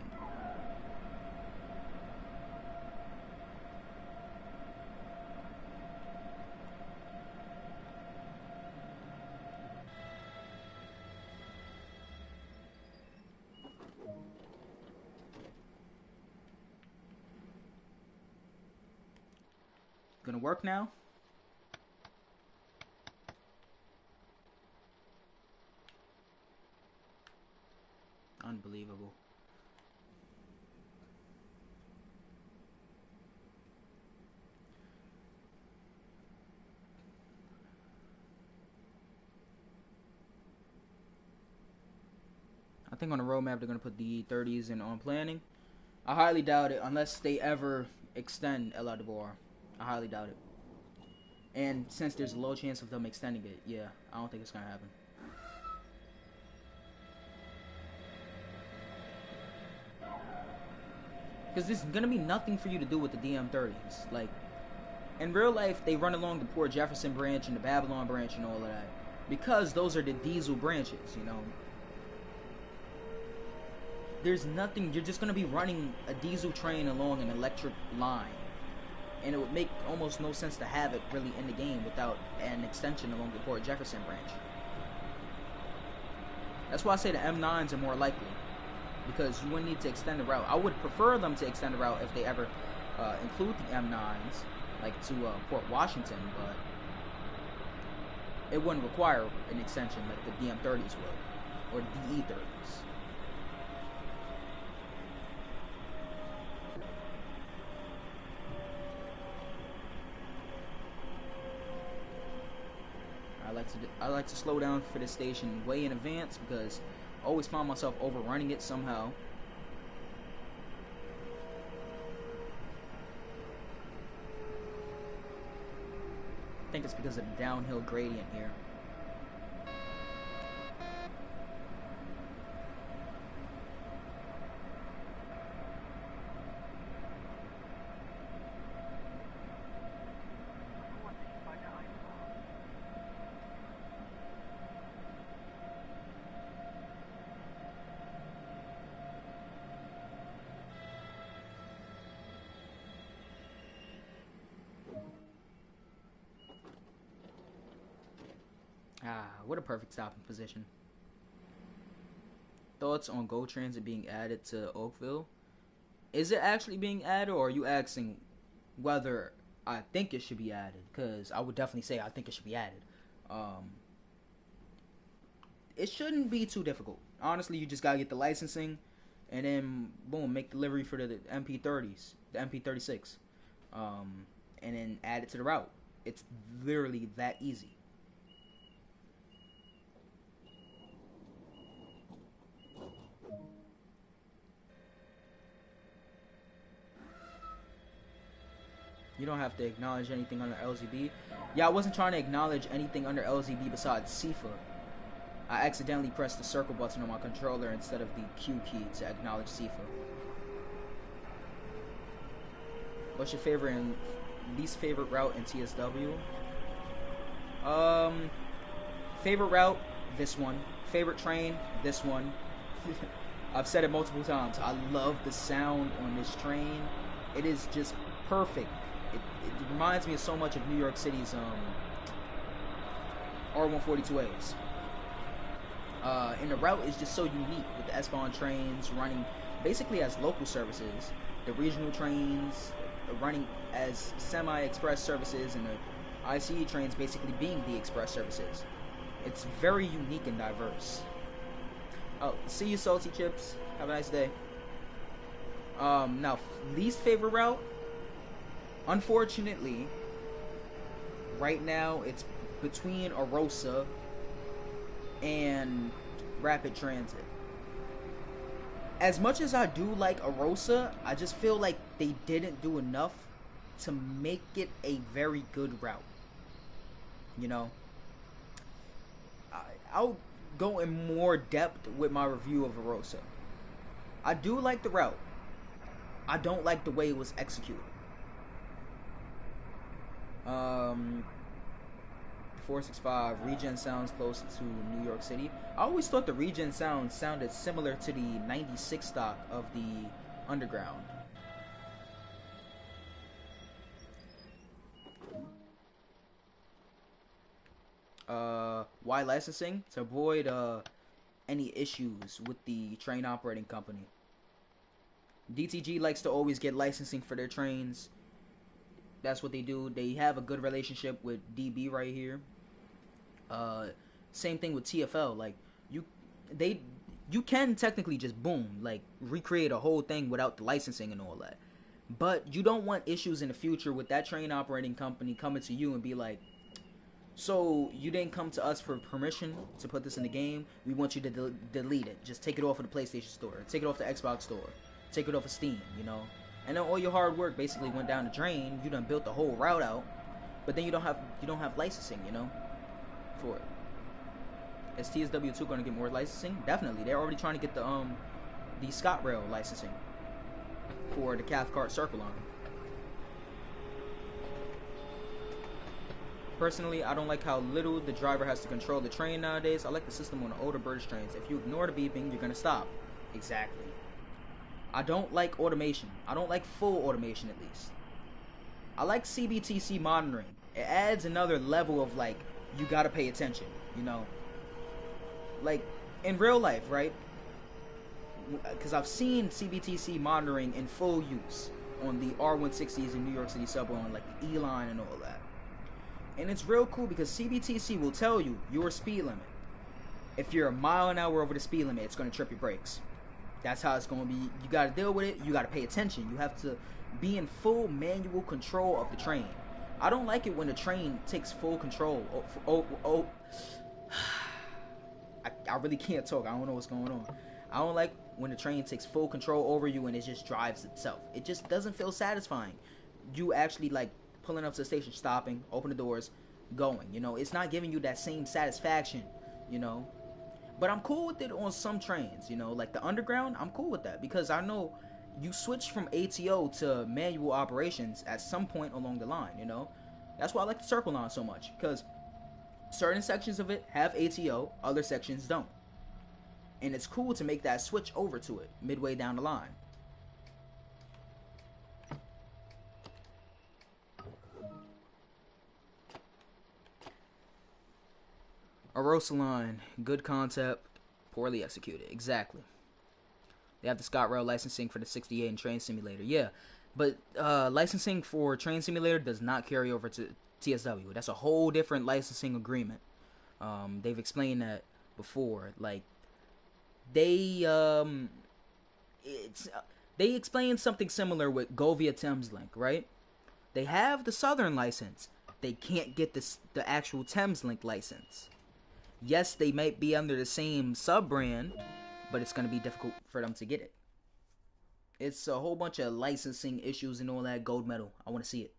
Gonna work now? Unbelievable. I think on the roadmap they're gonna put the 30s in on planning. I highly doubt it unless they ever extend El Adibor. I highly doubt it. And since there's a low chance of them extending it, yeah, I don't think it's gonna happen. Because there's gonna be nothing for you to do with the DM30s. Like, in real life, they run along the Port Jefferson branch and the Babylon branch and all of that. Because those are the diesel branches, you know. There's nothing, you're just gonna be running a diesel train along an electric line. And it would make almost no sense to have it really in the game without an extension along the Port Jefferson branch. That's why I say the M9s are more likely. Because you wouldn't need to extend the route. I would prefer them to extend the route if they ever include the M9s, like to Port Washington, but it wouldn't require an extension like the DM30s would, or the DE30s. I like to slow down for this station way in advance because I always find myself overrunning it somehow. I think it's because of the downhill gradient here. What a perfect stopping position. Thoughts on GO Transit being added to Oakville? Is it actually being added, or are you asking whether I think it should be added? Because I would definitely say I think it should be added. It shouldn't be too difficult. Honestly, you just gotta get the licensing, and then boom, make delivery for the MP30s, the MP36, and then add it to the route. It's literally that easy. You don't have to acknowledge anything under LZB. Yeah, I wasn't trying to acknowledge anything under LZB besides CIFA. I accidentally pressed the circle button on my controller instead of the Q key to acknowledge CIFA. What's your favorite and least favorite route in TSW? Favorite route, this one. Favorite train, this one. I've said it multiple times. I love the sound on this train. It is just perfect. It reminds me of so much of New York City's R142As. And the route is just so unique with the S-Bahn trains running basically as local services, the regional trains running as semi-express services, and the ICE trains basically being the express services. It's very unique and diverse. Oh, see you, Salty Chips. Have a nice day. Now, least favorite route? Unfortunately, right now it's between Arosa and Rapid Transit. As much as I do like Arosa, I just feel like they didn't do enough to make it a very good route. You know, I'll go in more depth with my review of Arosa. I do like the route. I don't like the way it was executed. 465 Regen sounds close to New York City. I always thought the Regen sound sounded similar to the 96 stock of the Underground. Why licensing? To avoid any issues with the train operating company. DTG likes to always get licensing for their trains. That's what they do. They have a good relationship with DB right here. Same thing with TFL. Like you can technically just boom, like recreate a whole thing without the licensing and all that. But you don't want issues in the future with that train operating company coming to you and be like, so you didn't come to us for permission to put this in the game. We want you to delete it. Just take it off of the PlayStation Store. Take it off the Xbox Store. Take it off of Steam, you know. And then all your hard work basically went down the drain. You done built the whole route out, but then you don't have licensing, you know, for it. Is TSW2 going to get more licensing? Definitely. They're already trying to get the ScotRail licensing for the Cathcart Circle line. Personally, I don't like how little the driver has to control the train nowadays. I like the system on the older British trains. If you ignore the beeping, you're going to stop. Exactly. I don't like automation. I don't like full automation, at least. I like CBTC monitoring. It adds another level of, like, you gotta pay attention, you know? Like, in real life, right? Because I've seen CBTC monitoring in full use on the R160s in New York City subway, on, like, the E-line and all that. And it's real cool because CBTC will tell you your speed limit. If you're a mile an hour over the speed limit, it's going to trip your brakes. That's how it's going to be. You got to deal with it. You got to pay attention. You have to be in full manual control of the train. I don't like it when the train takes full control. I really can't talk. I don't know what's going on. I don't like when the train takes full control over you and it just drives itself. It just doesn't feel satisfying. You actually like pulling up to the station, stopping, open the doors, going. You know, it's not giving you that same satisfaction, you know. But I'm cool with it on some trains, you know, like the Underground. I'm cool with that because I know you switch from ATO to manual operations at some point along the line, you know. That's why I like the Circle line so much, because certain sections of it have ATO, other sections don't. And it's cool to make that switch over to it midway down the line. Arosaline, good concept, poorly executed. Exactly. They have the ScotRail licensing for the 68 and Train Simulator. Yeah, but licensing for Train Simulator does not carry over to TSW. That's a whole different licensing agreement. They've explained that before. Like they it's they explained something similar with Go Via Thameslink, right? They have the Southern license. They can't get the actual Thameslink license. Yes, they might be under the same sub brand, but it's going to be difficult for them to get it. It's a whole bunch of licensing issues and all that. Gold medal. I want to see it.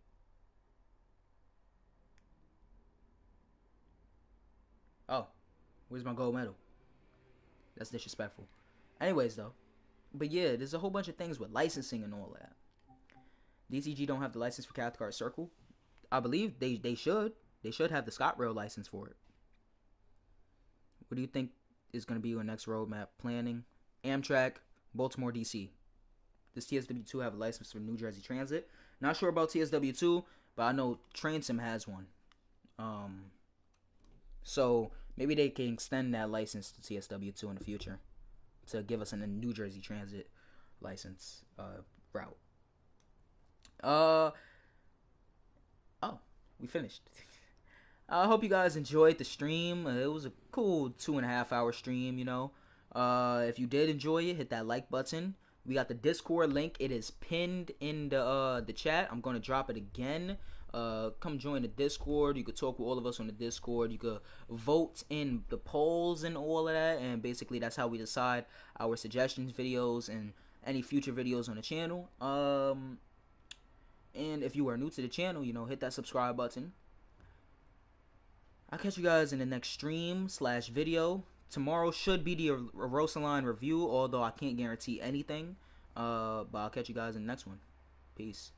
Oh, where's my gold medal? That's disrespectful. Anyways, though. But yeah, there's a whole bunch of things with licensing and all that. DTG don't have the license for Cathcart Circle. I believe they should. They should have the ScotRail license for it. What do you think is going to be your next roadmap? Planning? Amtrak, Baltimore, DC. Does TSW2 have a license for New Jersey Transit? Not sure about TSW2, but I know Transim has one. So maybe they can extend that license to TSW2 in the future to give us a New Jersey Transit license route. Oh, we finished. I hope you guys enjoyed the stream. It was a cool 2.5 hour stream, you know. If you did enjoy it, hit that like button. We got the Discord link. It is pinned in the chat. I'm going to drop it again. Come join the Discord. You could talk with all of us on the Discord. You could vote in the polls and all of that. And basically, that's how we decide our suggestions videos and any future videos on the channel. And if you are new to the channel, you know, hit that subscribe button. I'll catch you guys in the next stream / video. Tomorrow should be the Rosaline review, although I can't guarantee anything. But I'll catch you guys in the next one. Peace.